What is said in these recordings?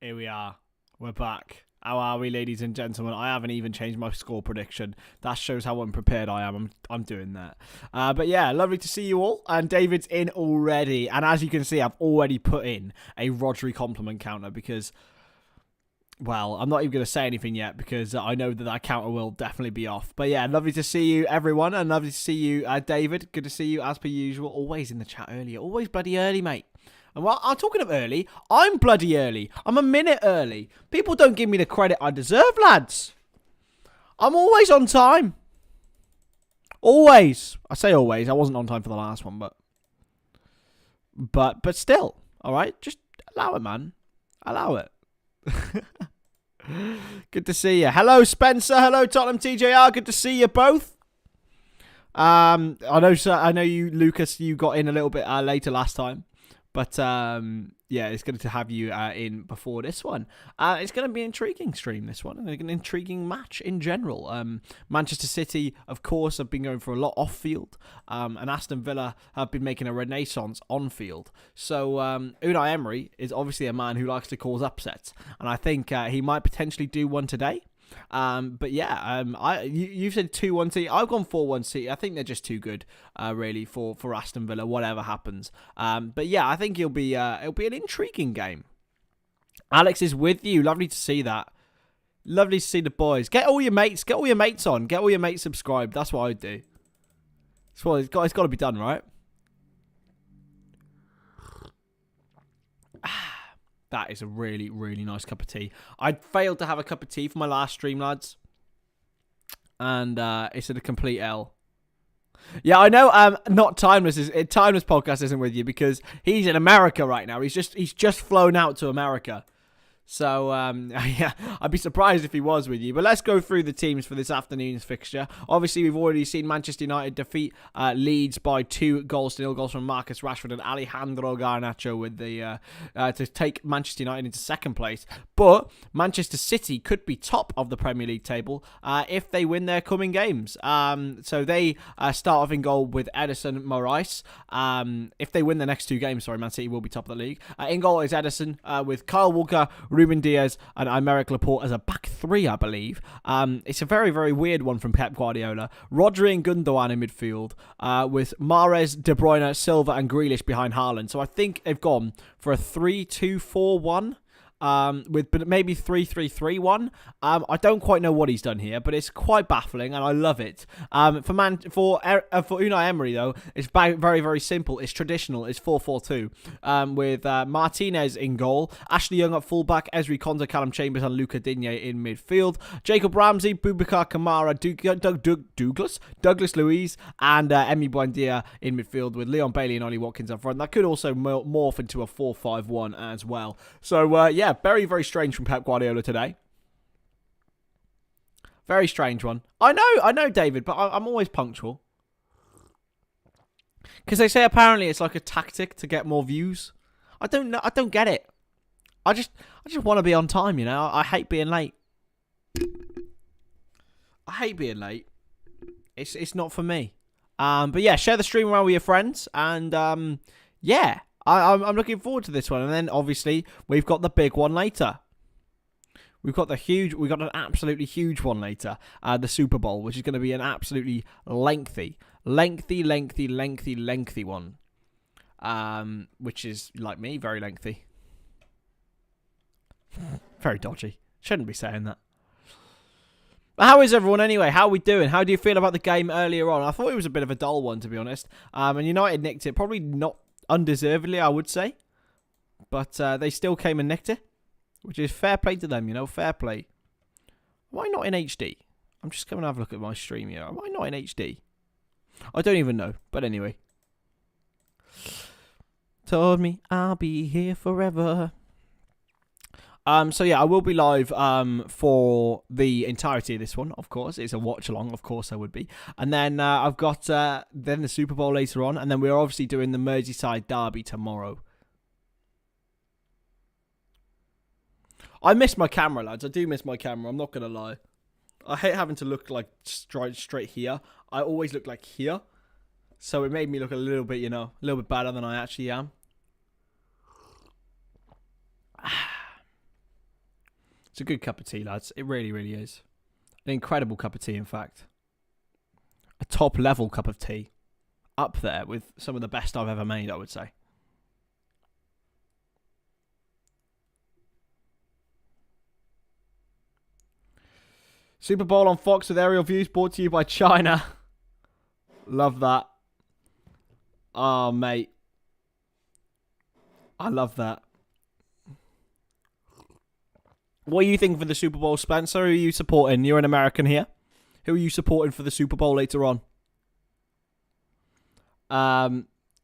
Here we are. We're back. How are we, ladies and gentlemen? I haven't even changed my score prediction. That shows how unprepared I am. I'm doing that. But yeah, lovely to see you all. And David's in already. And as you can see, I've already put in a Rodri compliment counter because, well, I'm not even going to say anything yet because I know that counter will definitely be off. But yeah, lovely to see you, everyone. And lovely to see you, David. Good to see you as per usual. Always in the chat earlier. Always bloody early, mate. And while I'm talking of early, I'm bloody early. I'm a minute early. People don't give me the credit I deserve, lads. I'm always on time. Always. I say always. I wasn't on time for the last one, but still. All right? Just allow it, man. Allow it. Good to see you. Hello, Spencer. Hello, Tottenham TJR. Good to see you both. I know you, Lucas, you got in a little bit later last time. But, yeah, it's good to have you in before this one. It's going to be an intriguing stream, this one. And an intriguing match in general. Manchester City, of course, have been going for a lot off-field. And Aston Villa have been making a renaissance on-field. So, Unai Emery is obviously a man who likes to cause upsets. And I think he might potentially do one today. But yeah, you've said 2-1 City. I've gone 4-1 City. I think they're just too good, really, for Aston Villa. Whatever happens. But yeah, I think it'll be an intriguing game. Alex is with you. Lovely to see that. Lovely to see the boys. Get all your mates. Get all your mates on. Get all your mates subscribed. That's what I do. That's what it's got to be done, right? That is a really, really nice cup of tea. I failed to have a cup of tea for my last stream, lads. And it's a complete L. Yeah, I know not Timeless Timeless Podcast isn't with you because he's in America right now. He's just flown out to America. So, yeah, I'd be surprised if he was with you. But let's go through the teams for this afternoon's fixture. Obviously, we've already seen Manchester United defeat Leeds by 2-0 goals from Marcus Rashford and Alejandro Garnacho with the to take Manchester United into second place. But Manchester City could be top of the Premier League table if they win their coming games. So they start off in goal with Edison Moraes. If they win the next two games, Man City will be top of the league. In goal is Edison with Kyle Walker, Ruben Diaz and Aymeric Laporte as a back three, I believe. It's a very, very weird one from Pep Guardiola. Rodri and Gundogan in midfield with Mahrez, De Bruyne, Silva and Grealish behind Haaland. So I think they've gone for a 3-2-4-1. With maybe 3-3-3-1. I don't quite know what he's done here, but it's quite baffling, and I love it. For Unai Emery though, it's very, very simple. It's traditional. It's 4-4-2. With Martinez in goal, Ashley Young at fullback, Ezri Konsa, Callum Chambers, and Luca Digne in midfield. Jacob Ramsey, Boubacar Kamara, Douglas Luiz, and Emi Buendia in midfield with Leon Bailey and Ollie Watkins up front. That could also morph into a 4-5-1 as well. So yeah. Very, very strange from Pep Guardiola today. Very strange one. I know, David, but I'm always punctual. Because they say apparently it's like a tactic to get more views. I don't know. I don't get it. I just want to be on time, you know. I hate being late. I hate being late. It's not for me. But yeah, share the stream around with your friends, and yeah. I'm looking forward to this one. And then, obviously, we've got the big one later. We've got an absolutely huge one later. The Super Bowl, which is going to be an absolutely lengthy one. Which is, like me, very lengthy. Very dodgy. Shouldn't be saying that. How is everyone anyway? How are we doing? How do you feel about the game earlier on? I thought it was a bit of a dull one, to be honest. And United nicked it. Probably not undeservedly, I would say. But they still came and nicked it. Which is fair play to them, you know. Fair play. Why not in HD? I'm just going to have a look at my stream here. Why not in HD? I don't even know. But anyway. Told me I'll be here forever. So yeah, I will be live for the entirety of this one, of course. It's a watch-along, of course I would be. And then I've got then the Super Bowl later on. And then we're obviously doing the Merseyside derby tomorrow. I miss my camera, lads. I do miss my camera, I'm not going to lie. I hate having to look like straight here. I always look like here. So it made me look a little bit, you know, a little bit better than I actually am. It's a good cup of tea, lads. It really, really is. An incredible cup of tea, in fact. A top-level cup of tea. Up there with some of the best I've ever made, I would say. Super Bowl on Fox with aerial views brought to you by China. Love that. Oh, mate. I love that. What are you thinking for the Super Bowl, Spencer? Who are you supporting? You're an American here. Who are you supporting for the Super Bowl later on?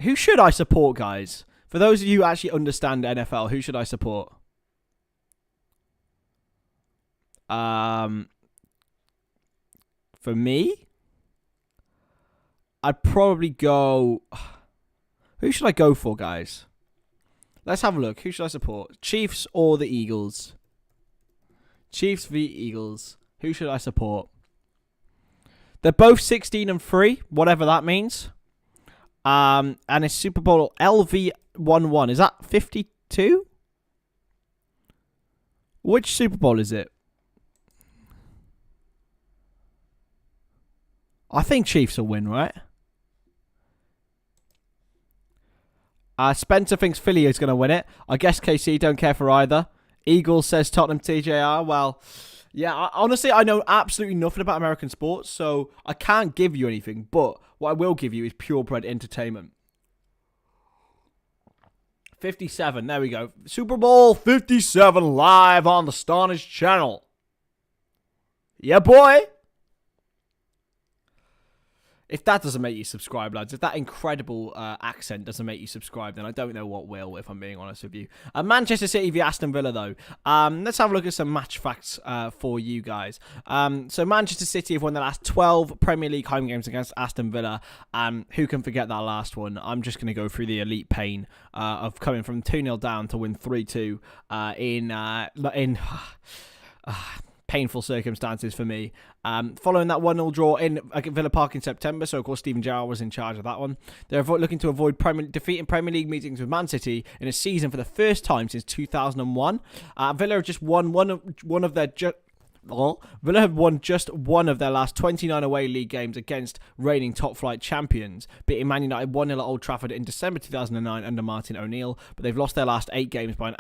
Who should I support, guys? For those of you who actually understand NFL, who should I support? For me, I'd probably go... Who should I go for, guys? Let's have a look. Who should I support? Chiefs or the Eagles? Chiefs v Eagles. Who should I support? They're both 16-3, whatever that means. And it's Super Bowl LV11. Is that 52? Which Super Bowl is it? I think Chiefs will win, right? Spencer thinks Philly is going to win it. I guess KC don't care for either. Eagles says Tottenham TJR. Well, yeah, honestly, I know absolutely nothing about American sports, so I can't give you anything. But what I will give you is purebred entertainment. 57, there we go. Super Bowl 57 live on the Stonadge channel. Yeah, boy. If that doesn't make you subscribe, lads, if that incredible accent doesn't make you subscribe, then I don't know what will, if I'm being honest with you. Manchester City v Aston Villa, though. Let's have a look at some match facts for you guys. So Manchester City have won the last 12 Premier League home games against Aston Villa. Who can forget that last one? I'm just going to go through the elite pain of coming from 2-0 down to win 3-2 in painful circumstances for me. Following that 1-0 draw in Villa Park in September, so of course Steven Gerrard was in charge of that one. They're looking to avoid defeating Premier League meetings with Man City in a season for the first time since 2001. Villa have just won Villa have won just one of their last 29 away league games against reigning top-flight champions, beating Man United 1-0 at Old Trafford in December 2009 under Martin O'Neill, but they've lost their last 8 games by an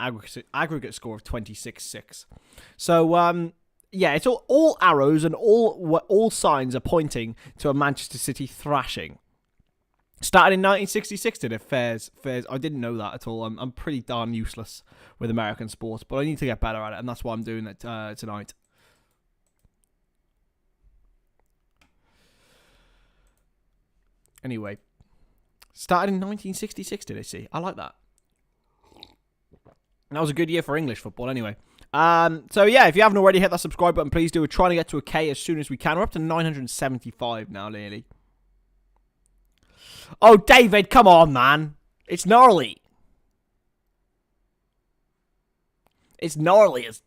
aggregate score of 26-6. So, yeah, it's all arrows and all signs are pointing to a Manchester City thrashing. Started in 1966, did it? Fairs. I didn't know that at all. I'm pretty darn useless with American sports, but I need to get better at it, and that's why I'm doing it tonight. Anyway, started in 1966, did I see? I like that. That was a good year for English football, anyway. So yeah, if you haven't already, hit that subscribe button, please do. We're trying to get to a K as soon as we can. We're up to 975 now, nearly. Oh, David, come on, man. It's gnarly. It's gnarly as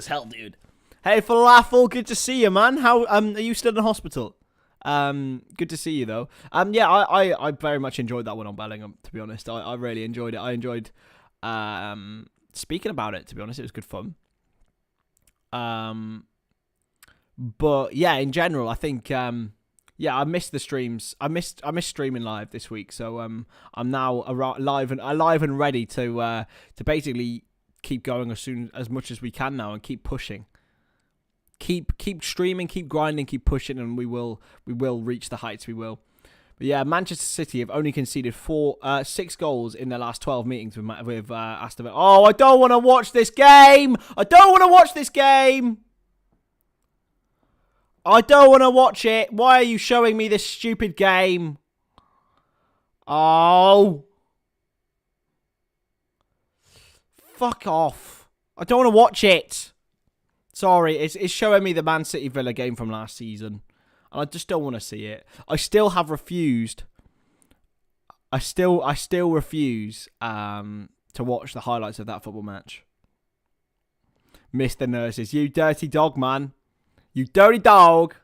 hell, dude. Hey, Falafel, good to see you, man. How are you still in hospital? Good to see you, though. Yeah, I very much enjoyed that one on Bellingham, to be honest. I really enjoyed it. I enjoyed speaking about it, to be honest. It was good fun. But yeah, in general, I think yeah, I missed the streams. I missed streaming live this week, so I'm now live and ready to basically keep going as much as we can now and keep pushing. Keep streaming, keep grinding, keep pushing, and we will reach the heights we will. But yeah, Manchester City have only conceded 6 goals in their last 12 meetings with Aston Villa. Oh, I don't want to watch this game! I don't want to watch this game! I don't want to watch it! Why are you showing me this stupid game? Oh! Fuck off. I don't want to watch it! Sorry, it's showing me the Man City Villa game from last season. And I just don't want to see it. I still have refused. I still refuse to watch the highlights of that football match. Mr. Nurses, you dirty dog, man. You dirty dog.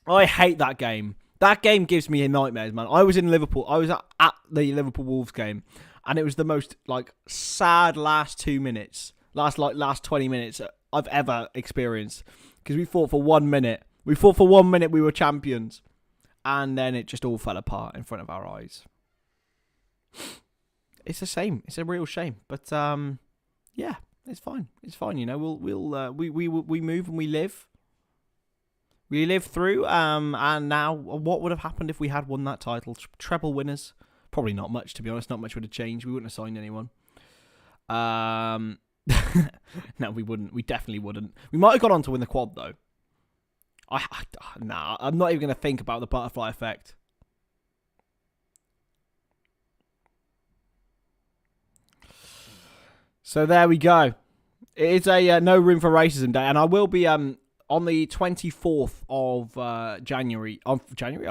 I hate that game. That game gives me nightmares, man. I was in Liverpool. I was at the Liverpool Wolves game, and it was the most like sad last 2 minutes, last 20 minutes I've ever experienced. Because we fought for 1 minute. We fought for 1 minute. We were champions, and then it just all fell apart in front of our eyes. It's a shame. It's a real shame. But yeah, it's fine. It's fine. You know, we move and we live. We lived through, and now what would have happened if we had won that title? Treble winners? Probably not much, to be honest. Not much would have changed. We wouldn't have signed anyone. No, we wouldn't. We definitely wouldn't. We might have gone on to win the quad, though. Nah, I'm not even going to think about the butterfly effect. So there we go. It is a no room for racism day, and I will be on the 24th of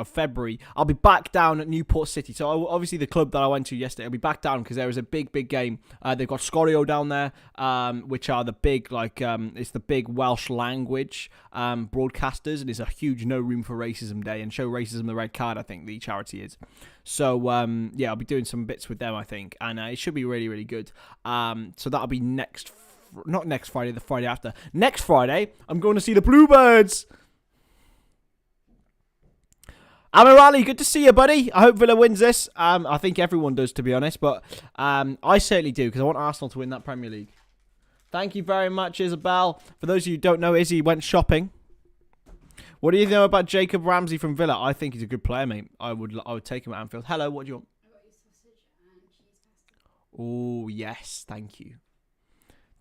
February, I'll be back down at Newport City. So obviously the club that I went to yesterday, I'll be back down because there was a big game. They've got Scorio down there, which are the big, it's the big Welsh language broadcasters, and it's a huge no room for racism day, and Show Racism the Red Card, I think the charity is. So, yeah, I'll be doing some bits with them, I think, and it should be really, really good. So that'll be not next Friday, the Friday after. Next Friday, I'm going to see the Bluebirds. Amirali, good to see you, buddy. I hope Villa wins this. I think everyone does, to be honest, but I certainly do, because I want Arsenal to win that Premier League. Thank you very much, Isabel. For those of you who don't know, Izzy went shopping. What do you know about Jacob Ramsey from Villa? I think he's a good player, mate. I would take him at Anfield. Hello, what do you want? I got you sausage and cheese pasta. Oh, yes, thank you.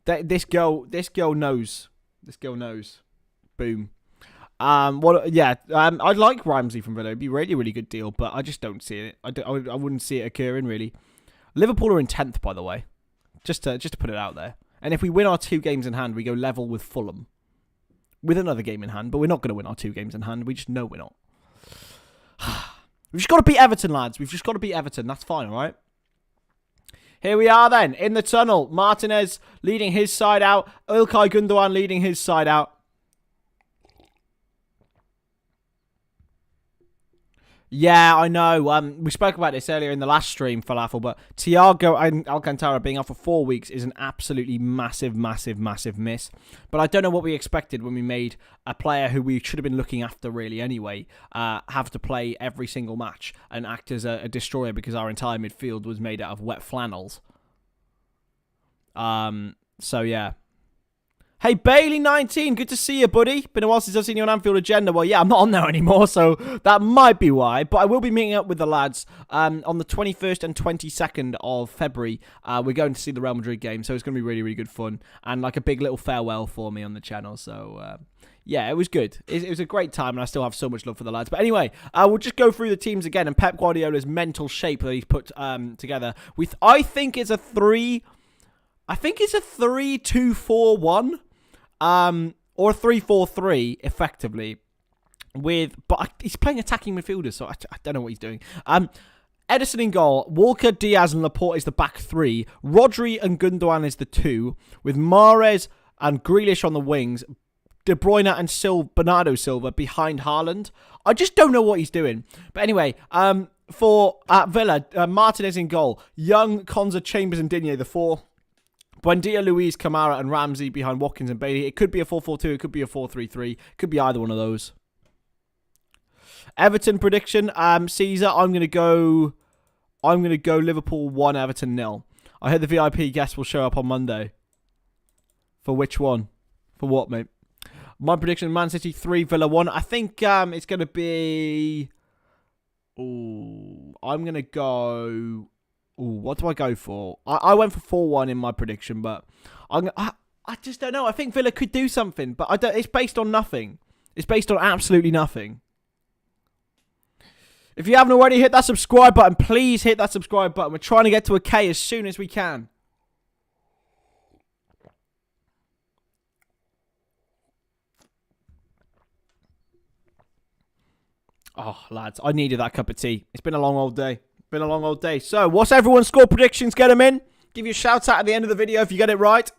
This girl knows. This girl knows. Boom. I'd like Ramsey from Villa. It'd be a really, really good deal, but I just don't see it. I wouldn't see it occurring, really. Liverpool are in 10th, by the way. Just to put it out there. And if we win our 2 games in hand, we go level with Fulham. With another game in hand, but we're not going to win our 2 games in hand. We just know we're not. We've just got to beat Everton, lads. We've just got to beat Everton. That's fine, all right? Here we are then, in the tunnel. Martinez leading his side out. Ilkay Gundogan leading his side out. Yeah, I know. We spoke about this earlier in the last stream, Falafel, but Thiago and Alcantara being out for 4 weeks is an absolutely massive miss. But I don't know what we expected when we made a player who we should have been looking after really anyway, have to play every single match and act as a destroyer because our entire midfield was made out of wet flannels. So yeah. Hey, Bailey19, good to see you, buddy. Been a while since I've seen you on Anfield Agenda. Well, yeah, I'm not on there anymore, so that might be why. But I will be meeting up with the lads on the 21st and 22nd of February. We're going to see the Real Madrid game, so it's going to be really, really good fun. And like a big little farewell for me on the channel. So, yeah, it was good. It was a great time, and I still have so much love for the lads. But anyway, we'll just go through the teams again, and Pep Guardiola's mental shape that he's put together. I think it's a 3-2-4-1. Or a 3-4-3, effectively, but he's playing attacking midfielders, so I don't know what he's doing. Ederson in goal, Walker, Diaz, and Laporte is the back 3. Rodri and Gundogan is the 2, with Mahrez and Grealish on the wings. De Bruyne and Bernardo Silva behind Haaland. I just don't know what he's doing. But anyway, for Villa, Martinez in goal, Young, Konza, Chambers, and Digne the 4. Buendia, Luiz, Kamara, and Ramsey behind Watkins and Bailey. It could be a 4-4-2. It could be a 4-3-3. It could be either one of those. Everton prediction. Caesar, I'm gonna go Liverpool 1, Everton 0. I heard the VIP guest will show up on Monday. For which one? For what, mate? My prediction: Man City 3, Villa 1. I think it's gonna be. I'm gonna go. What do I go for? I went for 4-1 in my prediction, but I just don't know. I think Villa could do something, but it's based on nothing. It's based on absolutely nothing. If you haven't already hit that subscribe button, please hit that subscribe button. We're trying to get to a K as soon as we can. Oh, lads, I needed that cup of tea. It's been a long old day. So, what's everyone's score predictions? Get them in. Give you a shout out at the end of the video if you get it right.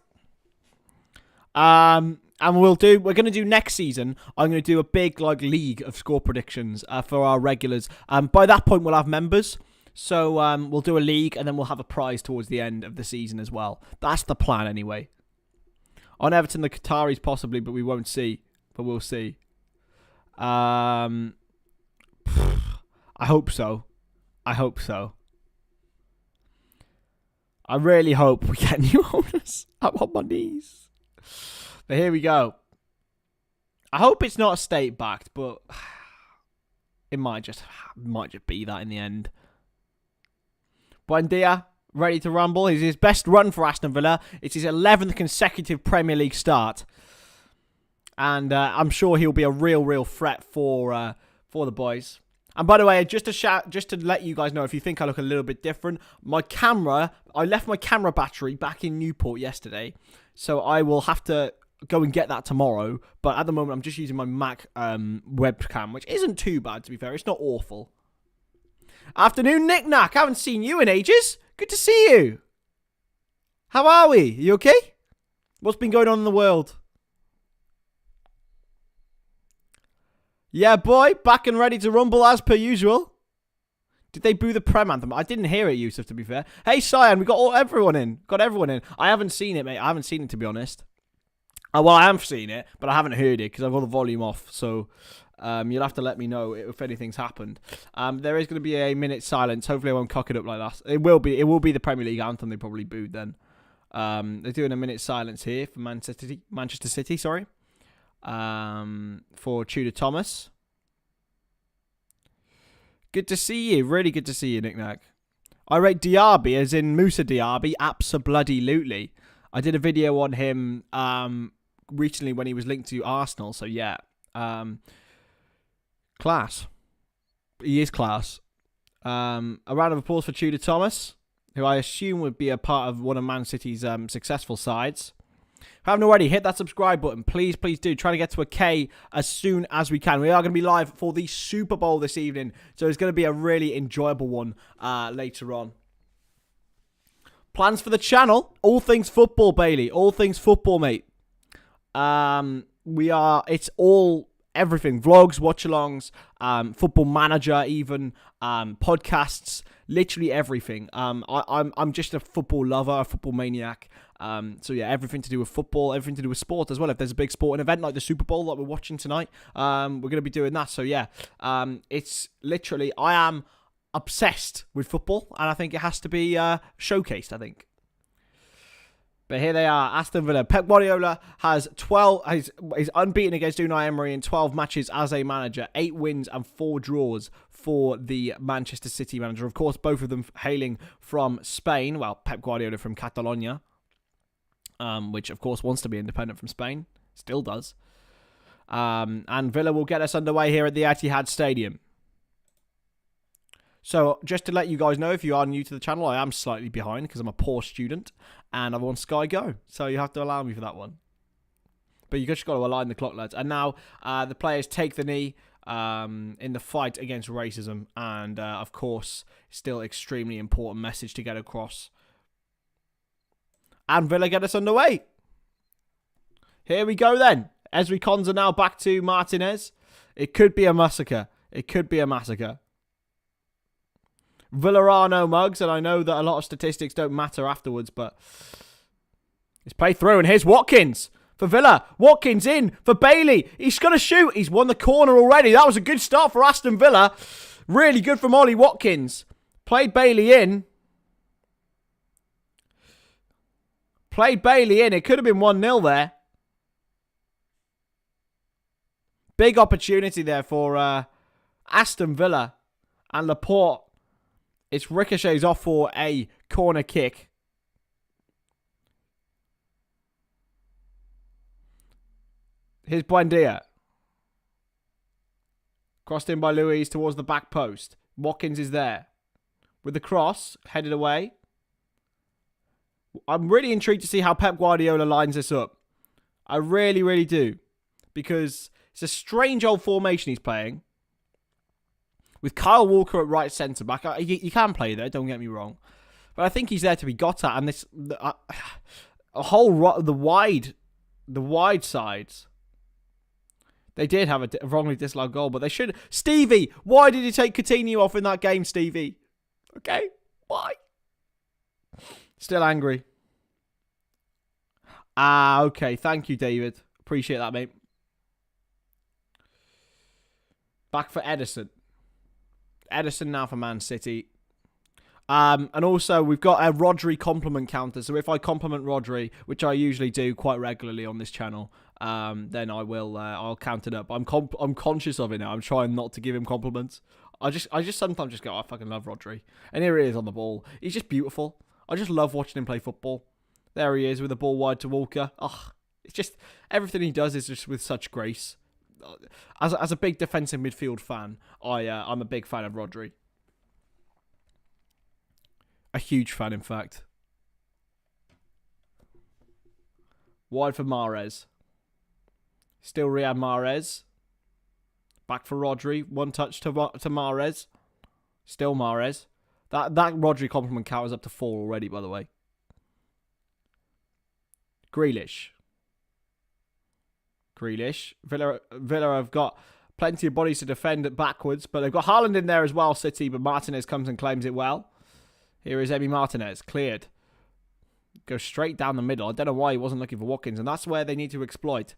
And we're going to do next season, I'm going to do a big league of score predictions for our regulars. By that point, we'll have members. So we'll do a league and then we'll have a prize towards the end of the season as well. That's the plan anyway. On Everton, the Qataris possibly, but we won't see. But we'll see. I hope so. I really hope we get new owners. I'm on my knees. But here we go. I hope it's not state-backed, but it might just be that in the end. Buendia, ready to rumble. It's his best run for Aston Villa. It's his 11th consecutive Premier League start. And I'm sure he'll be a real threat for the boys. And by the way, just to let you guys know, if you think I look a little bit different, I left my camera battery back in Newport yesterday. So I will have to go and get that tomorrow. But at the moment, I'm just using my Mac webcam, which isn't too bad, to be fair. It's not awful. Afternoon, Nick Nack. Haven't seen you in ages. Good to see you. How are we? You okay? What's been going on in the world? Yeah, boy. Back and ready to rumble as per usual. Did they boo the Prem anthem? I didn't hear it, Yusuf, to be fair. Hey, Cyan, we got everyone in. I haven't seen it, mate. I haven't seen it, to be honest. Well, I have seen it, but I haven't heard it because I've got the volume off. So you'll have to let me know if anything's happened. There is going to be a minute silence. Hopefully I won't cock it up like that. It will be the Premier League anthem. They probably booed then. They're doing a minute silence here for Manchester City, sorry. For Tudor Thomas. Good to see you. Really good to see you, Nick Nack. I rate Diaby, as in Musa Diaby, abso-bloody-lutely. I did a video on him recently when he was linked to Arsenal, so yeah. Class. He is class. A round of applause for Tudor Thomas, who I assume would be a part of one of Man City's successful sides. If you haven't already, hit that subscribe button. Please do. Try to get to a K as soon as we can. We are going to be live for the Super Bowl this evening, so it's going to be a really enjoyable one later on. Plans for the channel? All things football, Bailey. All things football, mate. It's all everything. Vlogs, watch-alongs, football manager even, podcasts, literally everything. I'm just a football lover, a football maniac. So yeah, everything to do with football, everything to do with sport as well. If there's a big sporting event like the Super Bowl that we're watching tonight, we're going to be doing that. So yeah, it's literally, I am obsessed with football, and I think it has to be showcased, I think. But here they are, Aston Villa. Pep Guardiola has is unbeaten against Unai Emery in 12 matches as a manager, 8 wins and 4 draws for the Manchester City manager. Of course, both of them hailing from Spain. Well, Pep Guardiola from Catalonia, which of course wants to be independent from Spain, still does. And Villa will get us underway here at the Etihad Stadium. So, just to let you guys know, if you are new to the channel, I am slightly behind because I'm a poor student and I'm on Sky Go. So, you have to allow me for that one. But you just got to align the clock, lads. And now, the players take the knee in the fight against racism. And, of course, still extremely important message to get across. And Villa get us underway. Here we go then. Ezri Konsa now back to Martinez. It could be a massacre. Villa are no mugs, and I know that a lot of statistics don't matter afterwards, but it's played through, and here's Watkins for Villa. Watkins in for Bailey. He's going to shoot. He's won the corner already. That was a good start for Aston Villa. Really good from Ollie Watkins. Played Bailey in. It could have been 1-0 there. Big opportunity there for Aston Villa. And Laporte. It's ricochets off for a corner kick. Here's Buendia. Crossed in by Luiz towards the back post. Watkins is there. With the cross, headed away. I'm really intrigued to see how Pep Guardiola lines this up. I really do. Because it's a strange old formation he's playing. With Kyle Walker at right centre-back. You can play there, don't get me wrong. But I think he's there to be got at. And this the wide the wide sides. They did have a wrongly disallowed goal, but they should. Stevie, why did you take Coutinho off in that game, Stevie? Okay, why? Still angry. Okay. Thank you, David. Appreciate that, mate. Back for Edison. Edison now for Man City. And also, we've got a Rodri compliment counter. So if I compliment Rodri, which I usually do quite regularly on this channel, then I will. I'll count it up. I'm conscious of it now. I'm trying not to give him compliments. I just sometimes just go, I fucking love Rodri, and here he is on the ball. He's just beautiful. I just love watching him play football. There he is with the ball wide to Walker. Oh, it's just everything he does is just with such grace. As a big defensive midfield fan, I'm a big fan of Rodri. A huge fan, in fact. Wide for Mahrez. Still Riyad Mahrez. Back for Rodri. One touch to Mahrez. Still Mahrez. That Rodri compliment count is up to 4 already, by the way. Grealish. Villa have got plenty of bodies to defend it backwards, but they've got Haaland in there as well, City, but Martinez comes and claims it well. Here is Emi Martinez, cleared. Goes straight down the middle. I don't know why he wasn't looking for Watkins, and that's where they need to exploit.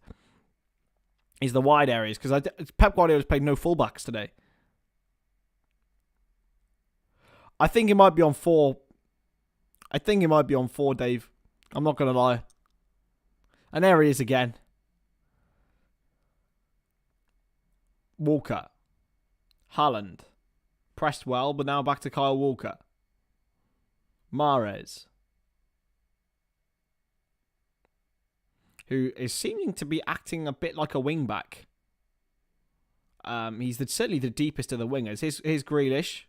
Is the wide areas, because Pep Guardiola's played no fullbacks today. I think he might be on 4. Dave. I'm not going to lie. And there he is again. Walker. Haaland. Pressed well, but now back to Kyle Walker. Mahrez. Who is seeming to be acting a bit like a wing-back. He's certainly the deepest of the wingers. Here's Grealish.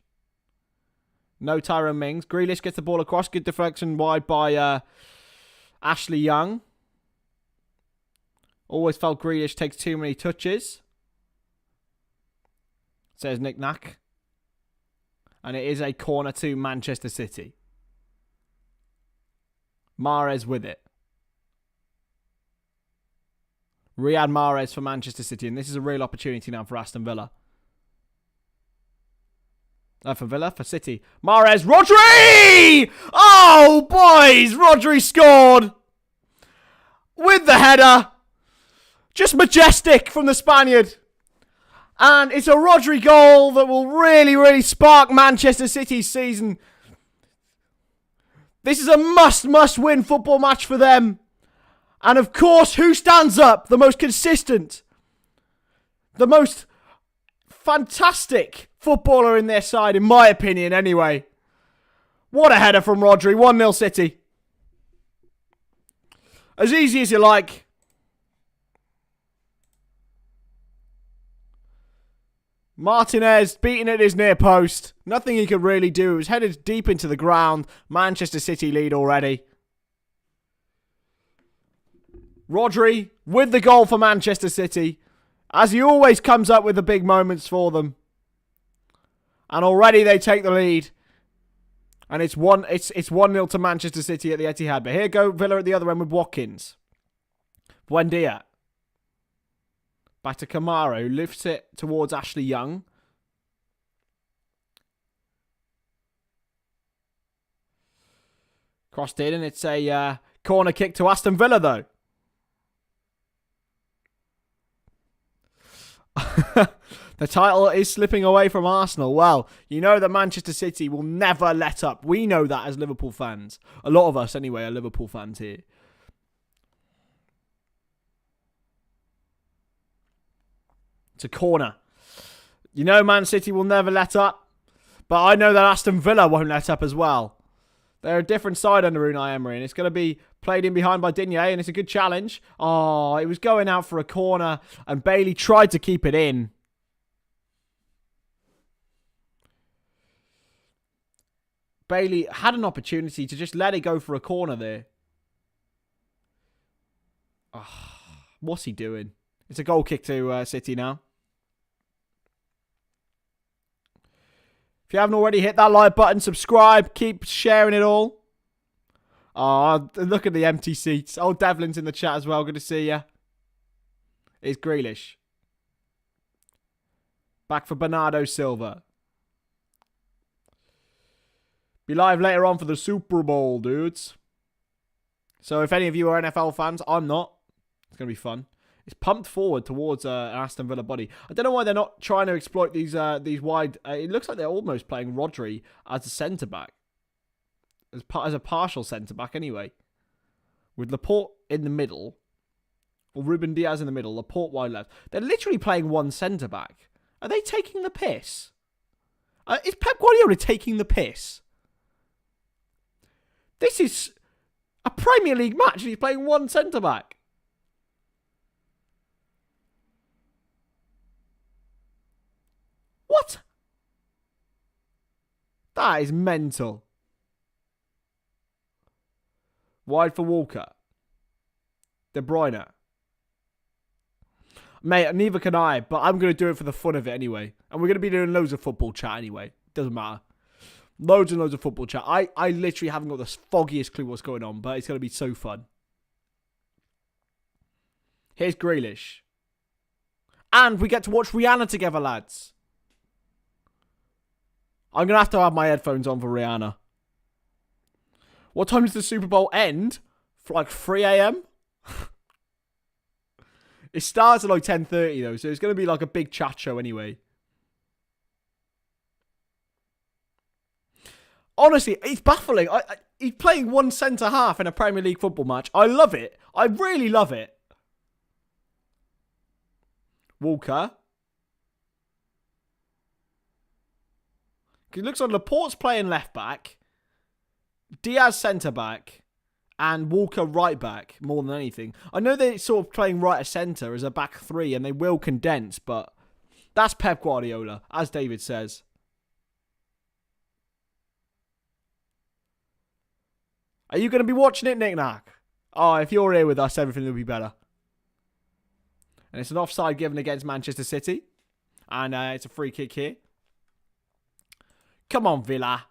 No Tyrone Mings. Grealish gets the ball across. Good deflection wide by Ashley Young. Always felt Grealish takes too many touches. Says Nick Nack. And it is a corner to Manchester City. Mahrez with it. Riyad Mahrez for Manchester City. And this is a real opportunity now for Aston Villa. For City. Mahrez. Rodri! Oh, boys! Rodri scored! With the header. Just majestic from the Spaniard. And it's a Rodri goal that will really, really spark Manchester City's season. This is a must-win football match for them. And of course, who stands up? The most consistent, the most fantastic footballer in their side, in my opinion, anyway. What a header from Rodri. 1-0 City. As easy as you like. Martinez beating at his near post. Nothing he could really do. It was headed deep into the ground. Manchester City lead already. Rodri with the goal for Manchester City. As he always comes up with the big moments for them. And already they take the lead. And it's 1-0 to Manchester City at the Etihad. But here go Villa at the other end with Watkins. Buendia. Back to Kamara, who lifts it towards Ashley Young. Crossed in, and it's a corner kick to Aston Villa, though. The title is slipping away from Arsenal. Well, you know that Manchester City will never let up. We know that as Liverpool fans. A lot of us, anyway, are Liverpool fans here. It's a corner. You know Man City will never let up. But I know that Aston Villa won't let up as well. They're a different side under Unai Emery. And it's going to be played in behind by Digne. And it's a good challenge. Oh, it was going out for a corner. And Bailey tried to keep it in. Bailey had an opportunity to just let it go for a corner there. Oh, what's he doing? It's a goal kick to City now. If you haven't already, hit that like button, subscribe, keep sharing it all. Oh, look at the empty seats. Oh, Devlin's in the chat as well. Good to see you. It's Grealish. Back for Bernardo Silva. Be live later on for the Super Bowl, dudes. So if any of you are NFL fans, I'm not. It's going to be fun. It's pumped forward towards an Aston Villa body. I don't know why they're not trying to exploit these wide... it looks like they're almost playing Rodri as a centre-back. As a partial centre-back, anyway. With Laporte in the middle. Or Ruben Diaz in the middle. Laporte wide left. They're literally playing one centre-back. Are they taking the piss? Is Pep Guardiola taking the piss? This is a Premier League match and he's playing one centre-back. What? That is mental. Wide for Walker. De Bruyne. Mate, neither can I, but I'm going to do it for the fun of it anyway. And we're going to be doing loads of football chat anyway. Doesn't matter. Loads and loads of football chat. I literally haven't got the foggiest clue what's going on, but it's going to be so fun. Here's Grealish. And we get to watch Rihanna together, lads. I'm going to have my headphones on for Rihanna. What time does the Super Bowl end? For like 3 a.m.? It starts at like 10:30 though, so it's going to be like a big chat show anyway. Honestly, it's baffling. He's playing one centre-half in a Premier League football match. I love it. I really love it. Walker. It looks like Laporte's playing left-back. Diaz centre-back. And Walker right-back, more than anything. I know they're sort of playing right of centre as a back three, and they will condense, but that's Pep Guardiola, as David says. Are you going to be watching it, Nick Nack? Oh, if you're here with us, everything will be better. And it's an offside given against Manchester City. And it's a free kick here. Come on, Villa.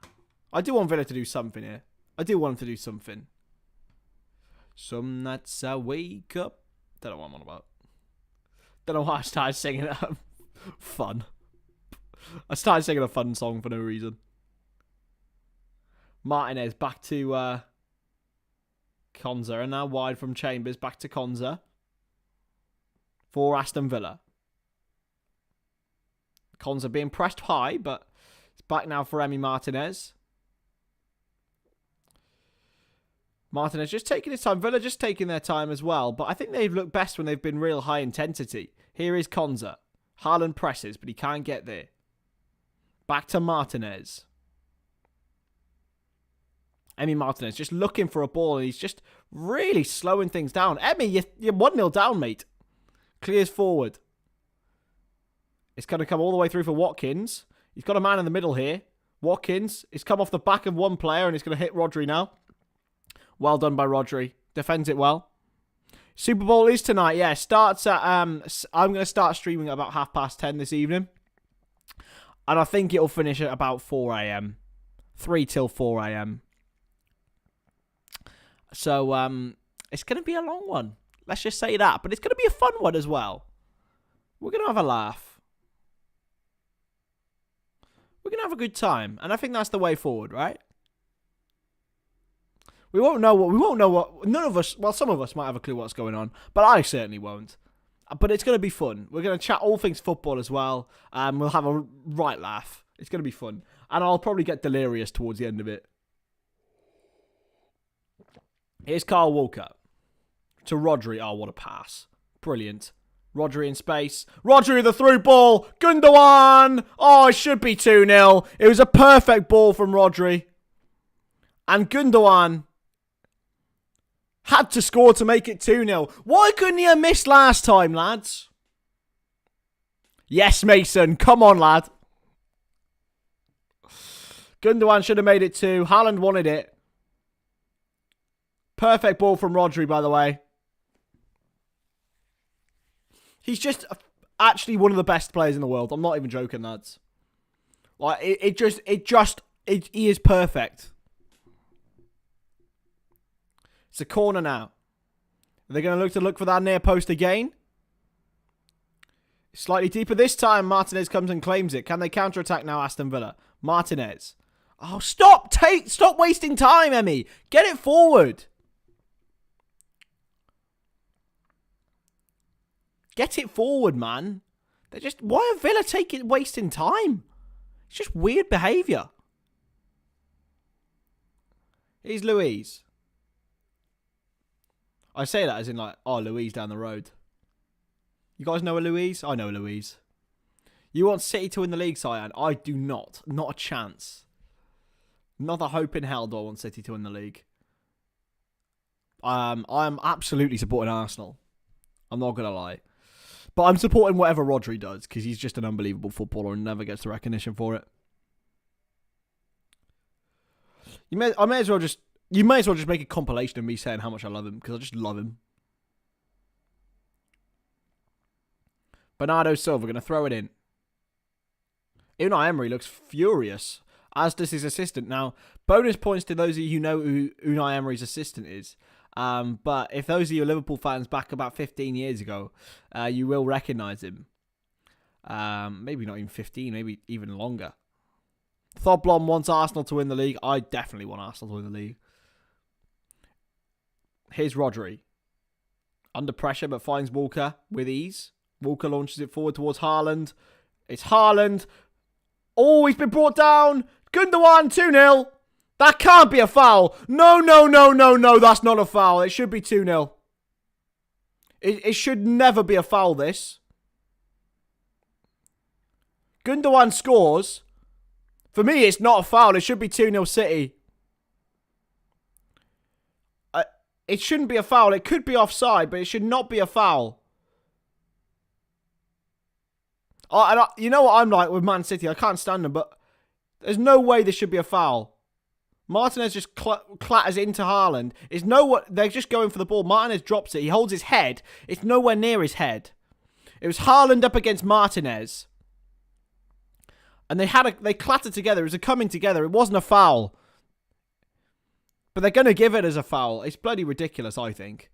I do want Villa to do something here. I do want them to do something. Some nights I wake up. Don't know what I'm on about. Don't know why I started singing fun. I started singing a fun song for no reason. Martinez back to Konza. And now wide from Chambers. Back to Konza. For Aston Villa. Konza being pressed high, but it's back now for Emi Martinez. Martinez just taking his time. Villa just taking their time as well. But I think they've looked best when they've been real high intensity. Here is Konza. Haaland presses, but he can't get there. Back to Martinez. Emi Martinez just looking for a ball, and he's just really slowing things down. Emi, you're 1-0 down, mate. Clears forward. It's going to come all the way through for Watkins. He's got a man in the middle here. Watkins. It's come off the back of one player, and it's going to hit Rodri now. Well done by Rodri. Defends it well. Super Bowl is tonight. Yeah, starts at... I'm going to start streaming at about 10:30 this evening. And I think it'll finish at about 4 a.m. 3 till 4 a.m. So, it's going to be a long one. Let's just say that. But it's going to be a fun one as well. We're going to have a laugh. We're going to have a good time. And I think that's the way forward, right? We won't know what, none of us, well, some of us might have a clue what's going on, but I certainly won't. But it's going to be fun. We're going to chat all things football as well. We'll have a right laugh. It's going to be fun. And I'll probably get delirious towards the end of it. Here's Kyle Walker. To Rodri. Oh, what a pass. Brilliant. Rodri in space. Rodri the through ball. Gundogan. Oh, it should be 2-0. It was a perfect ball from Rodri. And Gundogan had to score to make it 2-0. Why couldn't he have missed last time, lads? Yes, Mason. Come on, lad. Gundogan should have made it 2. Haaland wanted it. Perfect ball from Rodri, by the way. He's just actually one of the best players in the world. I'm not even joking, lads. Like, he is perfect. It's a corner now. Are they going to look for that near post again? Slightly deeper this time. Martinez comes and claims it. Can they counter-attack now, Aston Villa? Martinez. Oh, stop! Stop wasting time, Emmy. Get it forward. Get it forward, man. They're just... Why are Villa wasting time? It's just weird behaviour. Here's Louise. I say that as in like, oh, Louise down the road. You guys know a Louise? I know a Louise. You want City to win the league, Cyan? I do not. Not a chance. Not a hope in hell do I want City to win the league. I'm absolutely supporting Arsenal. I'm not going to lie. But I'm supporting whatever Rodri does because he's just an unbelievable footballer and never gets the recognition for it. You may as well just make a compilation of me saying how much I love him because I just love him. Bernardo Silva going to throw it in. Unai Emery looks furious, as does his assistant. Now, bonus points to those of you who know who Unai Emery's assistant is. But if those of you Liverpool fans back about 15 years ago, you will recognise him. Maybe not even 15, maybe even longer. Thoblon wants Arsenal to win the league. I definitely want Arsenal to win the league. Here's Rodri. Under pressure, but finds Walker with ease. Walker launches it forward towards Haaland. It's Haaland. Oh, he's been brought down. Gundogan, 2-0. That can't be a foul. No, that's not a foul. It should be 2-0. It should never be a foul, this. Gundogan scores. For me, it's not a foul. It should be 2-0 City. It shouldn't be a foul. It could be offside, but it should not be a foul. You know what I'm like with Man City? I can't stand them, but there's no way this should be a foul. Martinez just clatters into Haaland. They're just going for the ball. Martinez drops it. He holds his head. It's nowhere near his head. It was Haaland up against Martinez. And they clattered together. It was a coming together. It wasn't a foul. But they're going to give it as a foul. It's bloody ridiculous, I think.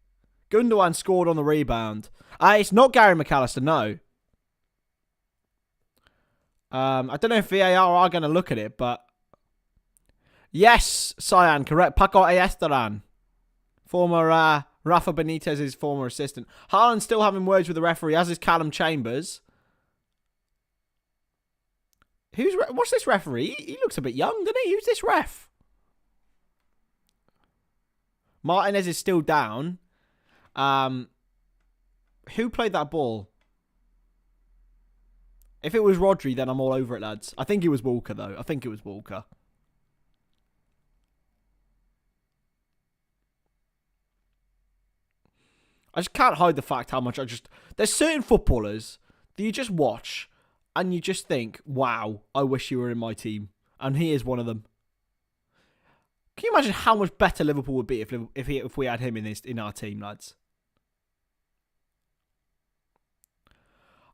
Gundogan scored on the rebound. It's not Gary McAllister, no. I don't know if VAR are going to look at it, but... Yes, Cyan, correct. Paco Ayestaran. Former Rafa Benitez's former assistant. Haaland's still having words with the referee, as is Callum Chambers. What's this referee? He looks a bit young, doesn't he? Who's this ref? Martinez is still down. Who played that ball? If it was Rodri, then I'm all over it, lads. I think it was Walker, though. I think it was Walker. I just can't hide the fact how much There's certain footballers that you just watch and you just think, wow, I wish you were in my team. And he is one of them. Can you imagine how much better Liverpool would be if we had him in our team, lads?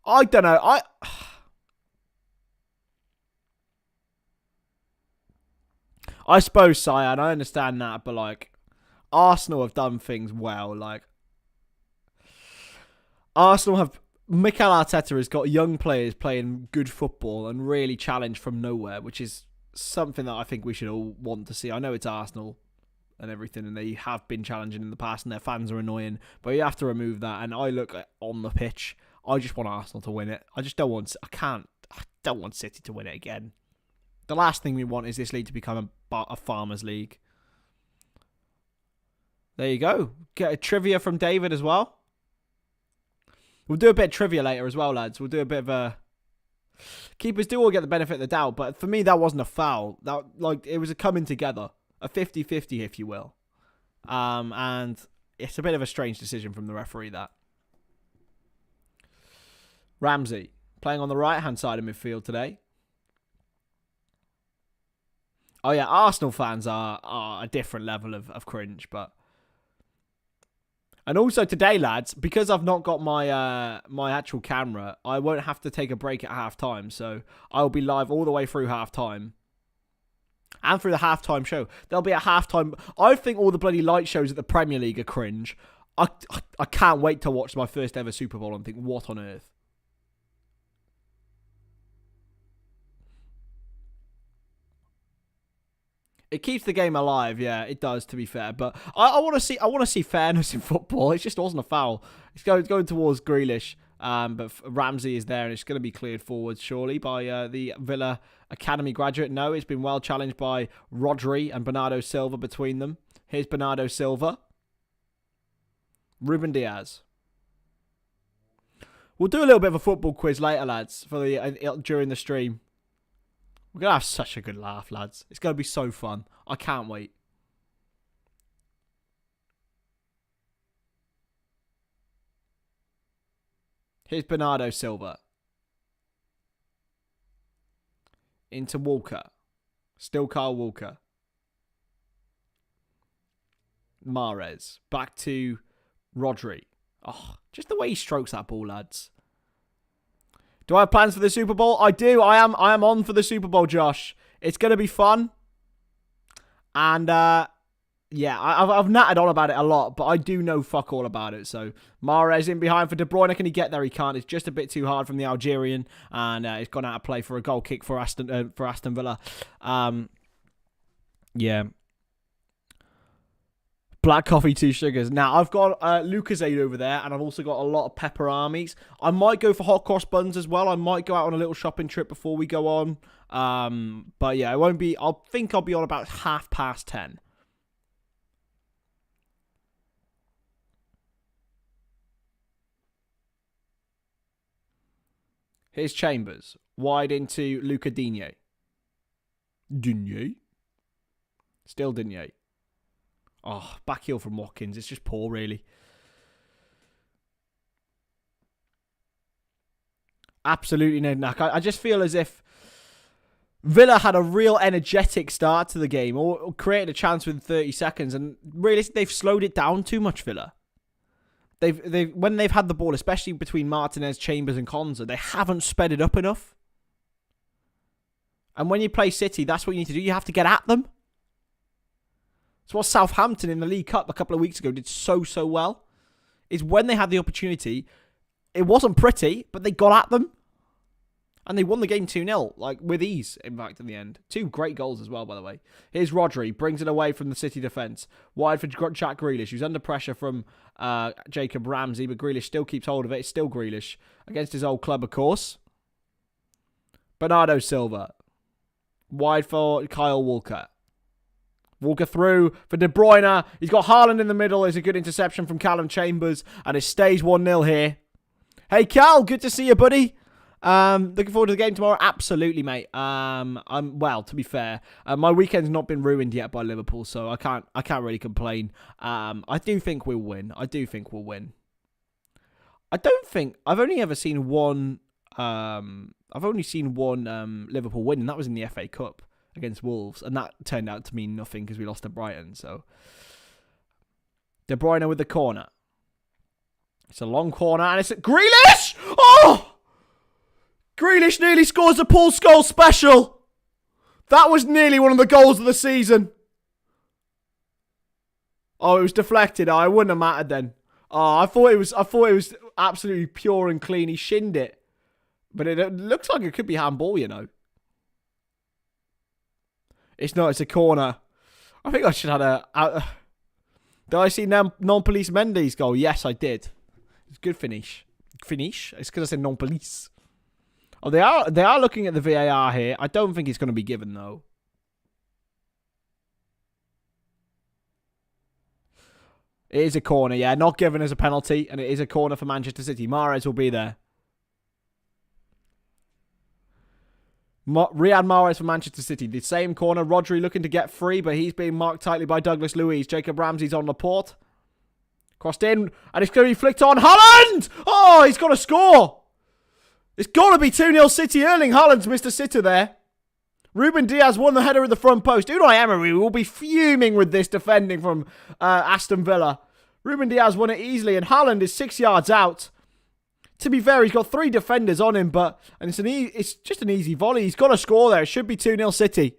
I don't know. I suppose, Cyan, I understand that, but like, Arsenal have done things well. Like, Mikel Arteta has got young players playing good football and really challenge from nowhere, which is something that I think we should all want to see. I know it's Arsenal and everything, and they have been challenging in the past, and their fans are annoying, but you have to remove that. And I look on the pitch, I just want Arsenal to win it. I don't want City to win it again. The last thing we want is this league to become a farmers' league. There you go. Get a trivia from David as well. We'll do a bit of trivia later as well, lads. We'll do a bit of a... Keepers do all get the benefit of the doubt, but for me, that wasn't a foul. It was a coming together. A 50-50, if you will. And it's a bit of a strange decision from the referee, that. Ramsey, playing on the right-hand side of midfield today. Oh, yeah, Arsenal fans are a different level of cringe, but... And also today, lads, because I've not got my my actual camera, I won't have to take a break at half-time, so I'll be live all the way through half-time. And through the halftime show. There'll be a halftime. I think all the bloody light shows at the Premier League are cringe. I can't wait to watch my first ever Super Bowl and think, what on earth? It keeps the game alive, yeah, it does, to be fair. But I want to see fairness in football. It just wasn't a foul. It's going towards Grealish. But Ramsey is there, and it's going to be cleared forward, surely, by the Villa Academy graduate. No, it's been well challenged by Rodri and Bernardo Silva between them. Here's Bernardo Silva. Ruben Diaz. We'll do a little bit of a football quiz later, lads, for the during the stream. We're going to have such a good laugh, lads. It's going to be so fun. I can't wait. Here's Bernardo Silva. Into Walker. Still Kyle Walker. Mahrez. Back to Rodri. Oh, just the way he strokes that ball, lads. Do I have plans for the Super Bowl? I do. I am on for the Super Bowl, Josh. It's going to be fun. And, yeah, I've nattered on about it a lot, but I do know fuck all about it. So, Mahrez in behind for De Bruyne. Can he get there? He can't. It's just a bit too hard from the Algerian. And it's gone out of play for a goal kick for Aston Villa. Yeah. Black coffee, 2 sugars. Now, I've got Lucozade over there, and I've also got a lot of pepper armies. I might go for hot cross buns as well. I might go out on a little shopping trip before we go on. But yeah, it won't be... I think I'll be on about 10:30. Here's Chambers. Wide into Luca Digne. Digne? Still Digne. Oh, back heel from Watkins. It's just poor, really. Absolutely no knack. I just feel as if Villa had a real energetic start to the game, or created a chance within 30 seconds, and really they've slowed it down too much, Villa. When they've had the ball, especially between Martinez, Chambers and Konza, they haven't sped it up enough. And when you play City, that's what you need to do. You have to get at them. It's what Southampton in the League Cup a couple of weeks ago did so well. Is when they had the opportunity, it wasn't pretty, but they got at them. And they won the game 2-0, like with ease, in fact, in the end. 2 great goals as well, by the way. Here's Rodri, brings it away from the City defence. Wide for Jack Grealish, who's under pressure from Jacob Ramsey, but Grealish still keeps hold of it. It's still Grealish against his old club, of course. Bernardo Silva. Wide for Kyle Walker. Walker through for De Bruyne. He's got Haaland in the middle. There's a good interception from Callum Chambers. And it stays 1-0 here. Hey, Cal. Good to see you, buddy. Looking forward to the game tomorrow. Absolutely, mate. Well, to be fair, my weekend's not been ruined yet by Liverpool, so I can't really complain. I do think we'll win. I've only ever seen one Liverpool win, and that was in the FA Cup against Wolves, and that turned out to mean nothing because we lost to Brighton. So De Bruyne with the corner. It's a long corner, and it's Grealish! Oh! Grealish nearly scores a Paul Scholes special. That was nearly one of the goals of the season. Oh, it was deflected. Oh, it wouldn't have mattered then. Oh, I thought it was absolutely pure and clean. He shinned it. But it looks like it could be handball, you know. It's not. It's a corner. I think I should have had did I see non-police Mendy's goal? Yes, I did. It's a good finish. Finish? It's because I said non-police. Oh, they are looking at the VAR here. I don't think it's going to be given, though. It is a corner, yeah. Not given as a penalty, and it is a corner for Manchester City. Mahrez will be there. Riyad Mahrez for Manchester City. The same corner. Rodri looking to get free, but he's being marked tightly by Douglas Luiz. Jacob Ramsey's on Laporte. Crossed in, and it's going to be flicked on. Haaland! Oh, he's got to score! It's got to be 2-0 City. Erling Haaland's missed a sitter there. Ruben Diaz won the header at the front post. Unai Emery will be fuming with this defending from Aston Villa. Ruben Diaz won it easily, and Haaland is 6 yards out. To be fair, he's got 3 defenders on him, and it's just an easy volley. He's got to score there. It should be 2-0 City.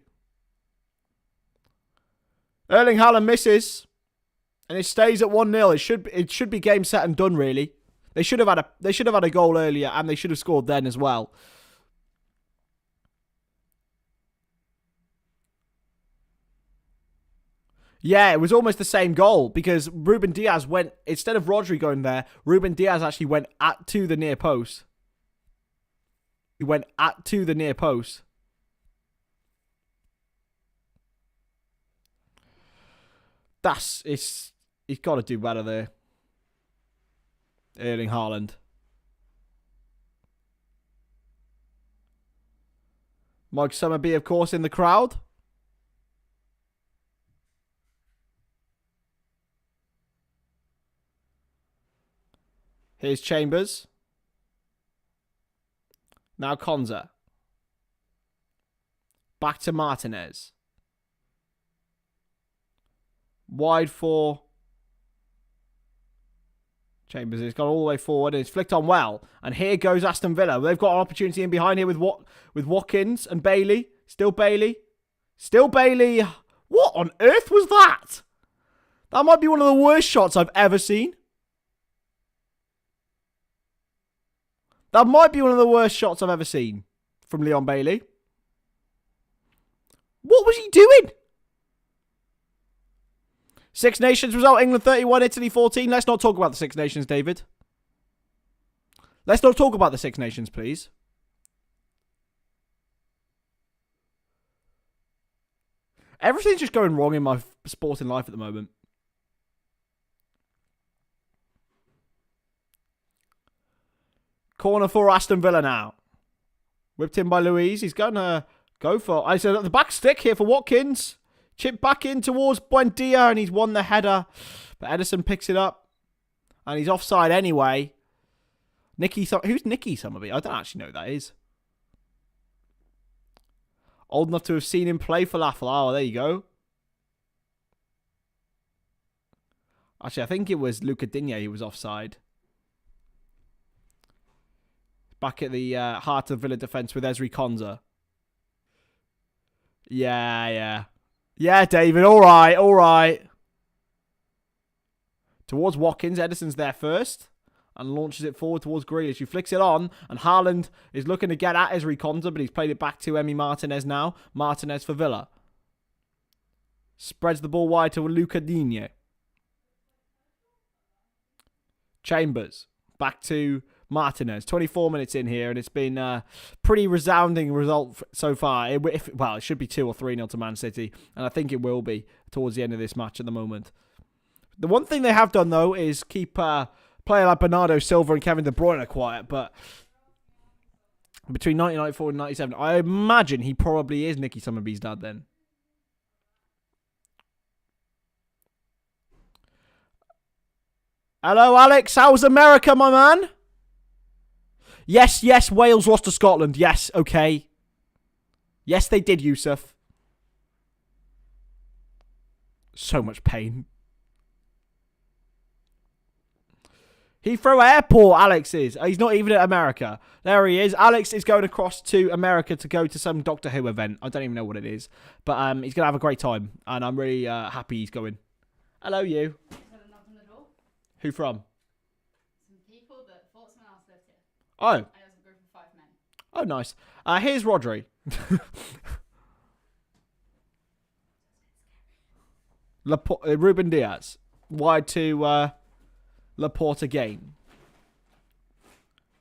Erling Haaland misses. And it stays at 1-0. It should be game, set, and done, really. They should have had a goal earlier, and they should have scored then as well. Yeah, it was almost the same goal because Ruben Diaz went, instead of Rodri going there, Ruben Diaz actually went to the near post. He went to the near post. He's got to do better there. Erling Haaland. Mike Summerby, of course, in the crowd. Here's Chambers. Now Konza. Back to Martinez. Wide for Chambers. It's gone all the way forward and it's flicked on well. And here goes Aston Villa. They've got an opportunity in behind here with Watkins and Bailey. Still Bailey. Still Bailey. What on earth was that? That might be one of the worst shots I've ever seen. That might be one of the worst shots I've ever seen from Leon Bailey. What was he doing? Six Nations result, England 31, Italy 14. Let's not talk about the Six Nations, David. Let's not talk about the Six Nations, please. Everything's just going wrong in my sporting life at the moment. Corner for Aston Villa now. Whipped in by Luiz. He's going to go for... I said the back stick here for Watkins. Chip back in towards Buendia and he's won the header. But Edison picks it up. And he's offside anyway. Who's Nicky Summerby? I don't actually know who that is. Old enough to have seen him play for Falafel. Oh, there you go. Actually, I think it was Luca Digne who was offside. Back at the heart of Villa defence with Ezri Konza. Yeah. Yeah, David. All right. Towards Watkins. Edison's there first. And launches it forward towards Grealish. He flicks it on. And Haaland is looking to get at Ezri Konza. But he's played it back to Emi Martinez now. Martinez for Villa. Spreads the ball wide to Luca Digne. Chambers. Back to Martinez. 24 minutes in here, and it's been a pretty resounding result so far. It should be 2 or 3-0 to Man City, and I think it will be towards the end of this match at the moment. The one thing they have done, though, is keep player like Bernardo Silva and Kevin De Bruyne quiet, but between 1994 and 97, I imagine he probably is Nicky Summerby's dad then. Hello, Alex. How's America, my man? Yes, Wales lost to Scotland. Yes, okay. Yes, they did, Yusuf. So much pain. Heathrow Airport, Alex is. He's not even at America. There he is. Alex is going across to America to go to some Doctor Who event. I don't even know what it is. But he's going to have a great time. And I'm really happy he's going. Hello, you. Who from? Some people that thought someone else lived here. Oh. And it was a group of 5 men. Oh, nice. Here's Rodri. Ruben Diaz. Wide to Laporte again.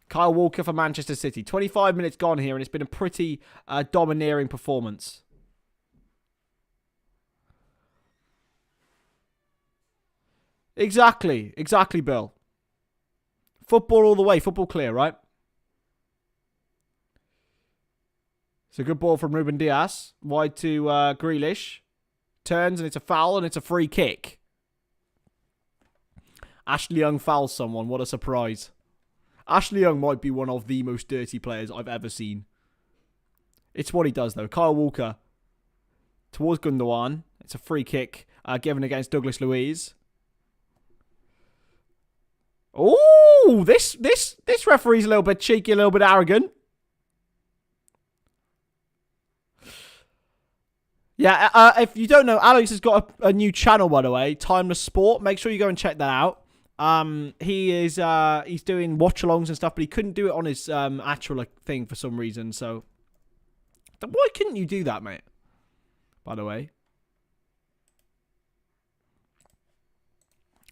Kyle Walker for Manchester City. 25 minutes gone here, and it's been a pretty domineering performance. Exactly, Bill. Football all the way. Football clear, right? It's a good ball from Ruben Diaz. Wide to Grealish. Turns and it's a foul and it's a free kick. Ashley Young fouls someone. What a surprise. Ashley Young might be one of the most dirty players I've ever seen. It's what he does, though. Kyle Walker towards Gundogan. It's a free kick given against Douglas Luiz. Oh, this referee's a little bit cheeky, a little bit arrogant. Yeah, if you don't know, Alex has got a new channel, by the way, Timeless Sport. Make sure you go and check that out. He's doing watchalongs and stuff, but he couldn't do it on his actual thing for some reason. So, why couldn't you do that, mate? By the way.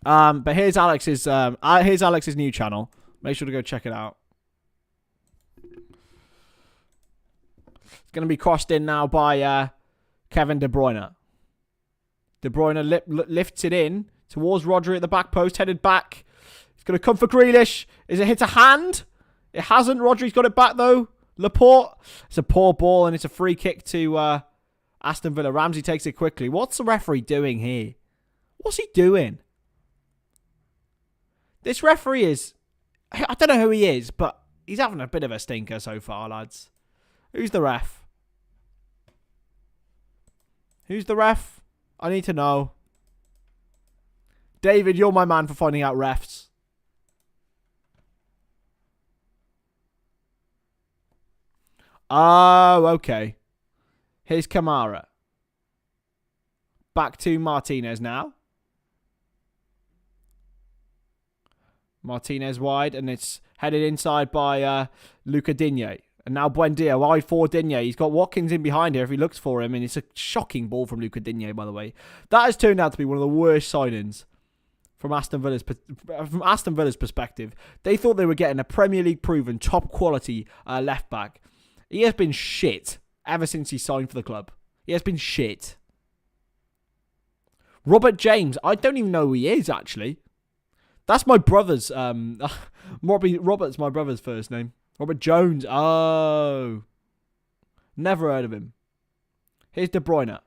But here's Alex's new channel. Make sure to go check it out. It's going to be crossed in now by Kevin De Bruyne. De Bruyne lifts it in towards Rodri at the back post, headed back. He's going to come for Grealish. Is it hit a hand? It hasn't. Rodri's got it back though. Laporte. It's a poor ball and it's a free kick to Aston Villa. Ramsey takes it quickly. What's the referee doing here? What's he doing? This referee is... I don't know who he is, but he's having a bit of a stinker so far, lads. Who's the ref? Who's the ref? I need to know. David, you're my man for finding out refs. Oh, okay. Here's Kamara. Back to Martinez now. Martinez wide, and it's headed inside by Luca Digne. And now Buendia, wide for Digne. He's got Watkins in behind here if he looks for him, and it's a shocking ball from Luca Digne, by the way. That has turned out to be one of the worst signings from Aston Villa's perspective. They thought they were getting a Premier League proven top quality left back. He has been shit ever since he signed for the club. He has been shit. Robert James, I don't even know who he is actually. That's my brother's. Robert's my brother's first name. Robert Jones. Oh. Never heard of him. Here's De Bruyne.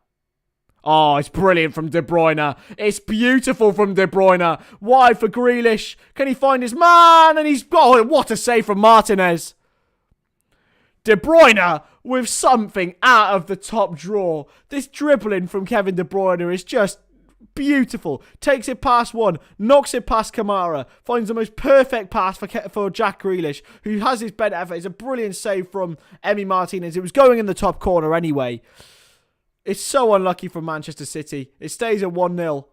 Oh, it's brilliant from De Bruyne. It's beautiful from De Bruyne. Wide for Grealish. Can he find his man? And he's... Oh, what a save from Martinez. De Bruyne with something out of the top drawer. This dribbling from Kevin De Bruyne is just... beautiful. Takes it past one, knocks it past Kamara, finds the most perfect pass for Jack Grealish, who has his best effort. It's a brilliant save from Emi Martinez. It was going in the top corner anyway. It's so unlucky for Manchester City. It stays at 1-0.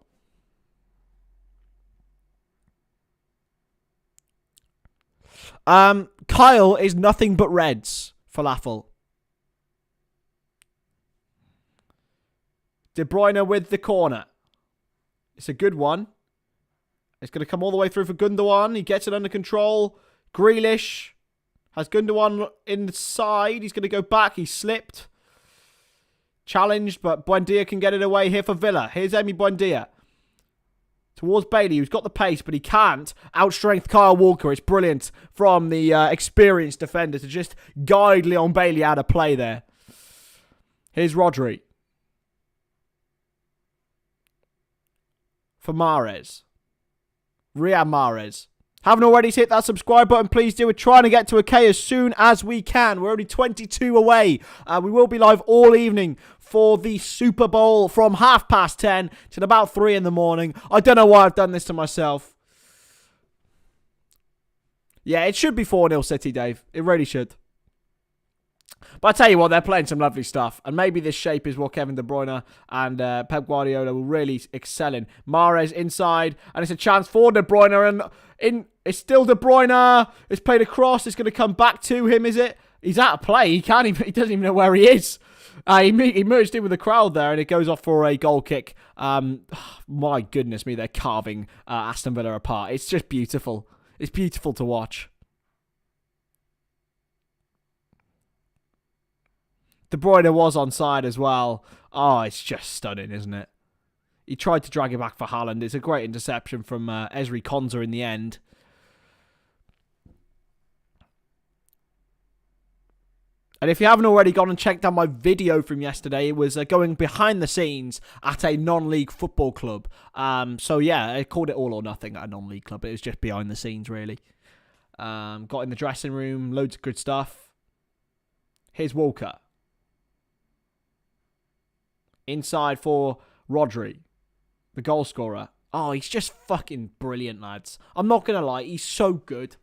Kyle is nothing but reds. Falafel. De Bruyne with the corner. It's a good one. It's going to come all the way through for Gundogan. He gets it under control. Grealish has Gundogan inside. He's going to go back. He slipped. Challenged, but Buendia can get it away here for Villa. Here's Emi Buendia. Towards Bailey, who's got the pace, but he can't outstrength Kyle Walker. It's brilliant from the experienced defender to just guide Leon Bailey out of play there. Here's Rodri. For Mahrez. Riyad Mahrez. Haven't already hit that subscribe button, please do. We're trying to get to a K as soon as we can. We're only 22 away. We will be live all evening for the Super Bowl from 10:30 till about 3 in the morning. I don't know why I've done this to myself. Yeah, it should be 4-0 City, Dave. It really should. But I tell you what, they're playing some lovely stuff. And maybe this shape is what Kevin De Bruyne and Pep Guardiola will really excel in. Mahrez inside. And it's a chance for De Bruyne. And it's still De Bruyne. It's played across. It's going to come back to him, is it? He's out of play. He doesn't even know where he is. He merged in with the crowd there. And it goes off for a goal kick. My goodness me, they're carving Aston Villa apart. It's just beautiful. It's beautiful to watch. De Bruyne was onside as well. Oh, it's just stunning, isn't it? He tried to drag it back for Haaland. It's a great interception from Ezri Konsa in the end. And if you haven't already gone and checked out my video from yesterday, it was going behind the scenes at a non-league football club. So yeah, I called it all or nothing at a non-league club. It was just behind the scenes, really. Got in the dressing room, loads of good stuff. Here's Walker. Inside for Rodri, the goal scorer. Oh, he's just fucking brilliant, lads. I'm not going to lie, he's so good.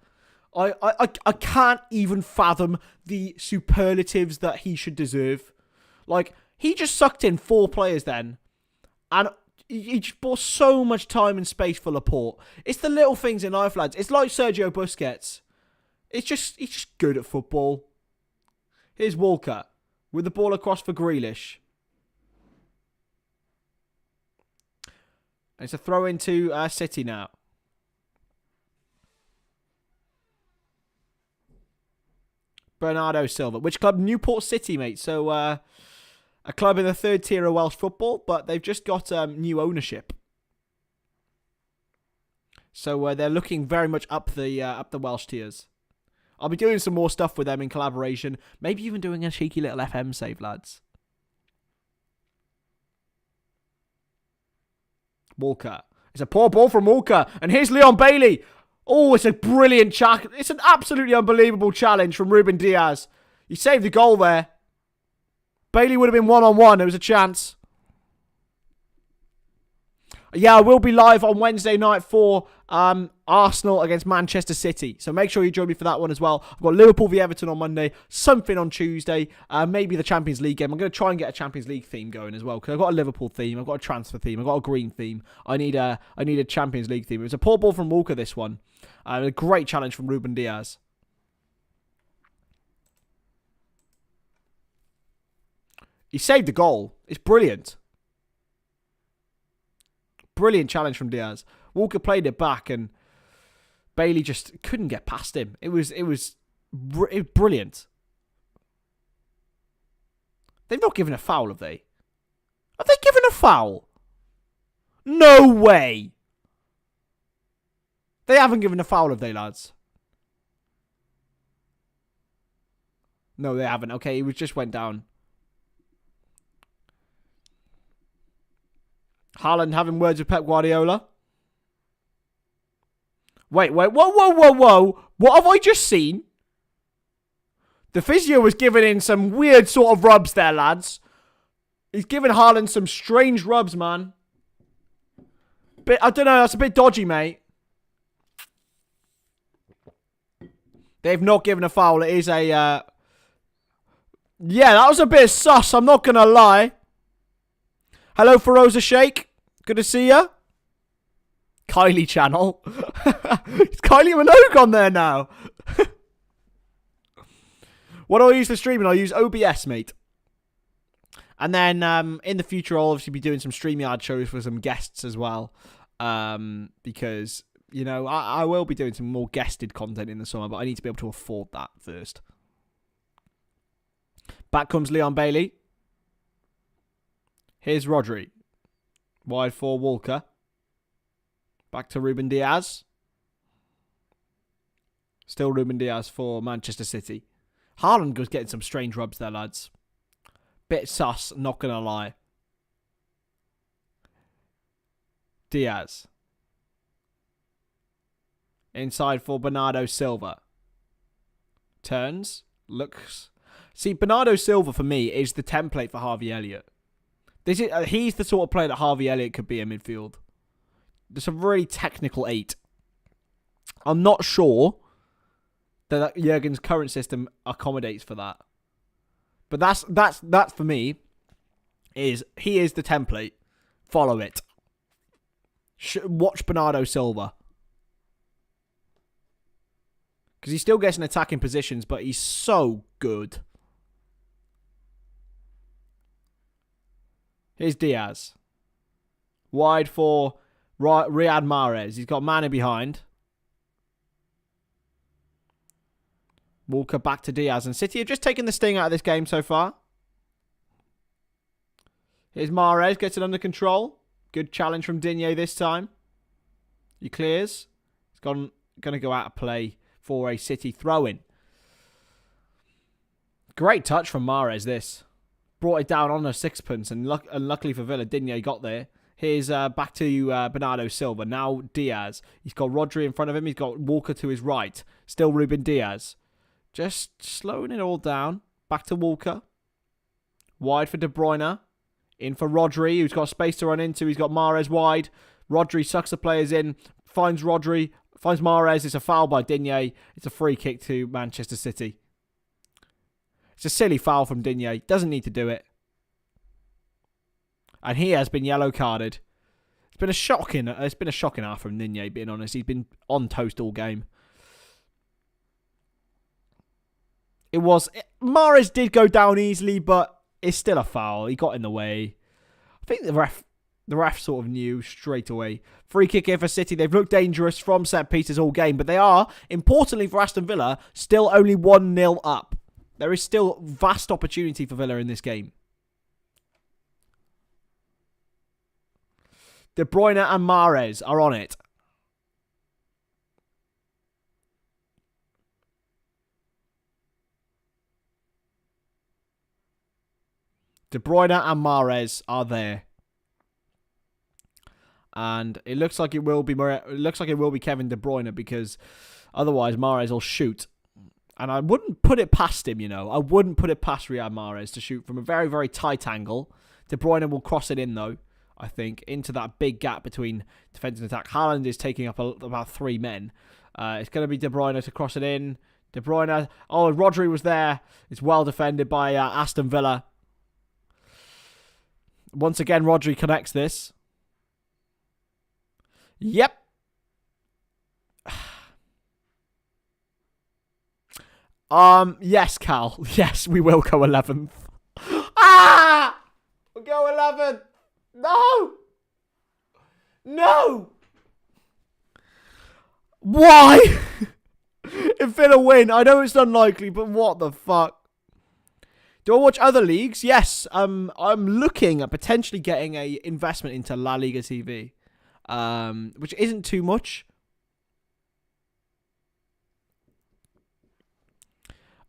I can't even fathom the superlatives that he should deserve. Like, He just sucked in 4 players then. And he just bought so much time and space for Laporte. It's the little things in life, lads. It's like Sergio Busquets. He's just good at football. Here's Walker with the ball across for Grealish. And it's a throw into City now. Bernardo Silva. Which club? Newport City, mate. So, a club in the 3rd tier of Welsh football, but they've just got new ownership. So they're looking very much up the Welsh tiers. I'll be doing some more stuff with them in collaboration. Maybe even doing a cheeky little FM save, lads. Walker. It's a poor ball from Walker. And here's Leon Bailey. Oh, it's a brilliant challenge. It's an absolutely unbelievable challenge from Ruben Diaz. He saved the goal there. Bailey would have been one-on-one. There was a chance. Yeah, I will be live on Wednesday night for Arsenal against Manchester City. So make sure you join me for that one as well. I've got Liverpool v Everton on Monday. Something on Tuesday. Maybe the Champions League game. I'm going to try and get a Champions League theme going as well. Because I've got a Liverpool theme. I've got a transfer theme. I've got a green theme. I need a Champions League theme. It was a poor ball from Walker, this one. A great challenge from Ruben Diaz. He saved the goal. It's brilliant. Brilliant challenge from Diaz. Walker played it back and Bailey just couldn't get past him. It was brilliant. They've not given a foul, have they? Have they given a foul? No way. They haven't given a foul, have they, lads? No, they haven't. Okay, he just went down. Haaland having words with Pep Guardiola. Wait. Whoa. What have I just seen? The physio was giving in some weird sort of rubs there, lads. He's giving Haaland some strange rubs, man. I don't know, that's a bit dodgy, mate. They've not given a foul. It is a... Yeah, that was a bit sus, I'm not going to lie. Hello, Feroza Sheikh. Good to see ya. Kylie channel. It's Kylie Minogue on there now. What do I use for streaming? I use OBS, mate. And then in the future, I'll obviously be doing some StreamYard shows for some guests as well. Because, you know, I will be doing some more guested content in the summer, but I need to be able to afford that first. Back comes Leon Bailey. Here's Rodri. Wide for Walker. Back to Ruben Diaz. Still Ruben Diaz for Manchester City. Haaland was getting some strange rubs there, lads. Bit sus, not going to lie. Diaz. Inside for Bernardo Silva. Turns. Looks. See, Bernardo Silva, for me, is the template for Harvey Elliott. He's the sort of player that Harvey Elliott could be in midfield. There's a really technical 8. I'm not sure that Jurgen's current system accommodates for that. But that's for me, he is the template. Follow it. Watch Bernardo Silva. Because he still gets in attacking positions, but he's so good. Here's Diaz. Wide for Riyad Mahrez. He's got Mane behind. Walker back to Diaz. And City have just taken the sting out of this game so far. Here's Mahrez. Gets it under control. Good challenge from Digne this time. He clears. He's going to go out of play for a City throw-in. Great touch from Mahrez, this. Brought it down on a sixpence, and luckily for Villa, Digne got there. Here's back to Bernardo Silva. Now Diaz. He's got Rodri in front of him. He's got Walker to his right. Still Ruben Diaz. Just slowing it all down. Back to Walker. Wide for De Bruyne. In for Rodri, who's got space to run into. He's got Mahrez wide. Rodri sucks the players in. Finds Rodri. Finds Mahrez. It's a foul by Digne. It's a free kick to Manchester City. It's a silly foul from Digne. Doesn't need to do it. And he has been yellow carded. It's been a shocking half from Ninier, being honest. He's been on toast all game. Mahrez did go down easily, but it's still a foul. He got in the way. I think the ref sort of knew straight away. Free kick here for City. They've looked dangerous from set pieces all game, but they are, importantly for Aston Villa, still only 1-0 up. There is still vast opportunity for Villa in this game. De Bruyne and Mahrez are on it. De Bruyne and Mahrez are there. And it looks like it will be Kevin De Bruyne, because otherwise Mahrez will shoot. And I wouldn't put it past him, I wouldn't put it past Riyad Mahrez to shoot from a very, very tight angle. De Bruyne will cross it in, though, I think, into that big gap between defence and attack. Haaland is taking up about 3 men. It's going to be De Bruyne to cross it in. De Bruyne. Oh, Rodri was there. It's well defended by Aston Villa. Once again, Rodri connects this. Yep. Yes, Cal. Yes, we will go 11th. We'll go 11th. No. No. Why? If Villa win, I know it's unlikely, but what the fuck? Do I watch other leagues? Yes. I'm looking at potentially getting a investment into La Liga TV, which isn't too much.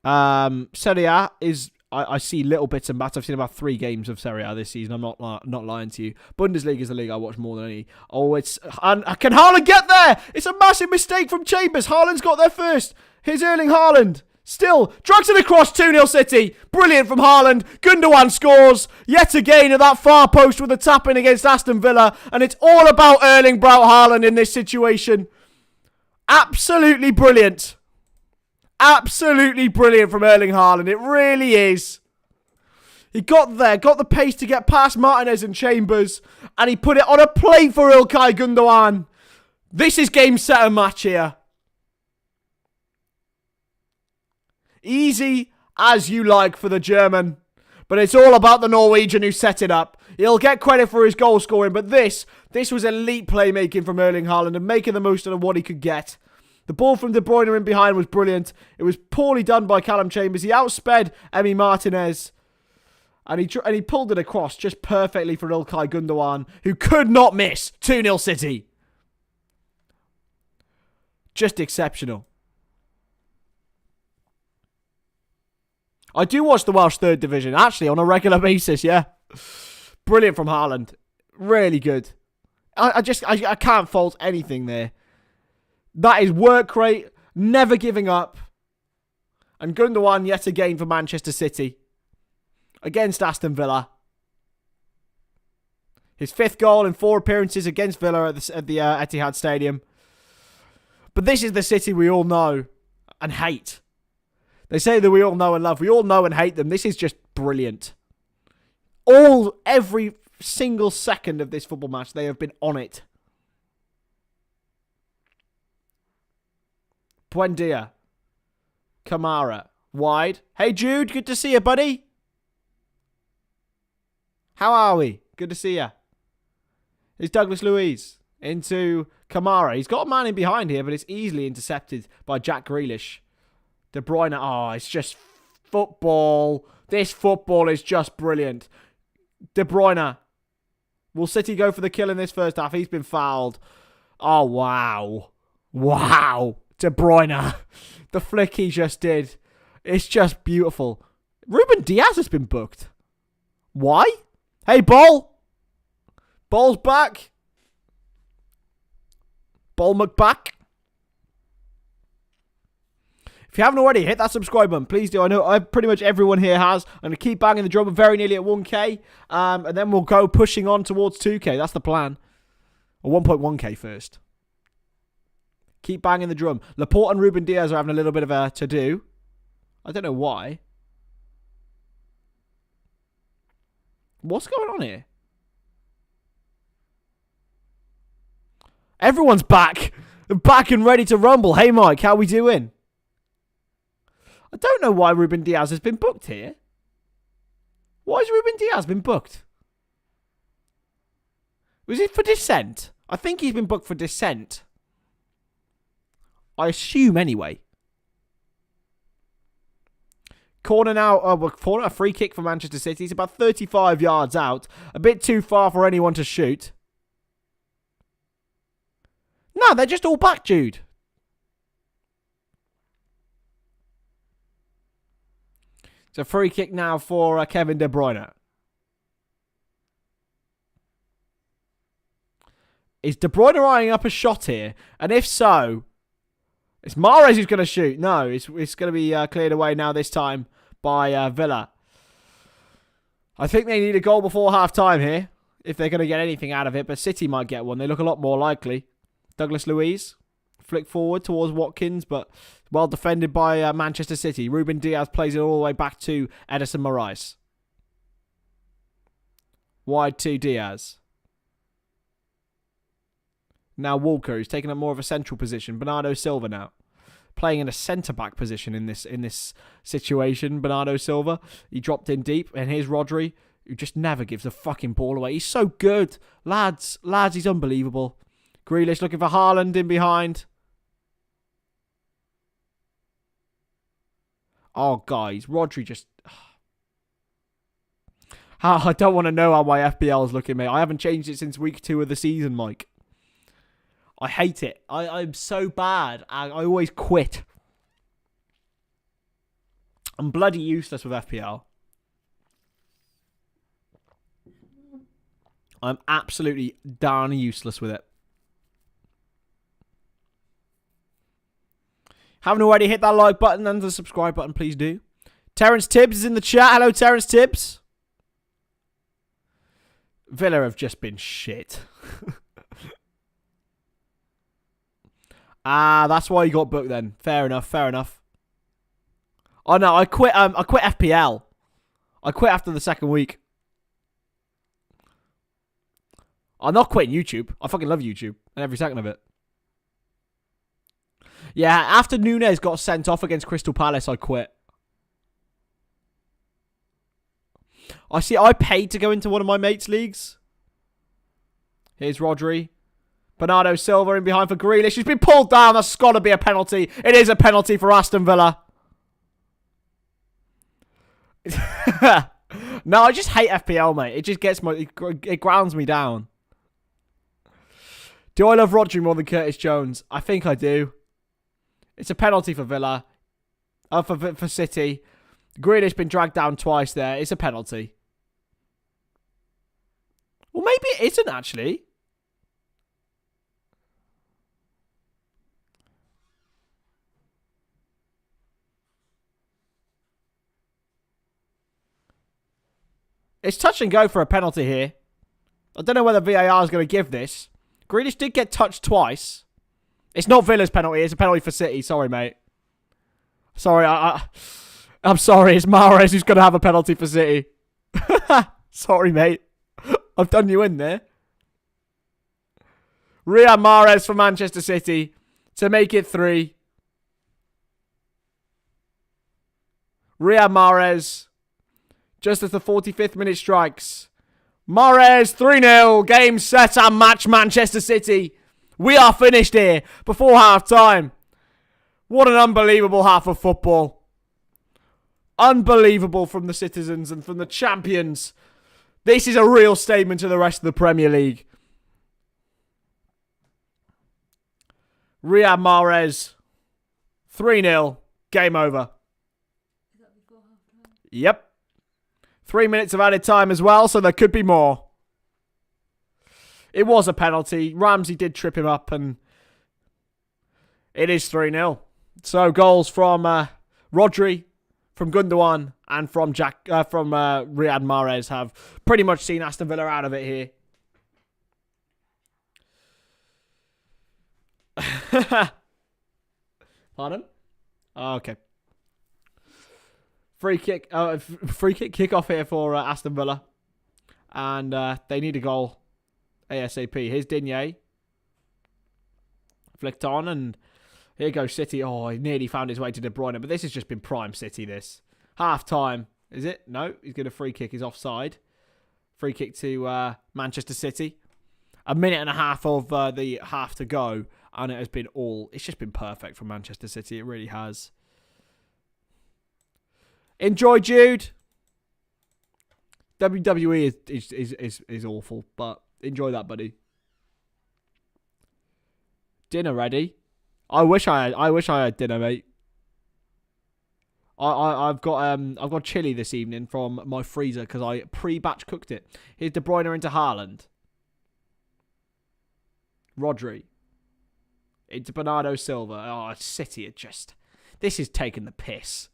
Serie A is, I see little bits and bats. I've seen about 3 games of Serie A this season. I'm not lying to you. Bundesliga is the league I watch more than any. And can Haaland get there? It's a massive mistake from Chambers. Haaland's got there first. Here's Erling Haaland. Still, drags it across, 2-0 City. Brilliant from Haaland. Gundogan scores yet again at that far post with a tap-in against Aston Villa. And it's all about Erling Braut Haaland in this situation. Absolutely brilliant. Absolutely brilliant from Erling Haaland. It really is. He got there, got the pace to get past Martinez and Chambers, and he put it on a plate for Ilkay Gundogan. This is game, set, and match here. Easy as you like for the German, but it's all about the Norwegian who set it up. He'll get credit for his goal scoring, but this was elite playmaking from Erling Haaland and making the most of what he could get. The ball from De Bruyne in behind was brilliant. It was poorly done by Callum Chambers. He outsped Emi Martinez. And he pulled it across just perfectly for Ilkay Gundogan, who could not miss. 2-0 City. Just exceptional. I do watch the Welsh third division, actually, on a regular basis, yeah. Brilliant from Haaland. Really good. I can't fault anything there. That is work rate, never giving up. And Gundogan yet again for Manchester City. Against Aston Villa. His 5th goal in 4 appearances against Villa at the Etihad Stadium. But this is the City we all know and hate. They say that we all know and love. We all know and hate them. This is just brilliant. Every single second of this football match, they have been on it. Buendia. Kamara. Wide. Hey, Jude. Good to see you, buddy. How are we? Good to see you. Here's Douglas Luiz. Into Kamara. He's got a man in behind here, but it's easily intercepted by Jack Grealish. De Bruyne. Oh, it's just football. This football is just brilliant. De Bruyne. Will City go for the kill in this first half? He's been fouled. Oh, wow. Wow. De Bruyne. The flick he just did. It's just beautiful. Ruben Diaz has been booked. Why? Hey, Ball. Ball's back. Ball McBack. If you haven't already, hit that subscribe button. Please do. I know pretty much everyone here has. I'm going to keep banging the drum. We're very nearly at 1k. And then we'll go pushing on towards 2k. That's the plan. Or 1.1k first. Keep banging the drum. Laporte and Ruben Diaz are having a little bit of a to-do. I don't know why. What's going on here? Everyone's back. Back and ready to rumble. Hey, Mike, how we doing? I don't know why Ruben Diaz has been booked here. Why has Ruben Diaz been booked? Was it for dissent? I think he's been booked for dissent. I assume anyway. Corner now. Corner, a free kick for Manchester City. It's about 35 yards out. A bit too far for anyone to shoot. No, they're just all back, Jude. It's a free kick now for Kevin De Bruyne. Is De Bruyne eyeing up a shot here? And if so, it's Mahrez who's going to shoot. No, it's going to be cleared away now this time by Villa. I think they need a goal before half-time here if they're going to get anything out of it. But City might get one. They look a lot more likely. Douglas Luiz, flick forward towards Watkins, but well defended by Manchester City. Ruben Diaz plays it all the way back to Edison Moraes. Wide to Diaz. Now Walker, who's taking up more of a central position. Bernardo Silva now. Playing in a centre-back position in this situation. Bernardo Silva, he dropped in deep. And here's Rodri, who just never gives the fucking ball away. He's so good. Lads, he's unbelievable. Grealish looking for Haaland in behind. Oh, guys, Rodri just... I don't want to know how my FPL is looking, mate. I haven't changed it since week 2 of the season, Mike. I hate it. I'm so bad. I always quit. I'm bloody useless with FPL. I'm absolutely darn useless with it. Haven't already hit that like button and the subscribe button, please do. Terence Tibbs is in the chat. Hello, Terence Tibbs. Villa have just been shit. That's why you got booked then. Fair enough, fair enough. Oh no, I quit FPL. I quit after the second week. I'm not quitting YouTube. I fucking love YouTube and every second of it. Yeah, after Nunez got sent off against Crystal Palace, I quit. I paid to go into one of my mates' leagues. Here's Rodri. Bernardo Silva in behind for Grealish. He's been pulled down. That's got to be a penalty. It is a penalty for Aston Villa. No, I just hate FPL, mate. It just gets it grounds me down. Do I love Rodri more than Curtis Jones? I think I do. It's a penalty for Villa. For City. Grealish been dragged down twice there. It's a penalty. Well, maybe it isn't, actually. It's touch and go for a penalty here. I don't know whether VAR is going to give this. Grealish did get touched twice. It's not Villa's penalty. It's a penalty for City. Sorry, mate. Sorry, I'm sorry. It's Mahrez who's going to have a penalty for City. Sorry, mate. I've done you in there. Riyad Mahrez for Manchester City to make it 3. Riyad Mahrez, just as the 45th minute strikes. Mahrez, 3-0. Game, set, and match, Manchester City. We are finished here before half-time. What an unbelievable half of football. Unbelievable from the citizens and from the champions. This is a real statement to the rest of the Premier League. Riyad Mahrez, 3-0. Game over. Is that before half time? Yep. 3 minutes of added time as well, so there could be more. It was a penalty. Ramsey did trip him up, and it is 3-0. So goals from Rodri, from Gundogan, and from Riyad Mahrez have pretty much seen Aston Villa out of it here. Pardon? Oh, okay. Free kick kickoff here for Aston Villa, and they need a goal ASAP. Here's Digne. Flicked on, and here goes City. Oh, he nearly found his way to De Bruyne, but this has just been prime City, this. Half time. Is it? No, he's going to free kick. He's offside. Free kick to Manchester City. A minute and a half of the half to go, and it's just been perfect for Manchester City. It really has. Enjoy, Jude. WWE is awful, but enjoy that, buddy. Dinner ready? I wish I had dinner, mate. I've got chili this evening from my freezer because I pre-batch cooked it. Here's De Bruyne into Haaland. Rodri. Into Bernardo Silva. Oh, City are just... This is taking the piss.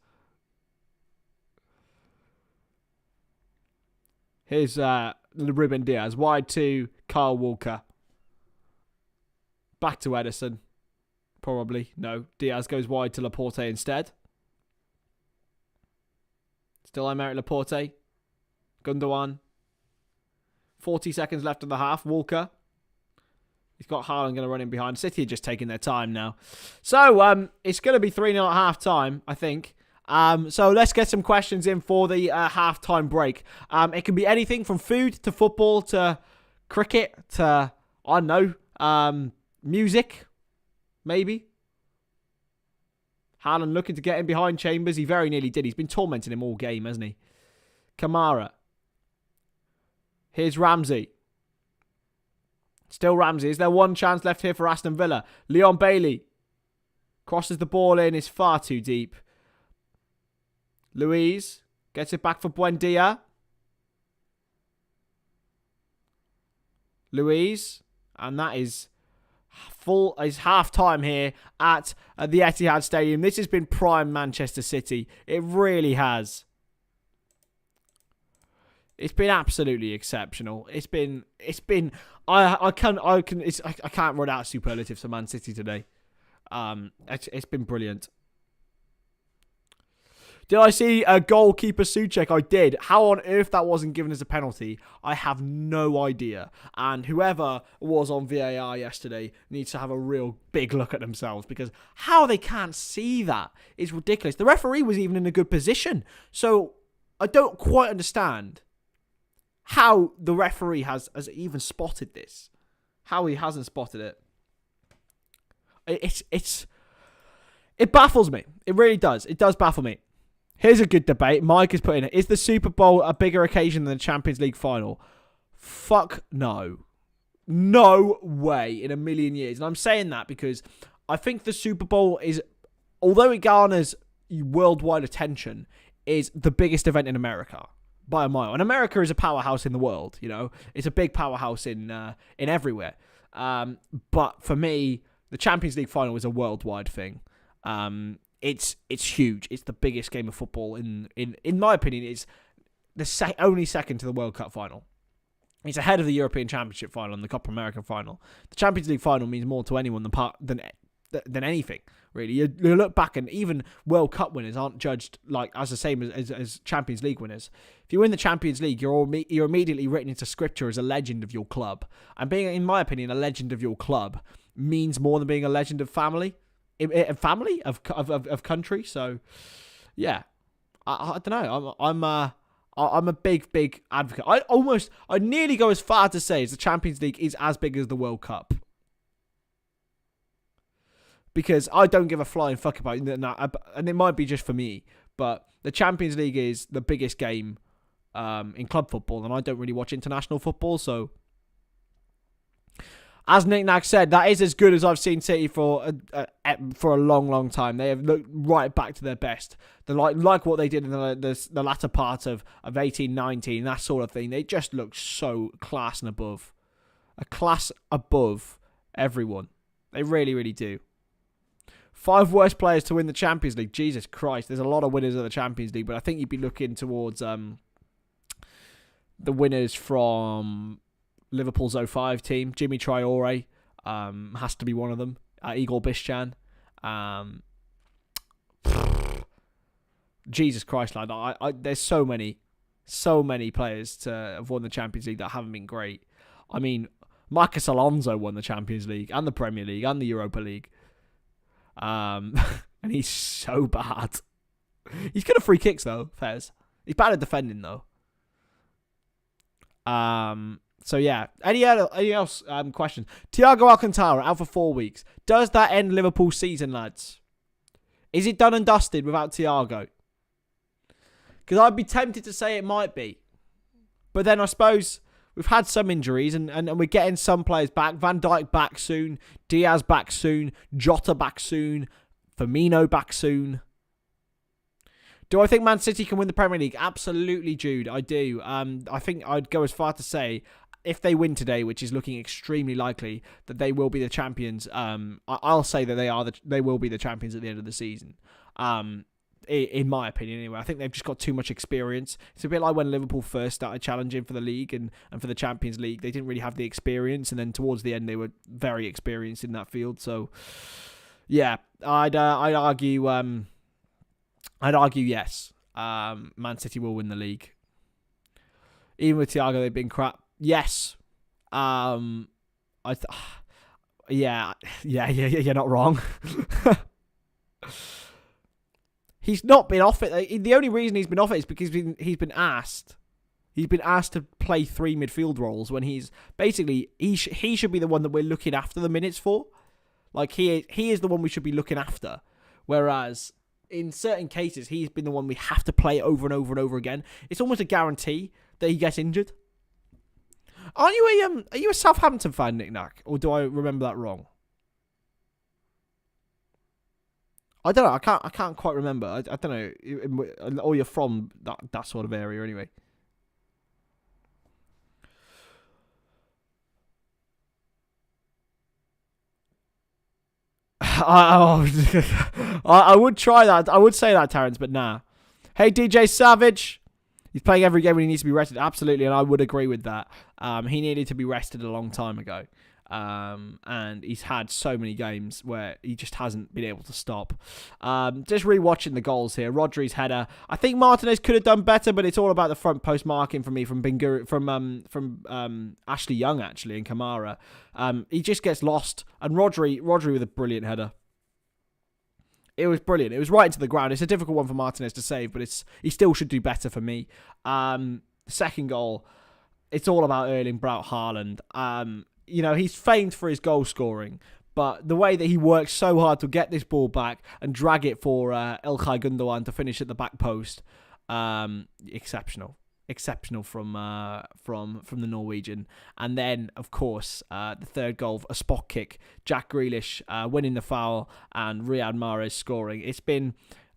Here's Ruben Diaz. Wide to Kyle Walker. Back to Edison. Probably. No. Diaz goes wide to Laporte instead. Still Aymeric Laporte. Gundogan. 40 seconds left of the half. Walker. He's got Haaland going to run in behind. City are just taking their time now. So, it's going to be 3-0 at half time, I think. So let's get some questions in for the half-time break. It can be anything from food to football to cricket to, I don't know, music, maybe. Haaland looking to get in behind Chambers. He very nearly did. He's been tormenting him all game, hasn't he? Kamara. Here's Ramsey. Still Ramsey. Is there one chance left here for Aston Villa? Leon Bailey. Crosses the ball in. It's far too deep. Luiz. Gets it back for Buendia. Luiz. And that is half time here at the Etihad Stadium. This has been prime Manchester City. It really has. It's been absolutely exceptional. I can't run out superlatives for Man City today. It's been brilliant. Did I see a goalkeeper Souček? I did. How on earth that wasn't given as a penalty, I have no idea. And whoever was on VAR yesterday needs to have a real big look at themselves, because how they can't see that is ridiculous. The referee was even in a good position. So I don't quite understand how the referee has even spotted this. How he hasn't spotted it. It baffles me. It really does. It does baffle me. Here's a good debate. Mike has put in it. Is the Super Bowl a bigger occasion than the Champions League final? Fuck no. No way in a million years. And I'm saying that because I think the Super Bowl is, although it garners worldwide attention, is the biggest event in America by a mile. And America is a powerhouse in the world, you know. It's a big powerhouse in everywhere. But for me, the Champions League final is a worldwide thing. It's huge. It's the biggest game of football in my opinion. It's the only second to the World Cup final. It's ahead of the European Championship final and the Copa America final. The Champions League final means more to anyone than anything, really. You look back and even World Cup winners aren't judged like as the same as Champions League winners. If you win the Champions League, you're immediately written into scripture as a legend of your club. And being, in my opinion, a legend of your club means more than being a legend of family. Of country. So yeah, I don't know. I'm a big advocate. I nearly go as far to say as the Champions League is as big as the World Cup, because I don't give a flying fuck about it. And it might be just for me, but the Champions League is the biggest game in club football, and I don't really watch international football, so. As Nick Nag said, that is as good as I've seen City for a long time. They have looked right back to their best. They're like what they did in the latter part of 18-19, that sort of thing. They just look so class and above. A class above everyone. They really, really do. 5 worst players to win the Champions League. Jesus Christ, there's a lot of winners of the Champions League, but I think you'd be looking towards the winners from Liverpool's 05 team. Jimmy Traore has to be one of them. Igor Biscan. Jesus Christ, lad. There's so many players to have won the Champions League that haven't been great. I mean, Marcus Alonso won the Champions League and the Premier League and the Europa League. And he's so bad. He's good at free kicks, though, Fez. He's bad at defending, though. So, yeah. Any else questions? Thiago Alcantara out for 4 weeks. Does that end Liverpool's season, lads? Is it done and dusted without Thiago? Because I'd be tempted to say it might be. But then I suppose we've had some injuries and we're getting some players back. Van Dijk back soon. Diaz back soon. Jota back soon. Firmino back soon. Do I think Man City can win the Premier League? Absolutely, Jude. I do. I think I'd go as far to say, if they win today, which is looking extremely likely, that they will be the champions. I'll say that they will be the champions at the end of the season. In my opinion, anyway. I think they've just got too much experience. It's a bit like when Liverpool first started challenging for the league and for the Champions League. They didn't really have the experience, and then towards the end, they were very experienced in that field. So, yeah, I'd argue. I'd argue yes. Man City will win the league. Even with Thiago, they've been crap. Yes. Yeah, you're not wrong. He's not been off it. The only reason he's been off it is because he's been asked. He's been asked to play 3 midfield roles when he's basically he should be the one that we're looking after the minutes for. Like he is the one we should be looking after. Whereas in certain cases he's been the one we have to play over and over and over again. It's almost a guarantee that he gets injured. Are you a Southampton fan, Nick Nack, or do I remember that wrong? I don't know. I can't quite remember. I don't know. Or you're from that sort of area, anyway. I would try that. I would say that, Terrence, but nah. Hey, DJ Savage. He's playing every game when he needs to be rested. Absolutely, and I would agree with that. He needed to be rested a long time ago. And he's had so many games where he just hasn't been able to stop. Just rewatching the goals here. Rodri's header. I think Martinez could have done better, but it's all about the front post marking for me from Ashley Young actually and Kamara. He just gets lost, and Rodri with a brilliant header. It was brilliant. It was right into the ground. It's a difficult one for Martinez to save, but he still should do better for me. Second goal. It's all about Erling Braut Haaland. He's famed for his goal scoring, but the way that he works so hard to get this ball back and drag it for Ilkay Gundogan to finish at the back post, exceptional from the Norwegian. And then, of course, the third goal, a spot kick, Jack Grealish winning the foul and Riyad Mahrez scoring. It's been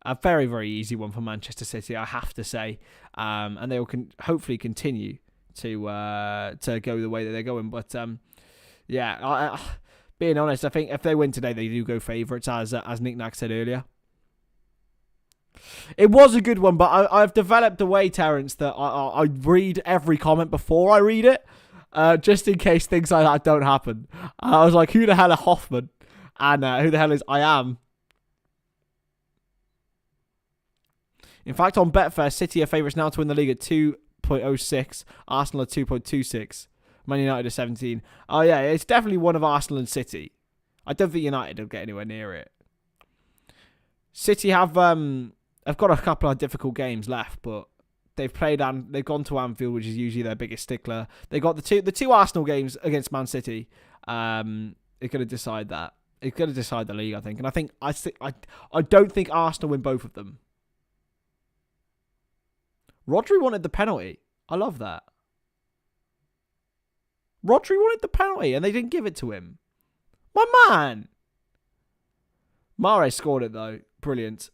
a very, very easy one for Manchester City, I have to say, and they will hopefully continue to go the way that they're going. But yeah, being honest, I think if they win today, they do go favourites, as Nick Nack said earlier. It was a good one, but I've developed a way, Terrence, that I read every comment before I read it, just in case things like that don't happen. I was like, who the hell are Hoffman? And who the hell is I am? In fact, on Betfair, City are favourites now to win the league at 2.06, Arsenal at 2.26, Man United at 17. Oh yeah, it's definitely one of Arsenal and City. I don't think United will get anywhere near it. City have got a couple of difficult games left, but they've gone to Anfield, which is usually their biggest stickler. They got the two Arsenal games against Man City. It's going to decide that. It's going to decide the league, I think. And I don't think Arsenal win both of them. Rodri wanted the penalty. I love that. Rodri wanted the penalty and they didn't give it to him. My man. Mahrez scored it though. Brilliant.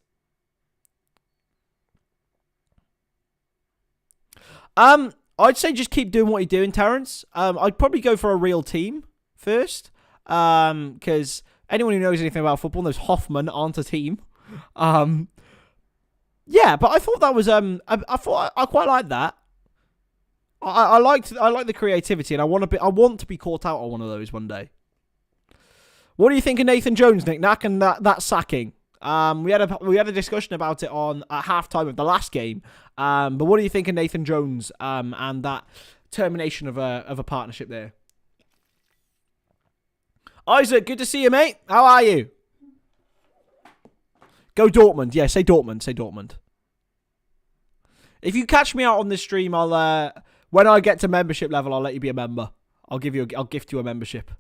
I'd say just keep doing what you're doing, Terrence. I'd probably go for a real team first. Because anyone who knows anything about football knows Hoffman aren't a team. Yeah, but I thought that was I quite like that. I like the creativity, and I want to be caught out on one of those one day. What do you think of Nathan Jones, Nick Nack, and that sacking? We had a discussion about it at halftime of the last game. But what do you think of Nathan Jones and that termination of a partnership there? Isaac, good to see you, mate. How are you? Go Dortmund. Yeah, say Dortmund. Say Dortmund. If you catch me out on this stream, I'll when I get to membership level, I'll let you be a member. I'll gift you a membership.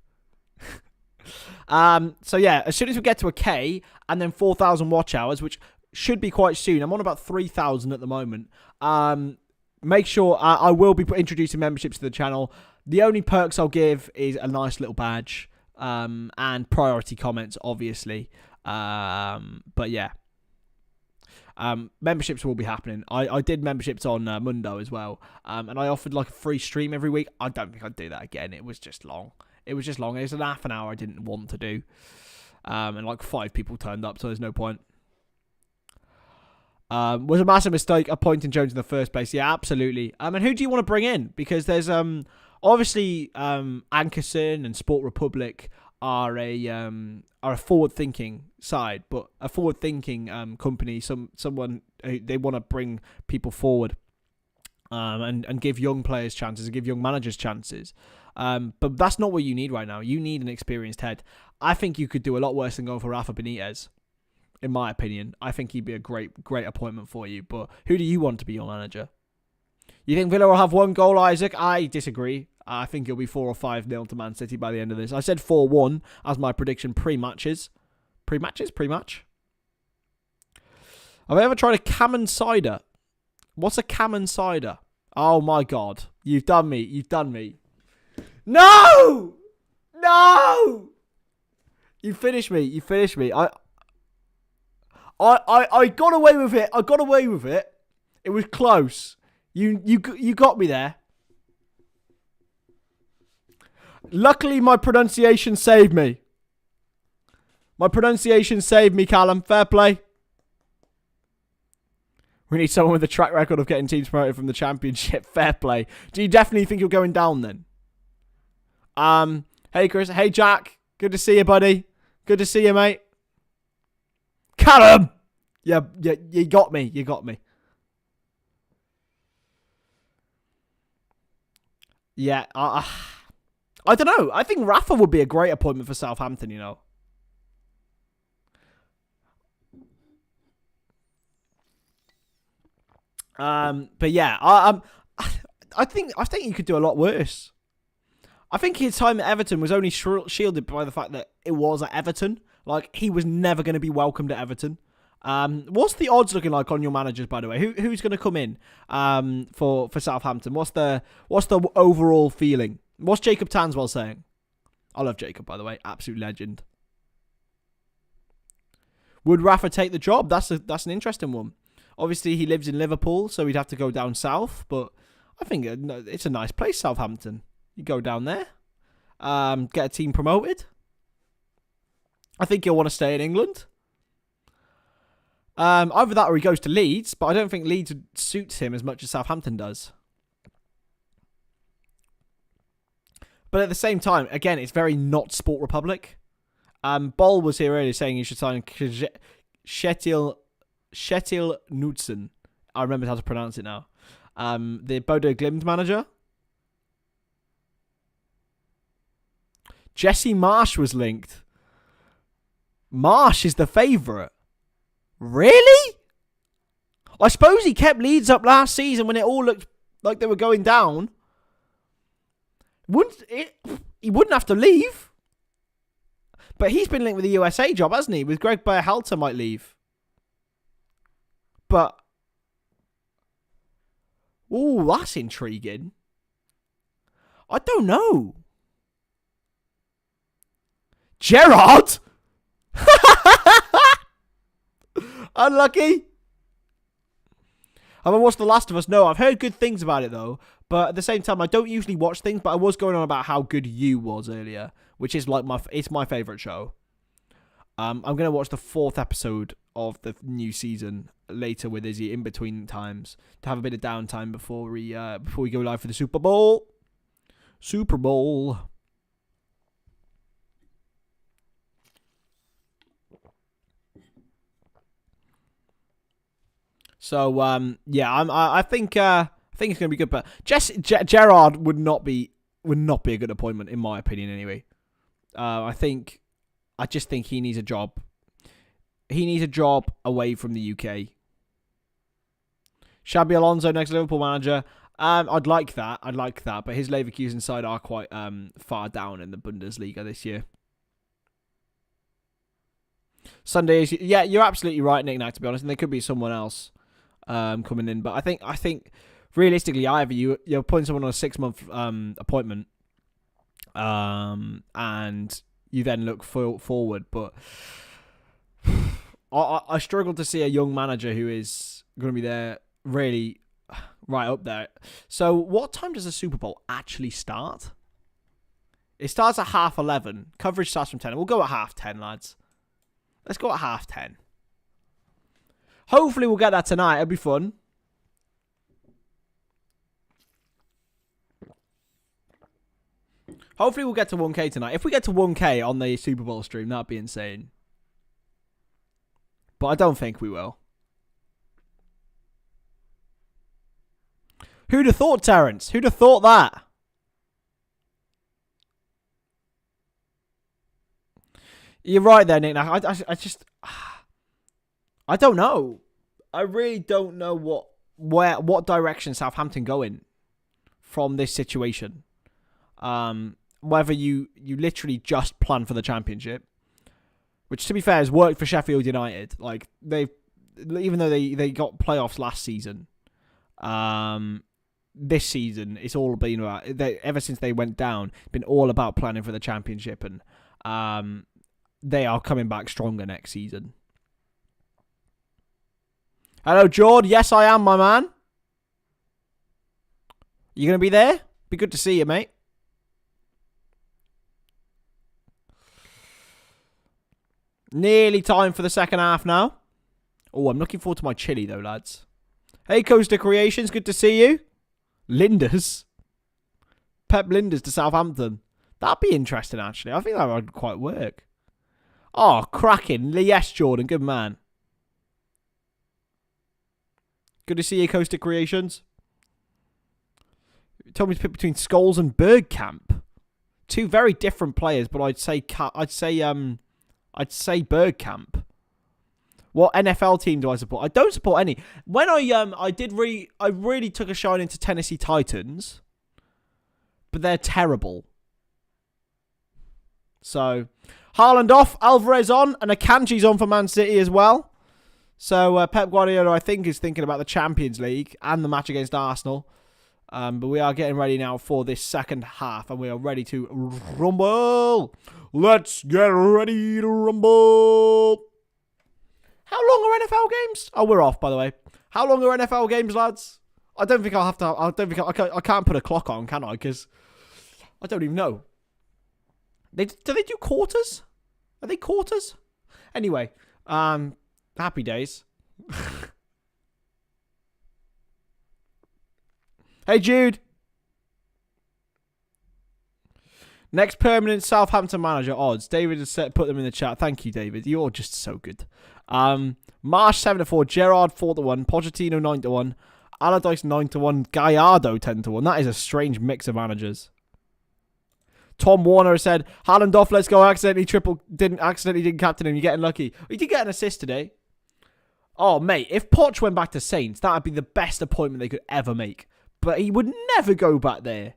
So yeah, as soon as we get to a K and then 4,000 watch hours, which should be quite soon. I'm on about 3,000 at the moment. Make sure I will be introducing memberships to the channel. The only perks I'll give is a nice little badge and priority comments, obviously. But yeah, memberships will be happening. I did memberships on Mundo as well, and I offered like a free stream every week. I don't think I'd do that again. It was just long. It was an half an hour I didn't want to do, and like 5 people turned up, so there's no point. Was a massive mistake appointing Jones in the first place. Yeah, absolutely. And who do you want to bring in? Because there's obviously Ankerson and Sport Republic are a forward-thinking side, but a forward-thinking company. Someone who they want to bring people forward, and give young players chances and give young managers chances. But that's not what you need right now. You need an experienced head. I think you could do a lot worse than going for Rafa Benitez. In my opinion, I think he'd be a great appointment for you. But who do you want to be your manager? You think Villa will have 1 goal, Isaac? I disagree. I think it'll be 4 or 5-0 to Man City by the end of this. I said 4-1 as my prediction pre-matches. Pre-match? Have I ever tried a Cameron cider? What's a Cameron cider? Oh my God. You've done me. No! You finished me. I got away with it. It was close. You got me there. Luckily, my pronunciation saved me. Callum. Fair play. We need someone with a track record of getting teams promoted from the Championship. Fair play. Do you definitely think you're going down then? Hey Chris. Hey Jack. Good to see you, buddy. Good to see you, mate. Callum! Yeah, you got me. Yeah, I don't know. I think Rafa would be a great appointment for Southampton, you know. But yeah, I think you could do a lot worse. I think his time at Everton was only shielded by the fact that it was at Everton. Like, he was never going to be welcomed at Everton. What's the odds looking like on your managers, by the way? Who's going to come in for Southampton? What's the overall feeling? What's Jacob Tanswell saying? I love Jacob, by the way. Absolute legend. Would Rafa take the job? That's an interesting one. Obviously, he lives in Liverpool, so he'd have to go down south. But I think it's a nice place, Southampton. You go down there, get a team promoted. I think he'll want to stay in England. Either that or he goes to Leeds, but I don't think Leeds suits him as much as Southampton does. But at the same time, again, it's very not Sport Republic. Bol was here earlier saying you should sign Kjetil Knudsen. I remember how to pronounce it now. The Bodo Glimt manager. Jesse Marsh was linked. Marsh is the favourite. Really? I suppose he kept Leeds up last season when it all looked like they were going down. He wouldn't have to leave. But he's been linked with the USA job, hasn't he? With Greg Berhalter might leave. But... ooh, that's intriguing. I don't know. Gerrard? Unlucky. I haven't watched The Last of Us. No, I've heard good things about it though. But at the same time, I don't usually watch things. But I was going on about how good You was earlier, which is like it's my favourite show. I'm gonna watch the 4th episode of the new season later with Izzy in between times to have a bit of downtime before we go live for the Super Bowl. Super Bowl. So I think it's gonna be good, but Gerrard would not be a good appointment in my opinion anyway. I just think he needs a job. He needs a job away from the UK. Xabi Alonso, next Liverpool manager. I'd like that. But his Leverkusen side are quite far down in the Bundesliga this year. Sunday is, yeah, you're absolutely right, Nick. Now, to be honest, and there could be someone else coming in. But I think realistically, either you're putting someone on a 6-month appointment, and you then look forward. But I struggle to see a young manager who is going to be there really right up there. So what time does the Super Bowl actually start? It starts at 11:30. Coverage starts from 10. We'll go at 10:30, lads. Let's go at 10:30. Hopefully we'll get that tonight. It'll be fun. Hopefully we'll get to 1K tonight. If we get to 1K on the Super Bowl stream, that'd be insane. But I don't think we will. Who'd have thought, Terence? Who'd have thought that? You're right there, Nick. I just... I don't know. I really don't know what direction Southampton go in from this situation. Whether you literally just plan for the Championship, which to be fair has worked for Sheffield United. Like even though they got playoffs last season, this season it's all been about. Ever since they went down, it's been all about planning for the Championship, and they are coming back stronger next season. Hello, Jord. Yes, I am, my man. You gonna be there? Be good to see you, mate. Nearly time for the second half now. Oh, I'm looking forward to my chili, though, lads. Hey, Coaster Creations. Good to see you. Linders. Pep Linders to Southampton. That'd be interesting, actually. I think that would quite work. Oh, cracking. Yes, Jordan. Good man. Good to see you, Coaster Creations. You told me to pick between Scholes and Bergkamp. Two very different players, but I'd say Bergkamp. What NFL team do I support? I don't support any. When I really took a shine into Tennessee Titans, but they're terrible. So, Haaland off, Alvarez on, and Akanji's on for Man City as well. So Pep Guardiola, I think, is thinking about the Champions League and the match against Arsenal. But we are getting ready now for this second half, and we are ready to rumble. Let's get ready to rumble. How long are NFL games? Oh, we're off, by the way. How long are NFL games, lads? I don't think I'll have to. I can't put a clock on, can I? Because I don't even know. Do they do quarters? Are they quarters? Anyway, happy days. Hey, Jude. Next permanent Southampton manager odds. David has put them in the chat. Thank you, David. You're just so good. Marsh 7-4, Gerrard 4-1, Pochettino 9-1, Allardyce 9-1, Gallardo 10-1. That is a strange mix of managers. Tom Warner said, Haaland off, let's go. Accidentally didn't captain him. You're getting lucky. He did get an assist today. Oh, mate, if Poch went back to Saints, that would be the best appointment they could ever make. But he would never go back there.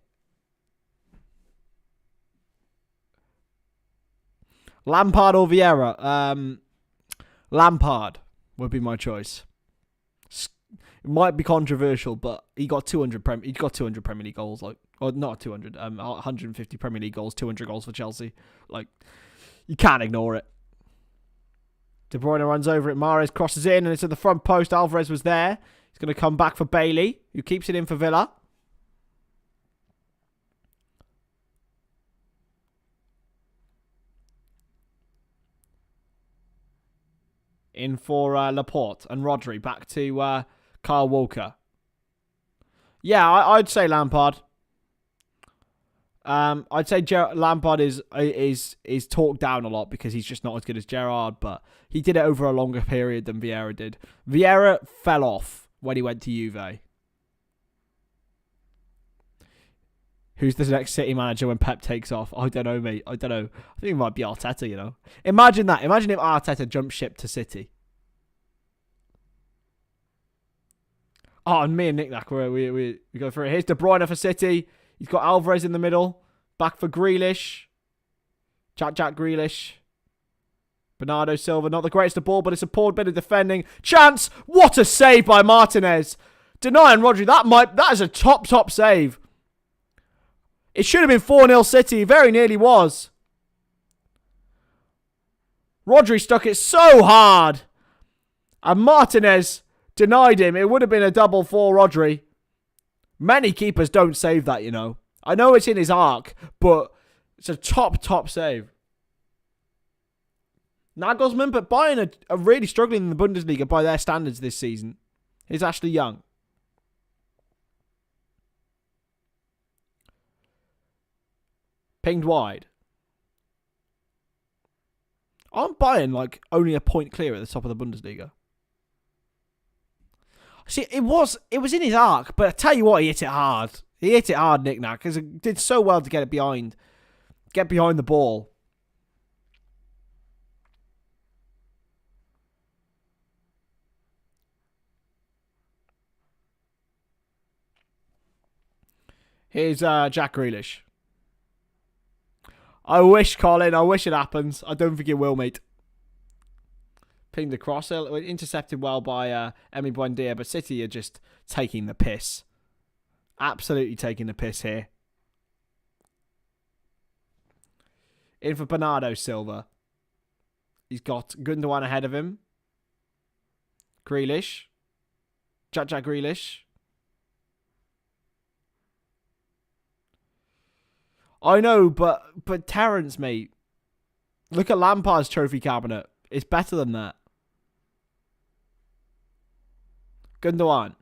Lampard or Vieira? Lampard would be my choice. It might be controversial, but he got 200 Premier League goals, or not 200, 150 Premier League goals, 200 goals for Chelsea. You can't ignore it. De Bruyne runs over it. Mahrez crosses in, and it's at the front post. Alvarez was there. He's going to come back for Bailey, who keeps it in for Villa. In for Laporte and Rodri. Back to Kyle Walker. Yeah, I'd say Lampard. I'd say Lampard is talked down a lot because he's just not as good as Gerrard, but he did it over a longer period than Vieira did. Vieira fell off when he went to Juve. Who's the next City manager when Pep takes off? I don't know, mate. I don't know. I think it might be Arteta, you know. Imagine that. Imagine if Arteta jumped ship to City. Oh, and me and Nick Nack, we go through it. Here's De Bruyne for City. He's got Alvarez in the middle. Back for Grealish. Jack Grealish. Bernardo Silva, not the greatest of ball, but it's a poor bit of defending. Chance! What a save by Martinez. Denying Rodri. That is a top save. It should have been 4-0 City. Very nearly was. Rodri stuck it so hard. And Martinez denied him. It would have been a double for Rodri. Many keepers don't save that, you know. I know it's in his arc, but it's a top save. Nagelsmann, but Bayern are really struggling in the Bundesliga by their standards this season. He's Ashley Young. Pinged wide. Aren't Bayern like only a point clear at the top of the Bundesliga? See, it was in his arc, but I tell you what, he hit it hard. He hit it hard, Nick Nack, because it did so well to get it behind. Get behind the ball. Here's Jack Grealish. I wish, Colin. I wish it happens. I don't think it will, mate. Pinged across. Intercepted well by Emi Buendia, but City are just taking the piss. Absolutely taking the piss here. In for Bernardo Silva. He's got Gundogan ahead of him. Grealish. Jack Grealish. I know, but Terence, mate. Look at Lampard's trophy cabinet. It's better than that. Gundogan.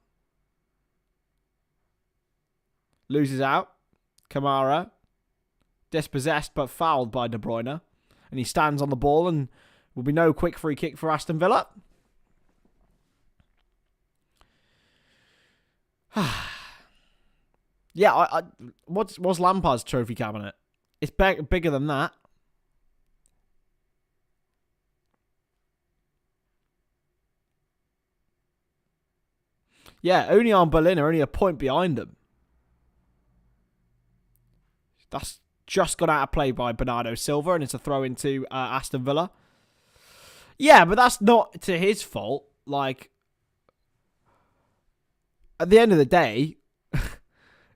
Loses out. Kamara. Dispossessed but fouled by De Bruyne. And he stands on the ball and will be no quick free kick for Aston Villa. Yeah, what's Lampard's trophy cabinet? It's bigger than that. Yeah, Union Berlin are only a point behind them. That's just got out of play by Bernardo Silva, and it's a throw into Aston Villa. Yeah, but that's not to his fault. Like, at the end of the day,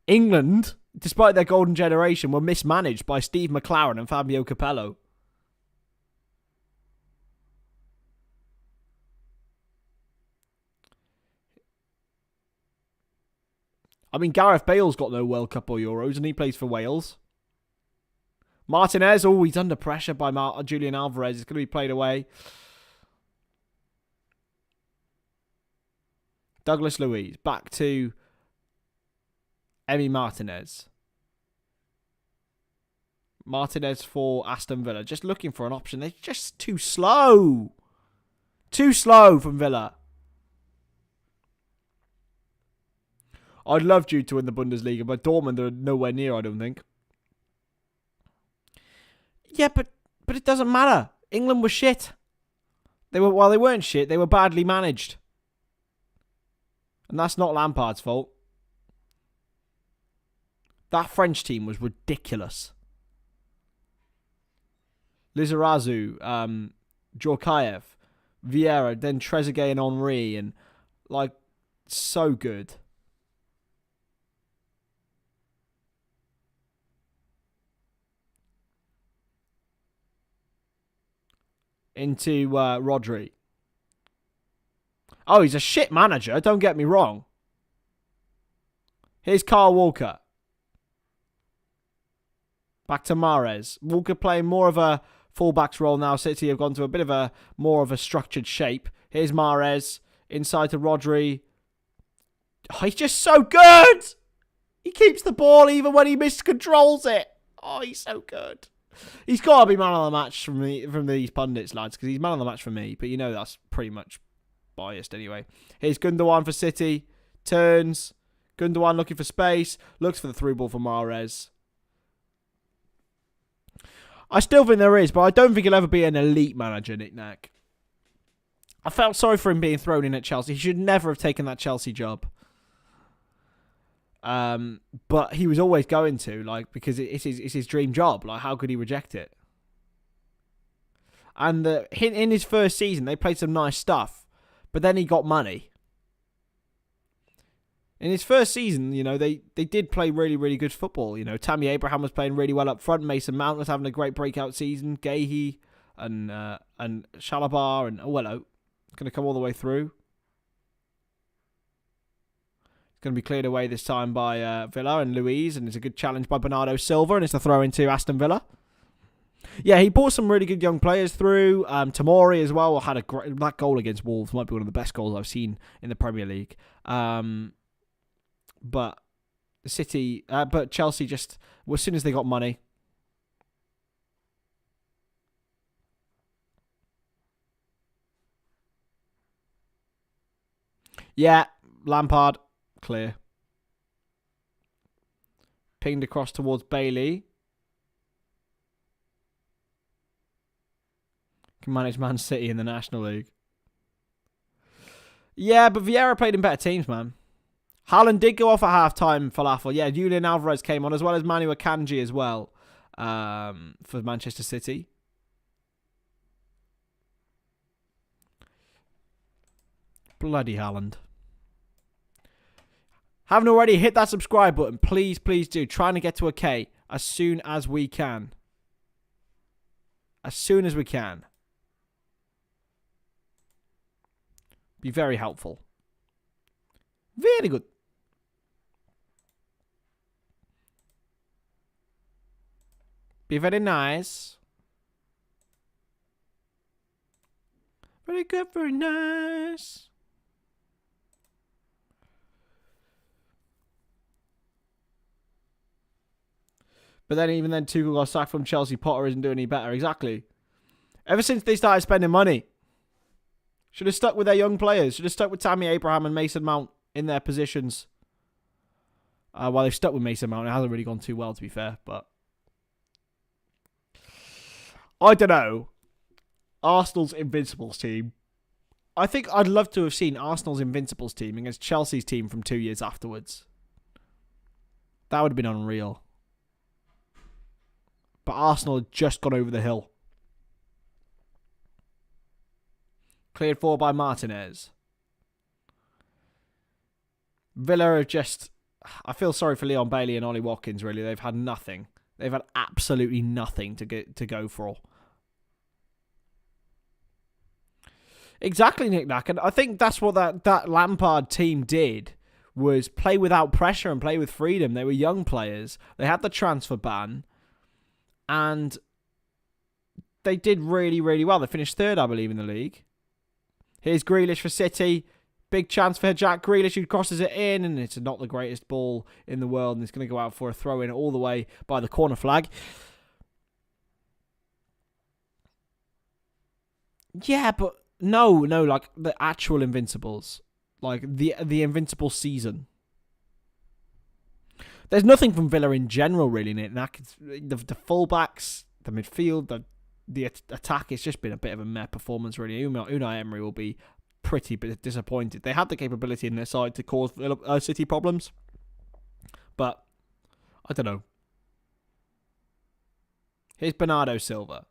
England, despite their golden generation, were mismanaged by Steve McLaren and Fabio Capello. I mean, Gareth Bale's got no World Cup or Euros, and he plays for Wales. Martinez, he's under pressure by Julian Alvarez. It's going to be played away. Douglas Luiz, back to Emi Martinez. Martinez for Aston Villa. Just looking for an option. They're just too slow. Too slow from Villa. I'd love Jude to win the Bundesliga, but Dortmund are nowhere near, I don't think. Yeah, but it doesn't matter. England were shit. They weren't shit, they were badly managed. And that's not Lampard's fault. That French team was ridiculous. Lizarazu, Djorkaeff, Vieira, then Trezeguet and Henry, and like, so good. Into Rodri. Oh, he's a shit manager, don't get me wrong. Here's Kyle Walker. Back to Mahrez. Walker playing more of a fullback's role now. City have gone to a bit of a more of a structured shape. Here's Mahrez. Inside to Rodri. Oh, he's just so good! He keeps the ball even when he miscontrols it. Oh, he's so good. He's got to be man of the match from these pundits, lads, because he's man of the match for me. But you know that's pretty much biased anyway. Here's Gundogan for City. Turns. Gundogan looking for space. Looks for the through ball for Mahrez. I still think there is, but I don't think he'll ever be an elite manager, Nick Nack. I felt sorry for him being thrown in at Chelsea. He should never have taken that Chelsea job. But he was always going to, like, because it's his dream job. Like, how could he reject it? And in his first season, they played some nice stuff, but then he got money. In his first season, you know, they did play really, really good football. You know, Tammy Abraham was playing really well up front. Mason Mount was having a great breakout season. Gahey and Shalabar and Owello going to come all the way through. It's going to be cleared away this time by Villa and Luiz, and it's a good challenge by Bernardo Silva, and it's a throw into Aston Villa. Yeah, he brought some really good young players through. Tamori as well had that goal against Wolves might be one of the best goals I've seen in the Premier League. But Chelsea just, well, as soon as they got money. Yeah, Lampard, clear. Pinged across towards Bailey. Can manage Man City in the National League. Yeah, but Vieira played in better teams, man. Haaland did go off at half-time, Falafel. Yeah, Julian Alvarez came on, as well as Manu Akanji as well, for Manchester City. Bloody Haaland. Haven't already, hit that subscribe button. Please, please do. Trying to get to a K as soon as we can. As soon as we can. Be very helpful. Very good. Be very nice. Very good, very nice. But then even then, Tuchel got sacked from Chelsea. Potter isn't doing any better. Exactly. Ever since they started spending money. Should have stuck with their young players. Should have stuck with Tammy Abraham and Mason Mount in their positions. While they've stuck with Mason Mount, it hasn't really gone too well, to be fair. But I don't know. Arsenal's Invincibles team. I think I'd love to have seen Arsenal's Invincibles team against Chelsea's team from 2 years afterwards. That would have been unreal. But Arsenal had just gone over the hill. Cleared forward by Martinez. Villa are just... I feel sorry for Leon Bailey and Ollie Watkins, really. They've had nothing. They've had absolutely nothing to go for. Exactly, Nick Nack. And I think that's what that Lampard team did, was play without pressure and play with freedom. They were young players. They had the transfer ban. And they did really, really well. They finished third, I believe, in the league. Here's Grealish for City. Big chance for Jack Grealish, who crosses it in, and it's not the greatest ball in the world, and it's going to go out for a throw-in all the way by the corner flag. Yeah, but no, like the actual Invincibles. Like the Invincible season. There's nothing from Villa in general, really, Nick. The fullbacks, the midfield, the attack, it's just been a bit of a meh performance, really. Unai Emery will be pretty disappointed. They had the capability in their side to cause City problems, but I don't know. Here's Bernardo Silva.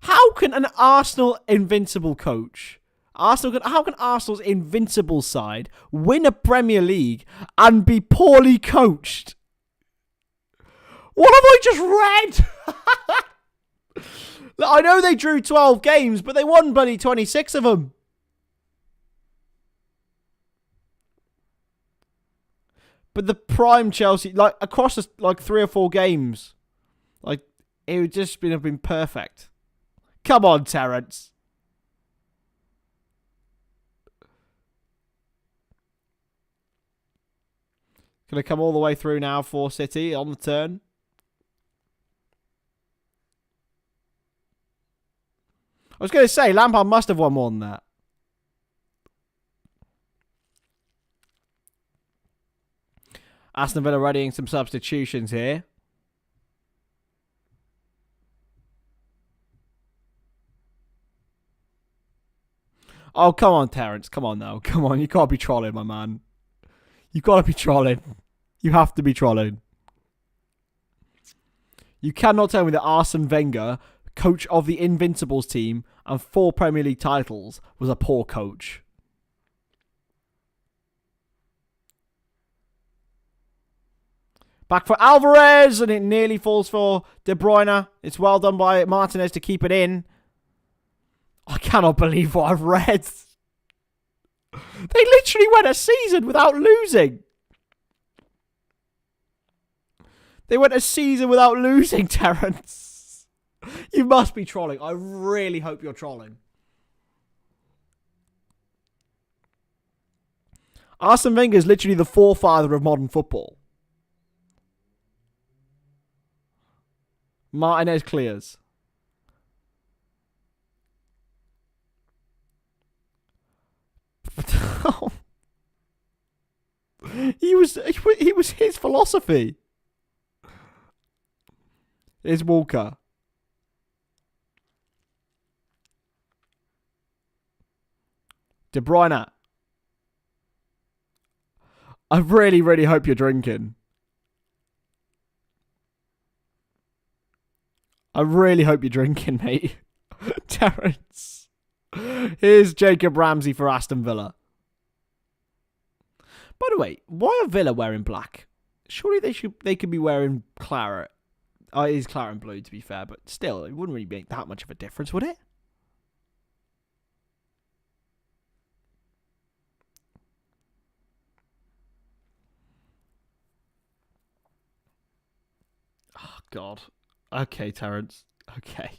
How can an Arsenal Invincible coach... how can Arsenal's Invincible side win a Premier League and be poorly coached? What have I just read? I know they drew 12 games, but they won bloody 26 of them. But the prime Chelsea, like across like 3 or 4 games, like it would just have been perfect. Come on, Terence. Going to come all the way through now for City on the turn. I was going to say, Lampard must have won more than that. Aston Villa readying some substitutions here. Oh, come on, Terence. Come on now. Come on. You can't be trolling, my man. You got to be trolling. You have to be trolling. You cannot tell me that Arsene Wenger, coach of the Invincibles team and 4 Premier League titles, was a poor coach. Back for Alvarez, and it nearly falls for De Bruyne. It's well done by Martinez to keep it in. I cannot believe what I've read. They literally went a season without losing. They went a season without losing, Terence. You must be trolling. I really hope you're trolling. Arsene Wenger is literally the forefather of modern football. Martinez clears. He was his philosophy. Here's Walker. De Bruyne. I really, really hope you're drinking. I really hope you're drinking, mate. Terence. Here's Jacob Ramsey for Aston Villa. By the way, why are Villa wearing black? Surely they could be wearing claret. Oh, it is claret and blue, to be fair, but still, it wouldn't really make that much of a difference, would it? Oh, God. Okay, Terence. Okay.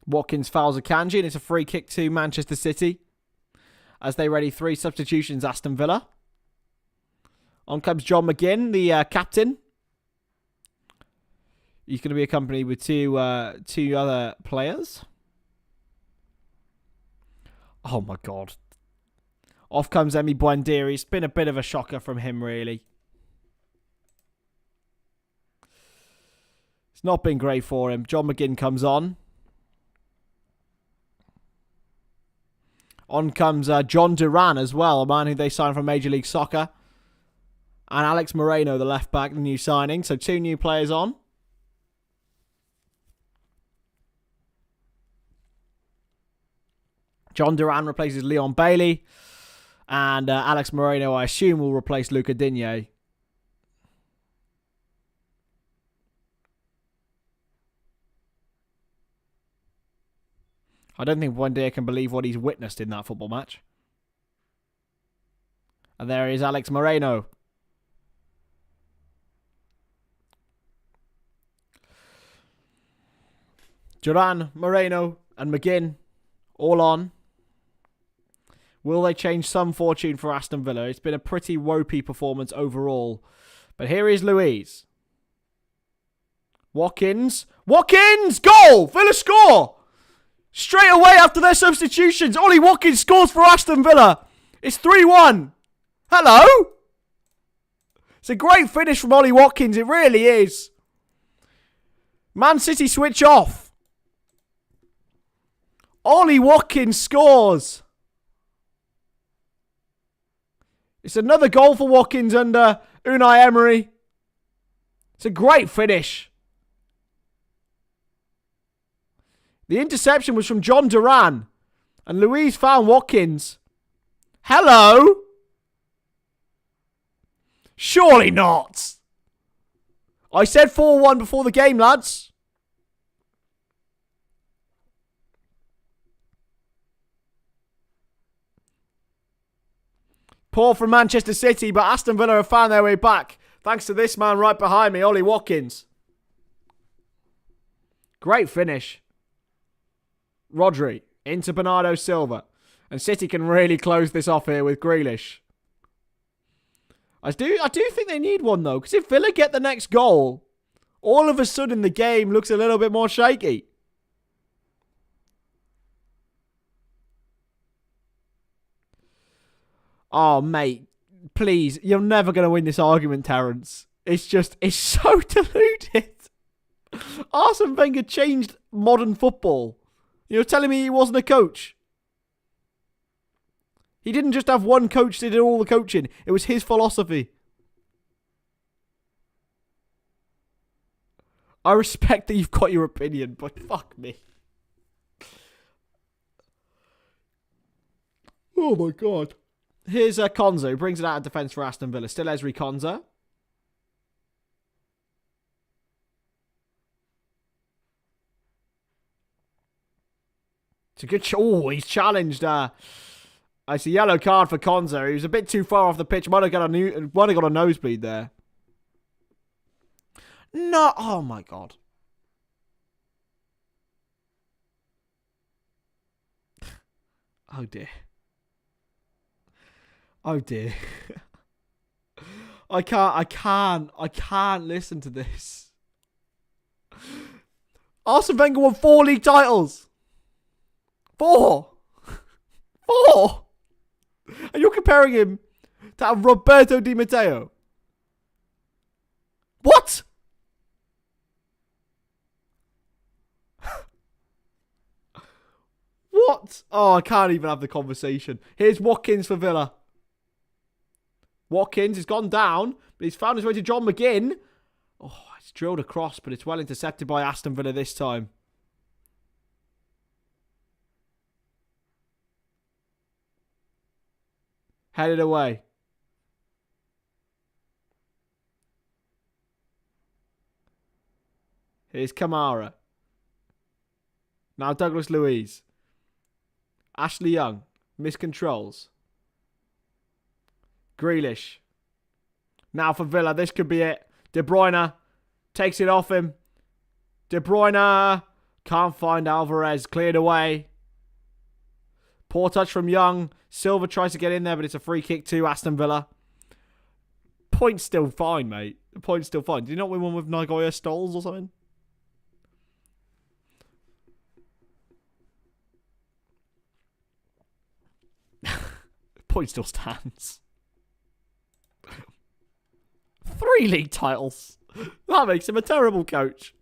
Watkins fouls Akanji, and it's a free kick to Manchester City as they ready 3 substitutions, Aston Villa. On comes John McGinn, the captain. He's going to be accompanied with two other players. Oh, my God. Off comes Emi Buendia. It's been a bit of a shocker from him, really. It's not been great for him. John McGinn comes on. On comes John Duran as well, a man who they signed from Major League Soccer. And Alex Moreno, the left back, the new signing. So 2 new players on. John Duran replaces Leon Bailey. And Alex Moreno, I assume, will replace Luca Digne. I don't think Buendia can believe what he's witnessed in that football match. And there is Alex Moreno. Duran, Moreno, and McGinn all on. Will they change some fortune for Aston Villa? It's been a pretty ropey performance overall. But here is Luiz. Watkins. Watkins! Goal! Villa score! Straight away after their substitutions, Ollie Watkins scores for Aston Villa. It's 3-1. Hello? It's a great finish from Ollie Watkins. It really is. Man City switch off. Ollie Watkins scores. It's another goal for Watkins under Unai Emery. It's a great finish. The interception was from John Duran. And Luiz found Watkins. Hello? Surely not. I said 4-1 before the game, lads. Poor from Manchester City, but Aston Villa have found their way back. Thanks to this man right behind me, Ollie Watkins. Great finish. Rodri into Bernardo Silva. And City can really close this off here with Grealish. I do think they need one, though. Because if Villa get the next goal, all of a sudden the game looks a little bit more shaky. Oh, mate, please. You're never going to win this argument, Terence. It's so deluded. Arsene Wenger changed modern football. You're telling me he wasn't a coach? He didn't just have one coach that did all the coaching. It was his philosophy. I respect that you've got your opinion, but fuck me. Oh my god. Here's Konza, who brings it out of defence for Aston Villa. Still Ezri Konza. It's a good... he's challenged. It's a yellow card for Konza. He was a bit too far off the pitch. Might have got a nosebleed there. No. Oh, my God. Oh, dear. Oh, dear. I can't listen to this. Arsene Wenger won 4 league titles. 4. And you're comparing him to Roberto Di Matteo. What? What? Oh, I can't even have the conversation. Here's Watkins for Villa. Watkins has gone down, but he's found his way to John McGinn. Oh, it's drilled across, but it's well intercepted by Aston Villa this time. Headed away. Here's Kamara. Now Douglas Luiz. Ashley Young. Miscontrols. Grealish. Now for Villa. This could be it. De Bruyne takes it off him. De Bruyne can't find Alvarez. Cleared away. Poor touch from Young. Silva tries to get in there, but it's a free kick to Aston Villa. Point's still fine, mate. The point's still fine. Did you not win one with Nagoya Stoles or something? Point still stands. 3 league titles. That makes him a terrible coach.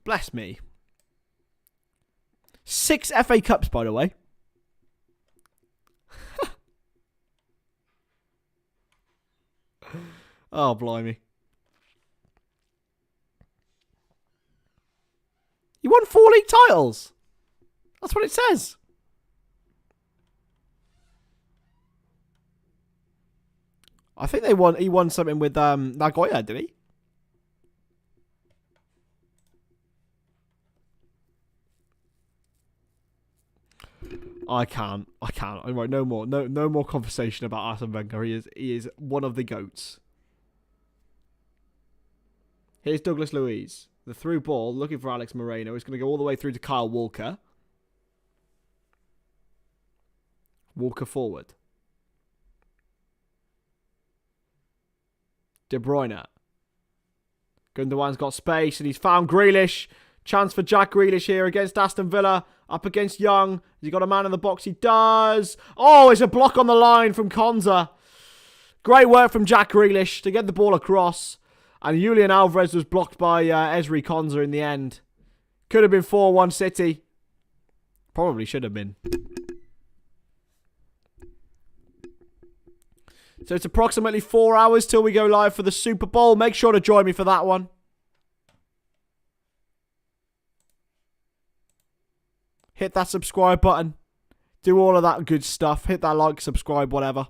Bless me. 6 FA Cups, by the way. Oh, blimey. You won 4 league titles. That's what it says. I think he won something with Nagoya, did he? I can't. Right, no more. No more conversation about Arsene Wenger. He is one of the GOATs. Here's Douglas Luiz. The through ball, looking for Alex Moreno. It's going to go all the way through to Kyle Walker. Walker forward. De Bruyne. Gundogan's got space and he's found Grealish. Chance for Jack Grealish here against Aston Villa. Up against Young. Has he got a man in the box? He does. Oh, it's a block on the line from Konza. Great work from Jack Grealish to get the ball across. And Julian Alvarez was blocked by Ezri Konza in the end. Could have been 4-1 City. Probably should have been. So it's approximately 4 hours till we go live for the Super Bowl. Make sure to join me for that one. Hit that subscribe button. Do all of that good stuff. Hit that like, subscribe, whatever.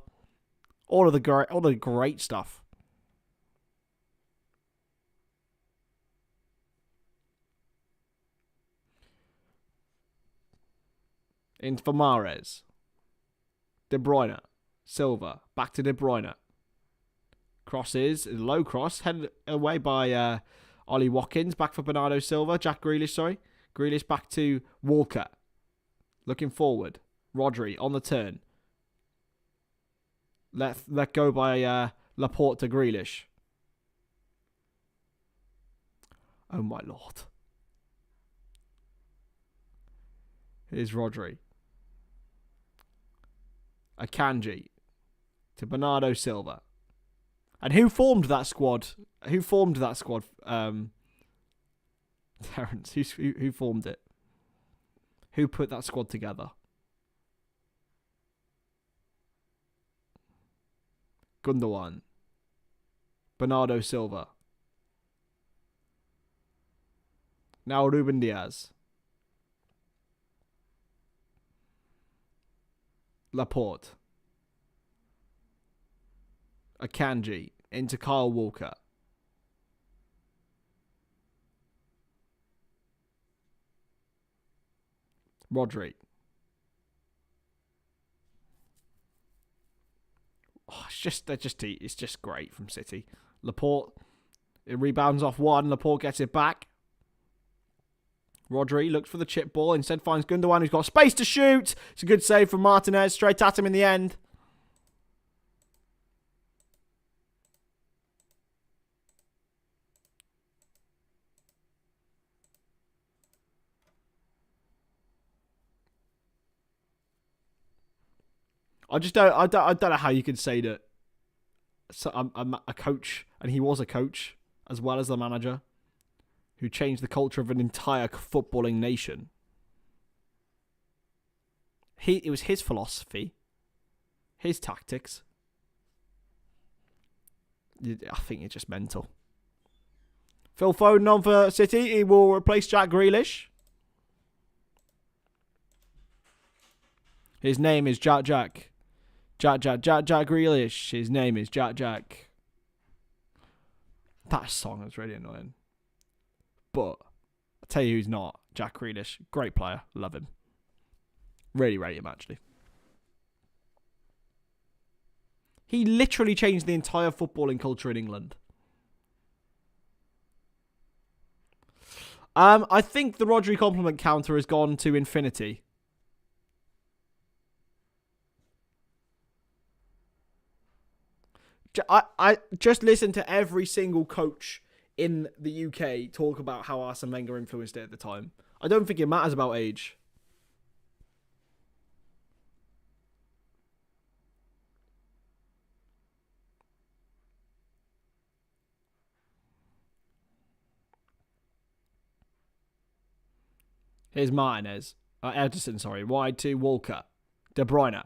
All the great stuff. In for Mahrez. De Bruyne. Silva. Back to De Bruyne. Crosses. Low cross. Headed away by Ollie Watkins. Back for Bernardo Silva. Jack Grealish, sorry. Grealish back to Walker. Looking forward. Rodri on the turn. Let go by Laporte to Grealish. Oh my lord. Here's Rodri. Akanji to Bernardo Silva. And who formed that squad? Who formed that squad? Terence, who formed it? Who put that squad together? Gundogan. Bernardo Silva. Now Ruben Diaz. Laporte. Akanji into Kyle Walker. Rodri. Oh, it's just great from City. Laporte, it rebounds off one. Laporte gets it back. Rodri looks for the chip ball. Instead finds Gundogan, who's got space to shoot. It's a good save from Martinez. Straight at him in the end. I don't know how you could say that. So I'm a coach, and he was a coach as well as the manager, who changed the culture of an entire footballing nation. It was his philosophy, his tactics. I think it's just mental. Phil Foden on for City. He will replace Jack Grealish. His name is Jack Grealish. His name is Jack. That song is really annoying. But I'll tell you who's not. Jack Grealish. Great player. Love him. Really rate him, actually. He literally changed the entire footballing culture in England. I think the Rodri compliment counter has gone to infinity. I just listen to every single coach in the UK talk about how Arsene Wenger influenced it at the time. I don't think it matters about age. Here's Martinez. Ederson, sorry. Wide to Walker. De Bruyne.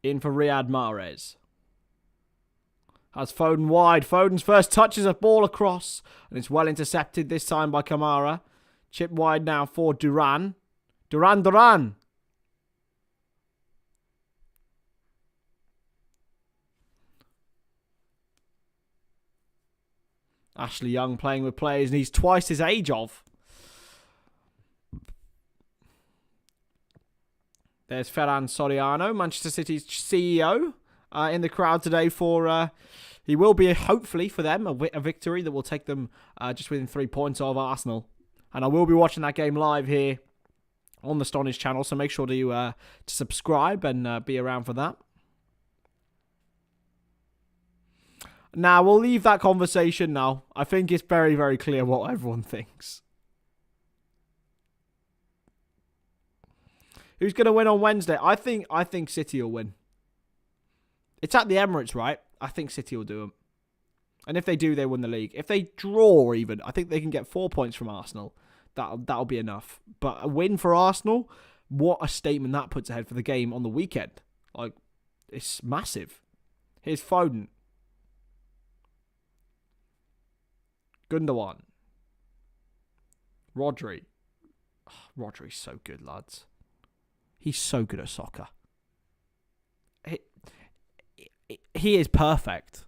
In for Riyad Mahrez. Has Foden wide. Foden's first touches a ball across. And it's well intercepted this time by Kamara. Chip wide now for Duran. Duran. Ashley Young playing with players and he's twice his age of. There's Ferran Soriano, Manchester City's CEO, in the crowd today for... he will be, hopefully, for them, a victory that will take them just within 3 points of Arsenal. And I will be watching that game live here on the Stonadge channel, so make sure to subscribe and be around for that. Now, we'll leave that conversation now. I think it's very, very clear what everyone thinks. Who's going to win on Wednesday? I think City will win. It's at the Emirates, right? I think City will do them. And if they do, they win the league. If they draw even, I think they can get 4 points from Arsenal. That'll be enough. But a win for Arsenal, what a statement that puts ahead for the game on the weekend. Like, it's massive. Here's Foden. Gundogan. Rodri. Oh, Rodri's so good, lads. He's so good at soccer. He is perfect.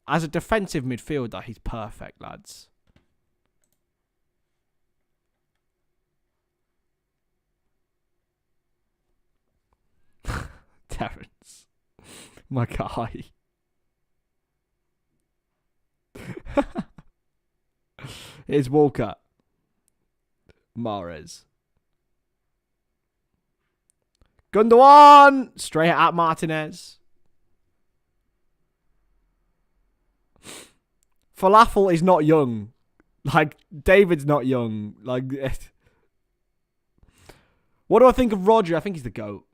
As a defensive midfielder, he's perfect, lads. Terence. My guy. Here's Walker. Mahrez. Gundogan! Straight at Martinez. Falafel is not young. Like, David's not young. Like, what do I think of Rodri? I think he's the GOAT.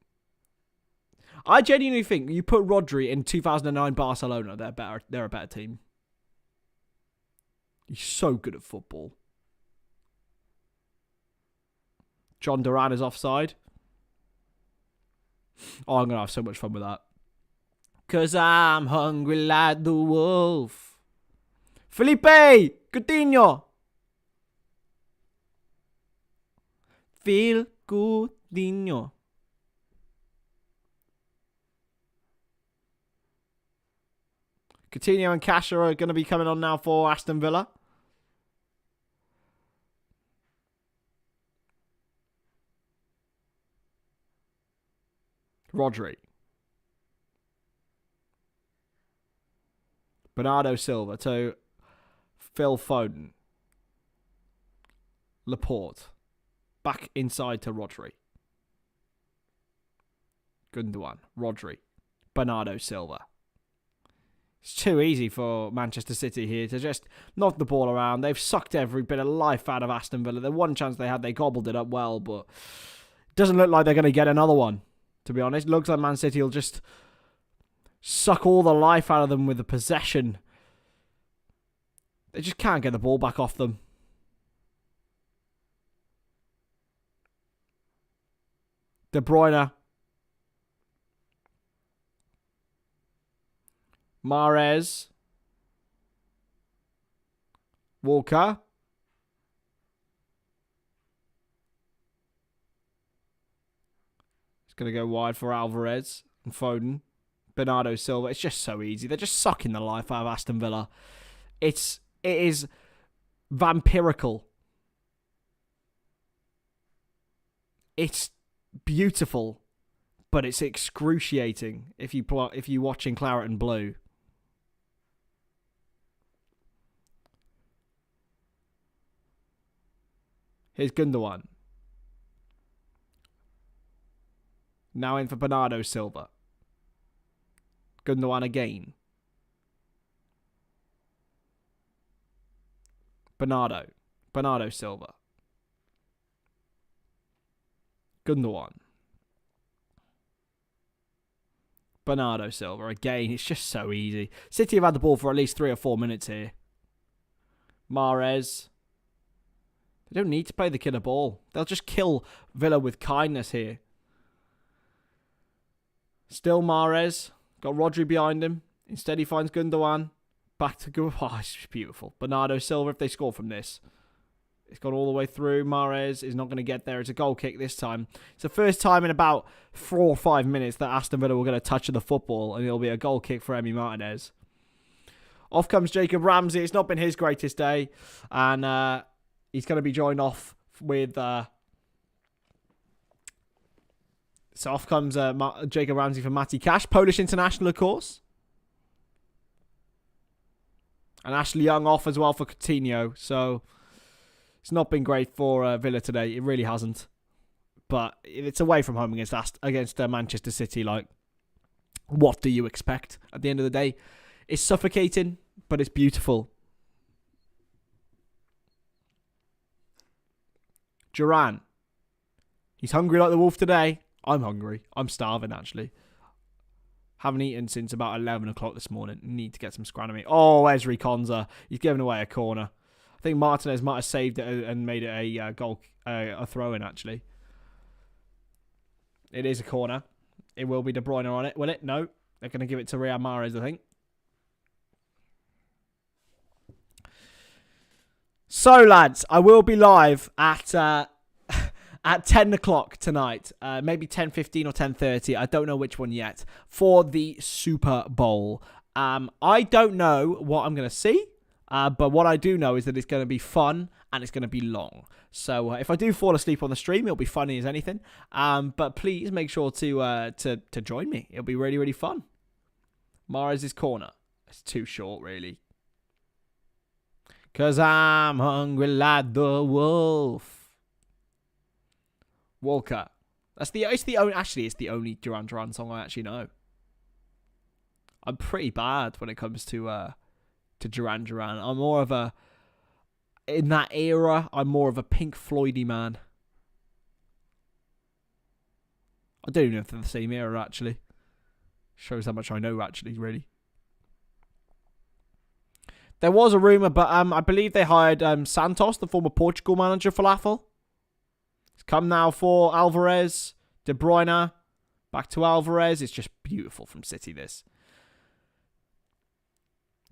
I genuinely think you put Rodri in 2009 Barcelona, they're a better team. He's so good at football. John Duran is offside. Oh, I'm going to have so much fun with that. 'Cause I'm hungry like the wolf. Felipe Coutinho. Phil Coutinho. Coutinho and Kasha are going to be coming on now for Aston Villa. Rodri. Bernardo Silva to Phil Foden. Laporte. Back inside to Rodri. Gundogan. Rodri. Bernardo Silva. It's too easy for Manchester City here to just knock the ball around. They've sucked every bit of life out of Aston Villa. The one chance they had, they gobbled it up well, but it doesn't look like they're going to get another one, to be honest. It looks like Man City will just suck all the life out of them with the possession. They just can't get the ball back off them. De Bruyne. Mahrez. Walker. It's going to go wide for Alvarez and Foden. Bernardo Silva. It's just so easy. They're just sucking the life out of Aston Villa. It is vampirical. It's beautiful, but it's excruciating if you watching Claret and Blue. Here's Gundogan. Now in for Bernardo Silva. Gundogan again. Bernardo Silva. Gundogan. Bernardo Silva again. It's just so easy. City have had the ball for at least 3 or 4 minutes here. Mahrez. They don't need to play the killer ball. They'll just kill Villa with kindness here. Still Mahrez. Got Rodri behind him. Instead he finds Gundogan. Back to go. Oh, it's just beautiful. Bernardo Silva, if they score from this. It's gone all the way through. Mahrez is not going to get there. It's a goal kick this time. It's the first time in about 4 or 5 minutes that Aston Villa will get a touch of the football, and it'll be a goal kick for Emi Martinez. Off comes Jacob Ramsey. It's not been his greatest day, and he's going to be joined off with... So off comes Jacob Ramsey for Matty Cash. Polish international, of course. And Ashley Young off as well for Coutinho. So it's not been great for Villa today. It really hasn't. But it's away from home against Manchester City. Like, what do you expect at the end of the day? It's suffocating, but it's beautiful. Duran. He's hungry like the wolf today. I'm hungry. I'm starving, actually. Haven't eaten since about 11 o'clock this morning. Need to get some scran meat. Oh, Ezri Konza. He's given away a corner. I think Martinez might have saved it and made it a goal, a throw-in, actually. It is a corner. It will be De Bruyne on it, will it? No. They're going to give it to Riyad Mahrez, I think. So, lads, I will be live at 10 o'clock tonight. Maybe 10:15 or 10:30. I don't know which one yet. For the Super Bowl. I don't know what I'm going to see. But what I do know is that it's going to be fun and it's going to be long. So if I do fall asleep on the stream, it'll be funny as anything. But please make sure to join me. It'll be really, really fun. Mahrez's corner. It's too short, really. 'Cause I'm hungry like the wolf. Walker. It's the only Duran Duran song I actually know. I'm pretty bad when it comes to to Duran Duran. I'm more of a... In that era, I'm more of a Pink Floydy man. I don't even know if they're the same era, actually. Shows how much I know, actually, really. There was a rumour, but I believe they hired Santos, the former Portugal manager, Falafel. He's come now for Alvarez, De Bruyne, back to Alvarez. It's just beautiful from City, this.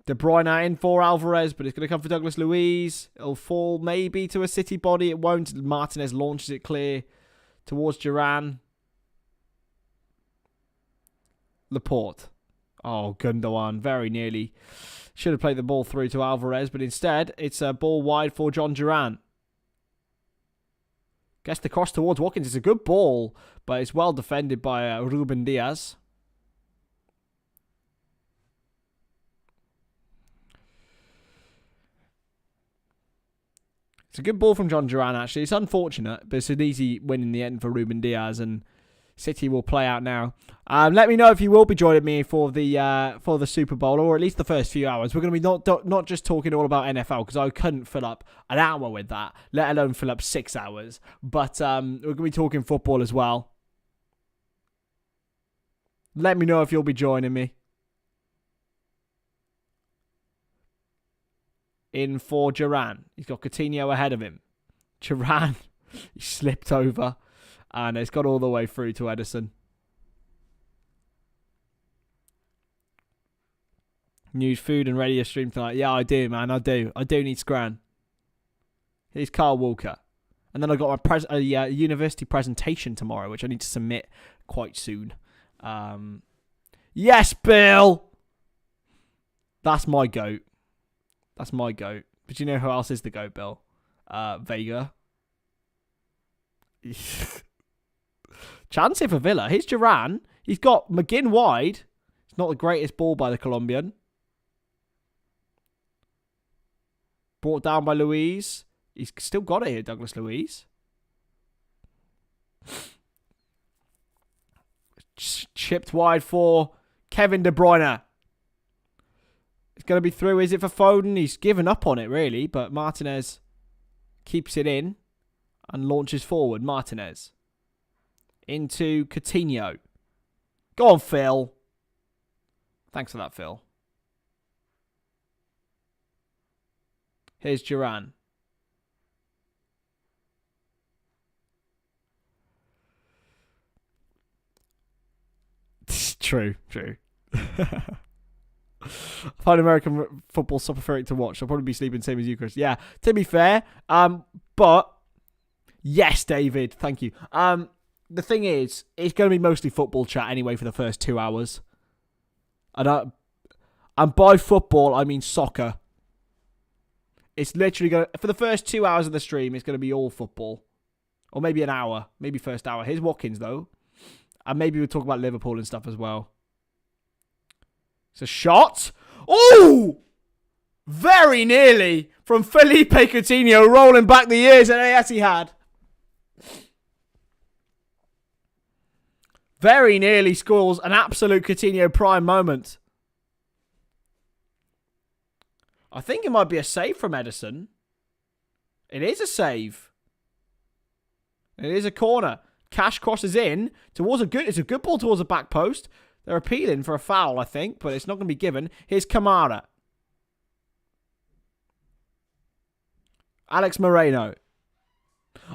De Bruyne in for Alvarez, but it's going to come for Douglas Luiz. It'll fall maybe to a City body. It won't. Martinez launches it clear towards Duran. Laporte. Oh, Gundogan very nearly should have played the ball through to Alvarez, but instead it's a ball wide for John Duran. Gets the cross towards Watkins. It's a good ball, but it's well defended by Ruben Diaz. It's a good ball from John Duran, actually. It's unfortunate, but it's an easy win in the end for Ruben Diaz, and City will play out now. Let me know if you will be joining me for the Super Bowl, or at least the first few hours. We're going to be not just talking all about NFL, because I couldn't fill up an hour with that, let alone fill up 6 hours. But we're going to be talking football as well. Let me know if you'll be joining me. In for Duran. He's got Coutinho ahead of him. Duran, he slipped over. And it's got all the way through to Edison. News, food and radio stream tonight. Yeah, I do, man. I do. I do need Scran. Here's Carl Walker. And then I've got my university presentation tomorrow, which I need to submit quite soon. Yes, Bill! That's my goat. That's my goat. But you know who else is the goat, Bill? Vega. Chance here for Villa. Here's Duran. He's got McGinn wide. It's not the greatest ball by the Colombian. Brought down by Luiz. He's still got it here, Douglas Luiz. Chipped wide for Kevin De Bruyne. It's going to be through. Is it for Foden? He's given up on it, really. But Martinez keeps it in and launches forward. Martinez. Into Coutinho. Go on, Phil. Thanks for that, Phil. Here's Duran. True. I find American football soporific to watch. I'll probably be sleeping same as you, Chris. Yeah, to be fair. But yes, David, thank you. The thing is, it's going to be mostly football chat anyway for the first 2 hours. And by football, I mean soccer. It's literally going to... For the first 2 hours of the stream, it's going to be all football. Or maybe an hour. Maybe first hour. Here's Watkins, though. And maybe we'll talk about Liverpool and stuff as well. It's a shot. Oh! Very nearly from Felipe Coutinho rolling back the years at Etihad. Very nearly scores an absolute Coutinho prime moment. I think it might be a save from Edison. It is a save. It is a corner. Cash crosses in towards it's a good ball towards the back post. They're appealing for a foul, I think, but it's not going to be given. Here's Kamara. Alex Moreno.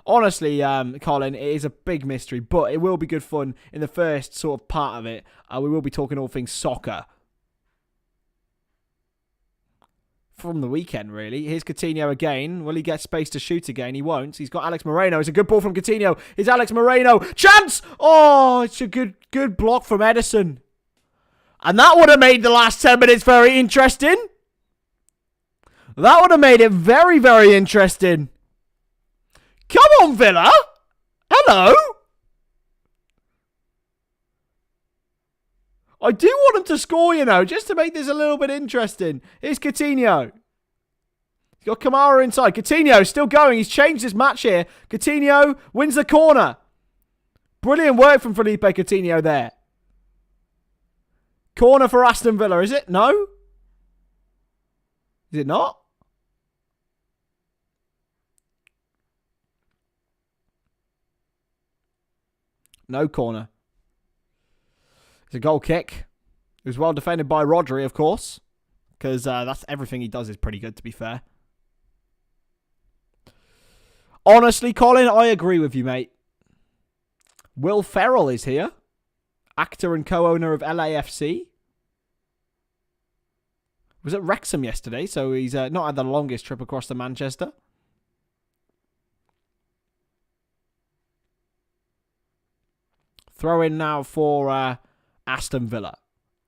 Honestly, Colin, it is a big mystery, but it will be good fun in the first sort of part of it. We will be talking all things soccer. From the weekend, really. Here's Coutinho again. Will he get space to shoot again? He won't. He's got Alex Moreno. It's a good ball from Coutinho. It's Alex Moreno. Chance! Oh, it's a good block from Edison. And that would have made the last 10 minutes very interesting. That would have made it very, very interesting. Come on, Villa. Hello. I do want him to score, you know, just to make this a little bit interesting. Here's Coutinho. He's got Kamara inside. Coutinho still going. He's changed his match here. Coutinho wins the corner. Brilliant work from Felipe Coutinho there. Corner for Aston Villa, is it? No? Is it not? No corner. It's a goal kick. It was well defended by Rodri, of course. Because that's everything he does is pretty good, to be fair. Honestly, Colin, I agree with you, mate. Will Ferrell is here. Actor and co-owner of LAFC. Was at Wrexham yesterday, so he's not had the longest trip across to Manchester. Throw in now for Aston Villa.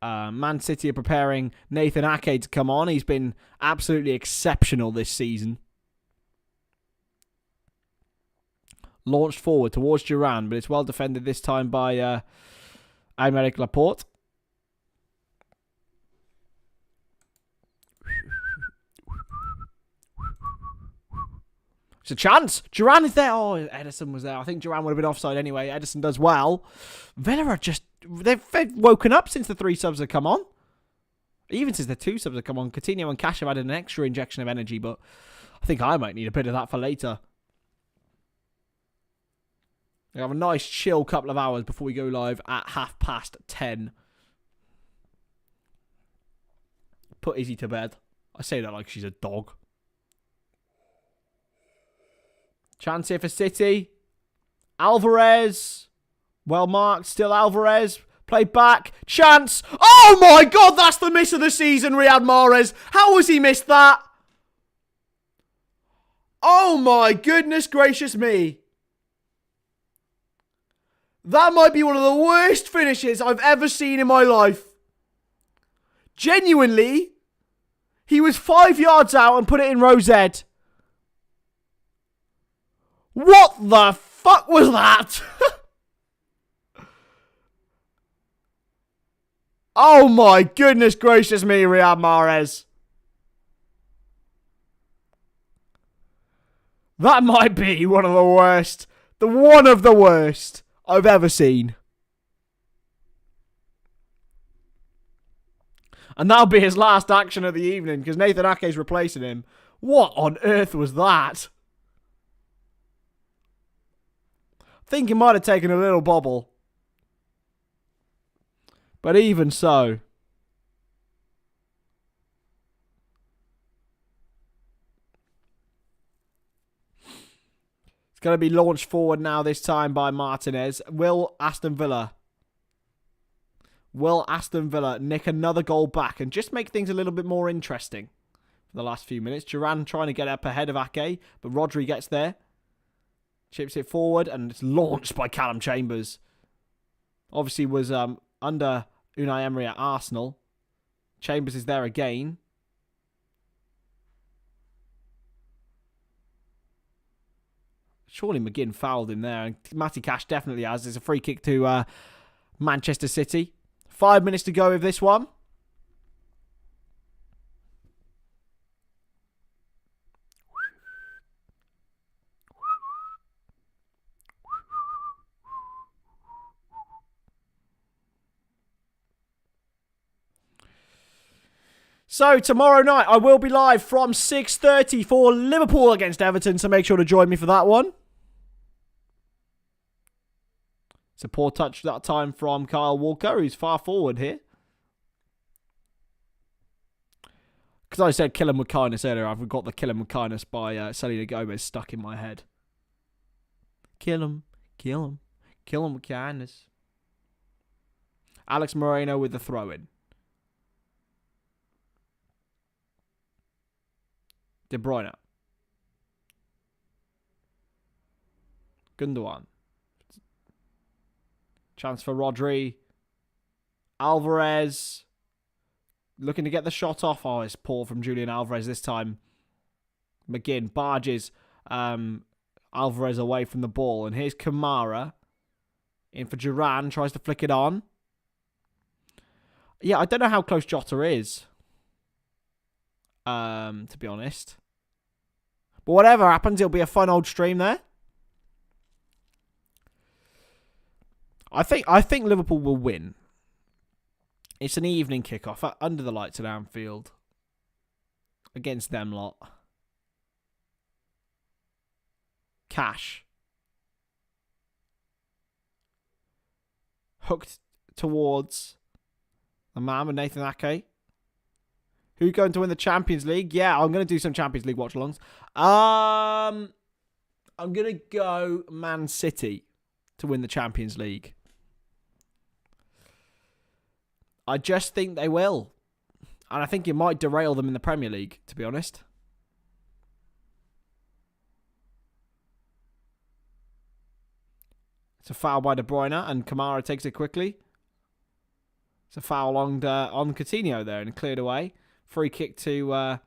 Man City are preparing Nathan Ake to come on. He's been absolutely exceptional this season. Launched forward towards Duran, but it's well defended this time by Aymeric Laporte. It's a chance. Duran is there. Oh, Edison was there. I think Duran would have been offside anyway. Edison does well. Villa are just... They've woken up since the 3 subs have come on. Even since the 2 subs have come on. Coutinho and Cash have had an extra injection of energy, but I think I might need a bit of that for later. We have a nice chill couple of hours before we go live at 10:30. Put Izzy to bed. I say that like she's a dog. Chance here for City. Alvarez. Well marked. Still Alvarez. Play back. Chance. Oh my God, that's the miss of the season, Riyad Mahrez. How has he missed that? Oh my goodness gracious me. That might be one of the worst finishes I've ever seen in my life. Genuinely, he was 5 yards out and put it in Rosette. What the fuck was that? Oh my goodness gracious me, Riyad Mahrez. That might be one of the worst. One of the worst I've ever seen. And that'll be his last action of the evening because Nathan Ake's replacing him. What on earth was that? I think he might have taken a little bobble. But even so. It's going to be launched forward now, this time by Martinez. Will Aston Villa nick another goal back and just make things a little bit more interesting for the last few minutes? Duran trying to get up ahead of Ake, but Rodri gets there. Chips it forward, and it's launched by Callum Chambers. Obviously was under Unai Emery at Arsenal. Chambers is there again. Surely McGinn fouled him there. And Matty Cash definitely has. It's a free kick to Manchester City. 5 minutes to go with this one. So, tomorrow night, I will be live from 6:30 for Liverpool against Everton, so make sure to join me for that one. It's a poor touch that time from Kyle Walker, who's far forward here. Because I said kill him with kindness earlier, I've got the kill him with kindness by Selena Gomez stuck in my head. Kill him, kill him, kill him with kindness. Alex Moreno with the throw-in. De Bruyne. Gundogan. Chance for Rodri. Alvarez. Looking to get the shot off. Oh, it's poor from Julian Alvarez this time. McGinn barges Alvarez away from the ball. And here's Kamara. In for Duran. Tries to flick it on. Yeah, I don't know how close Jota is. To be honest. But whatever happens, it'll be a fun old stream there. I think Liverpool will win. It's an evening kickoff under the lights at Anfield. against them lot. Cash. Hooked towards the man with Nathan Ake. Who's going to win the Champions League? Yeah, I'm going to do some Champions League watch-alongs. I'm going to go Man City to win the Champions League. I just think they will. And I think it might derail them in the Premier League, to be honest. It's a foul by De Bruyne, and Kamara takes it quickly. It's a foul on Coutinho there, and cleared away. Free kick to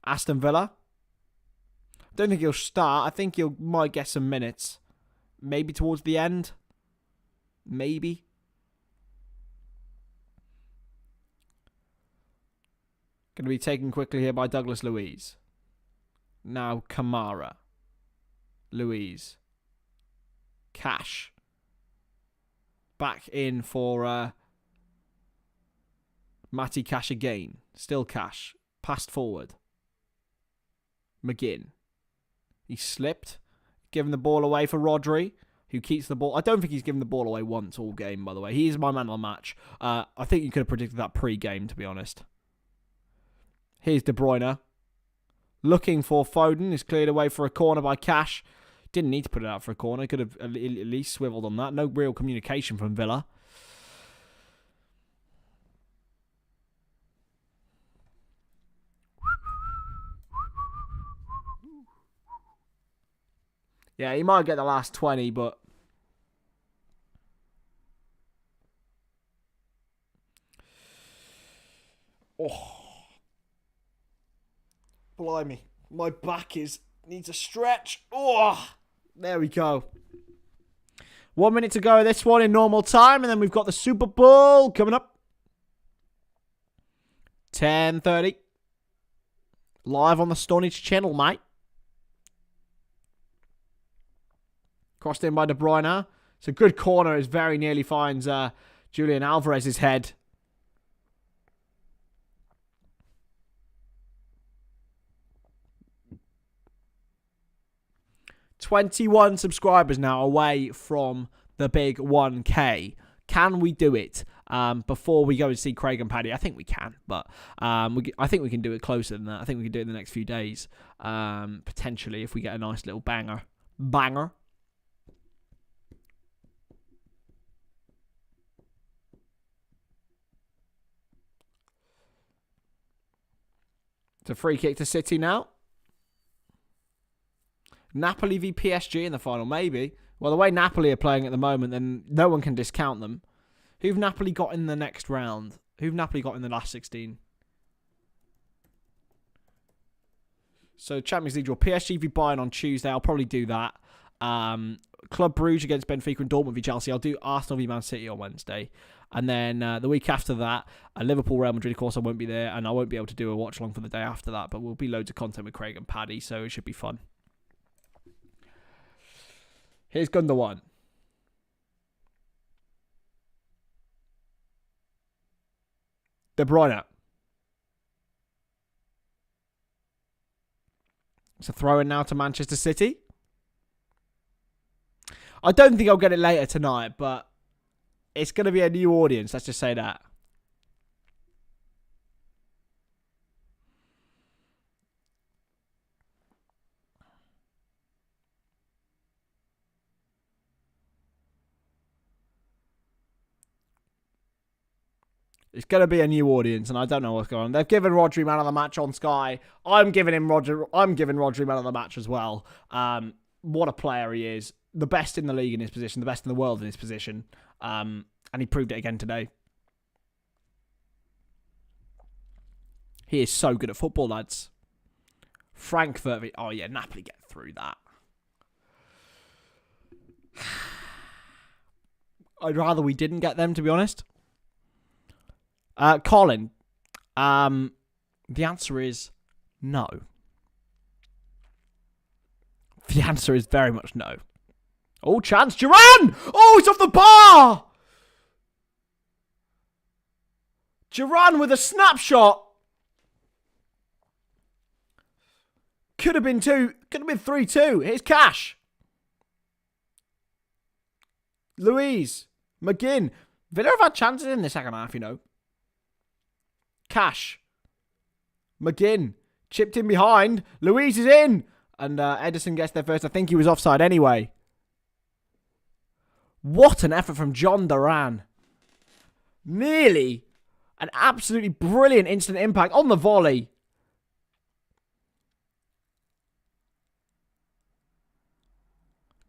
Aston Villa. Don't think he'll start. I think he might get some minutes. Maybe towards the end. Maybe. Going to be taken quickly here by Douglas Luiz. Now Kamara. Luiz. Cash. Back in for Matty Cash again. Still Cash. Passed forward. McGinn. He slipped. Giving the ball away for Rodri, who keeps the ball. I don't think he's given the ball away once all game, by the way. He is my man of the match. I think you could have predicted that pre-game, to be honest. Here's De Bruyne. Looking for Foden. Is cleared away for a corner by Cash. Didn't need to put it out for a corner. Could have at least swiveled on that. No real communication from Villa. Yeah, he might get the last 20, but... Oh. Blimey. My back needs a stretch. Oh. There we go. 1 minute to go of this one in normal time, and then we've got the Super Bowl coming up. 10:30. Live on the Stonadge channel, mate. Crossed in by De Bruyne. It's a good corner. It very nearly finds Julian Alvarez's head. $21 subscribers now away from the big 1K. Can we do it before we go and see Craig and Paddy? I think we can, but I think we can do it closer than that. I think we can do it in the next few days, potentially, if we get a nice little banger. It's a free kick to City now. Napoli v PSG in the final, maybe. Well, the way Napoli are playing at the moment, then no one can discount them. Who've Napoli got in the next round? Who've Napoli got in the last 16? So, Champions League draw. PSG v Bayern on Tuesday. I'll probably do that. Club Brugge against Benfica and Dortmund v Chelsea. I'll do Arsenal v Man City on Wednesday. And then the week after that, Liverpool, Real Madrid, of course, I won't be there. And I won't be able to do a watch-along for the day after that. But we'll be loads of content with Craig and Paddy, so it should be fun. Here's Gundogan. De Bruyne. It's a throw-in now to Manchester City. I don't think I'll get it later tonight, but it's going to be a new audience. Let's just say that. It's going to be a new audience, and I don't know what's going on. They've given Rodri man of the match on Sky. I'm giving Rodri man of the match as well. What a player he is. The best in the league in his position. The best in the world in his position. And he proved it again today. He is so good at football, lads. Frankfurt. Oh, yeah, Napoli get through that. I'd rather we didn't get them, to be honest. Colin, the answer is no. The answer is very much no. Oh, chance, Duran! Oh, it's off the bar! Duran with a snapshot. Could have been 2. Could have been 3-2. Here's Cash. Louise. McGinn. Villa have had chances in the second half, you know. Cash. McGinn. Chipped in behind. Louise is in. And Edison gets there first. I think he was offside anyway. What an effort from John Duran. Nearly an absolutely brilliant instant impact on the volley.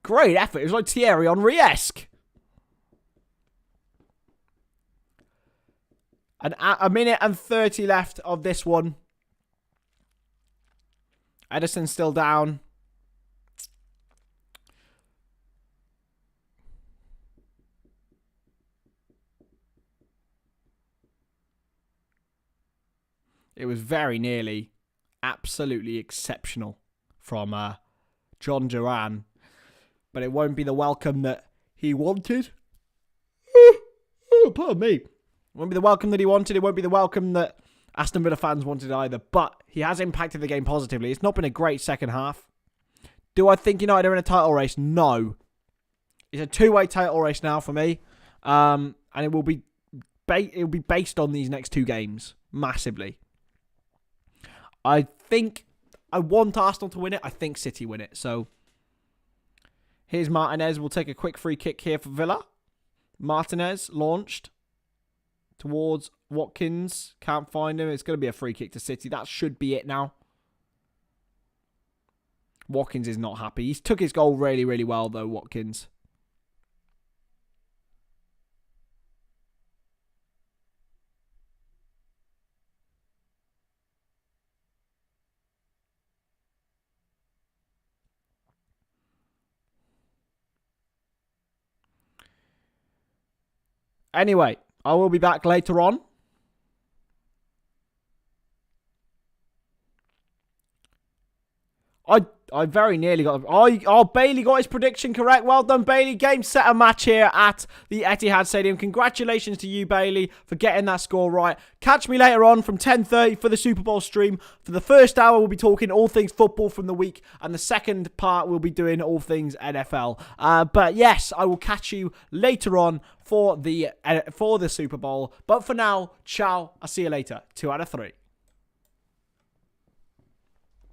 Great effort. It was like Thierry Henry-esque. And a minute and 30 left of this one. Edison's still down. It was very nearly absolutely exceptional from John Duran. But it won't be the welcome that he wanted. Pardon me. It won't be the welcome that he wanted. It won't be the welcome that Aston Villa fans wanted either. But he has impacted the game positively. It's not been a great second half. Do I think United are in a title race? No. It's a two-way title race now for me. And it will be based on these next 2 games. Massively. I think I want Arsenal to win it. I think City win it. So here's Martinez. We'll take a quick free kick here for Villa. Martinez launched towards Watkins. Can't find him. It's going to be a free kick to City. That should be it now. Watkins is not happy. He took his goal really, really well, though, Watkins. Anyway, I will be back later on. I very nearly got... Bailey got his prediction correct. Well done, Bailey. Game, set, and match here at the Etihad Stadium. Congratulations to you, Bailey, for getting that score right. Catch me later on from 10:30 for the Super Bowl stream. For the first hour, we'll be talking all things football from the week. And the second part, we'll be doing all things NFL. But yes, I will catch you later on for the Super Bowl. But for now, ciao. I'll see you later. 2 out of 3.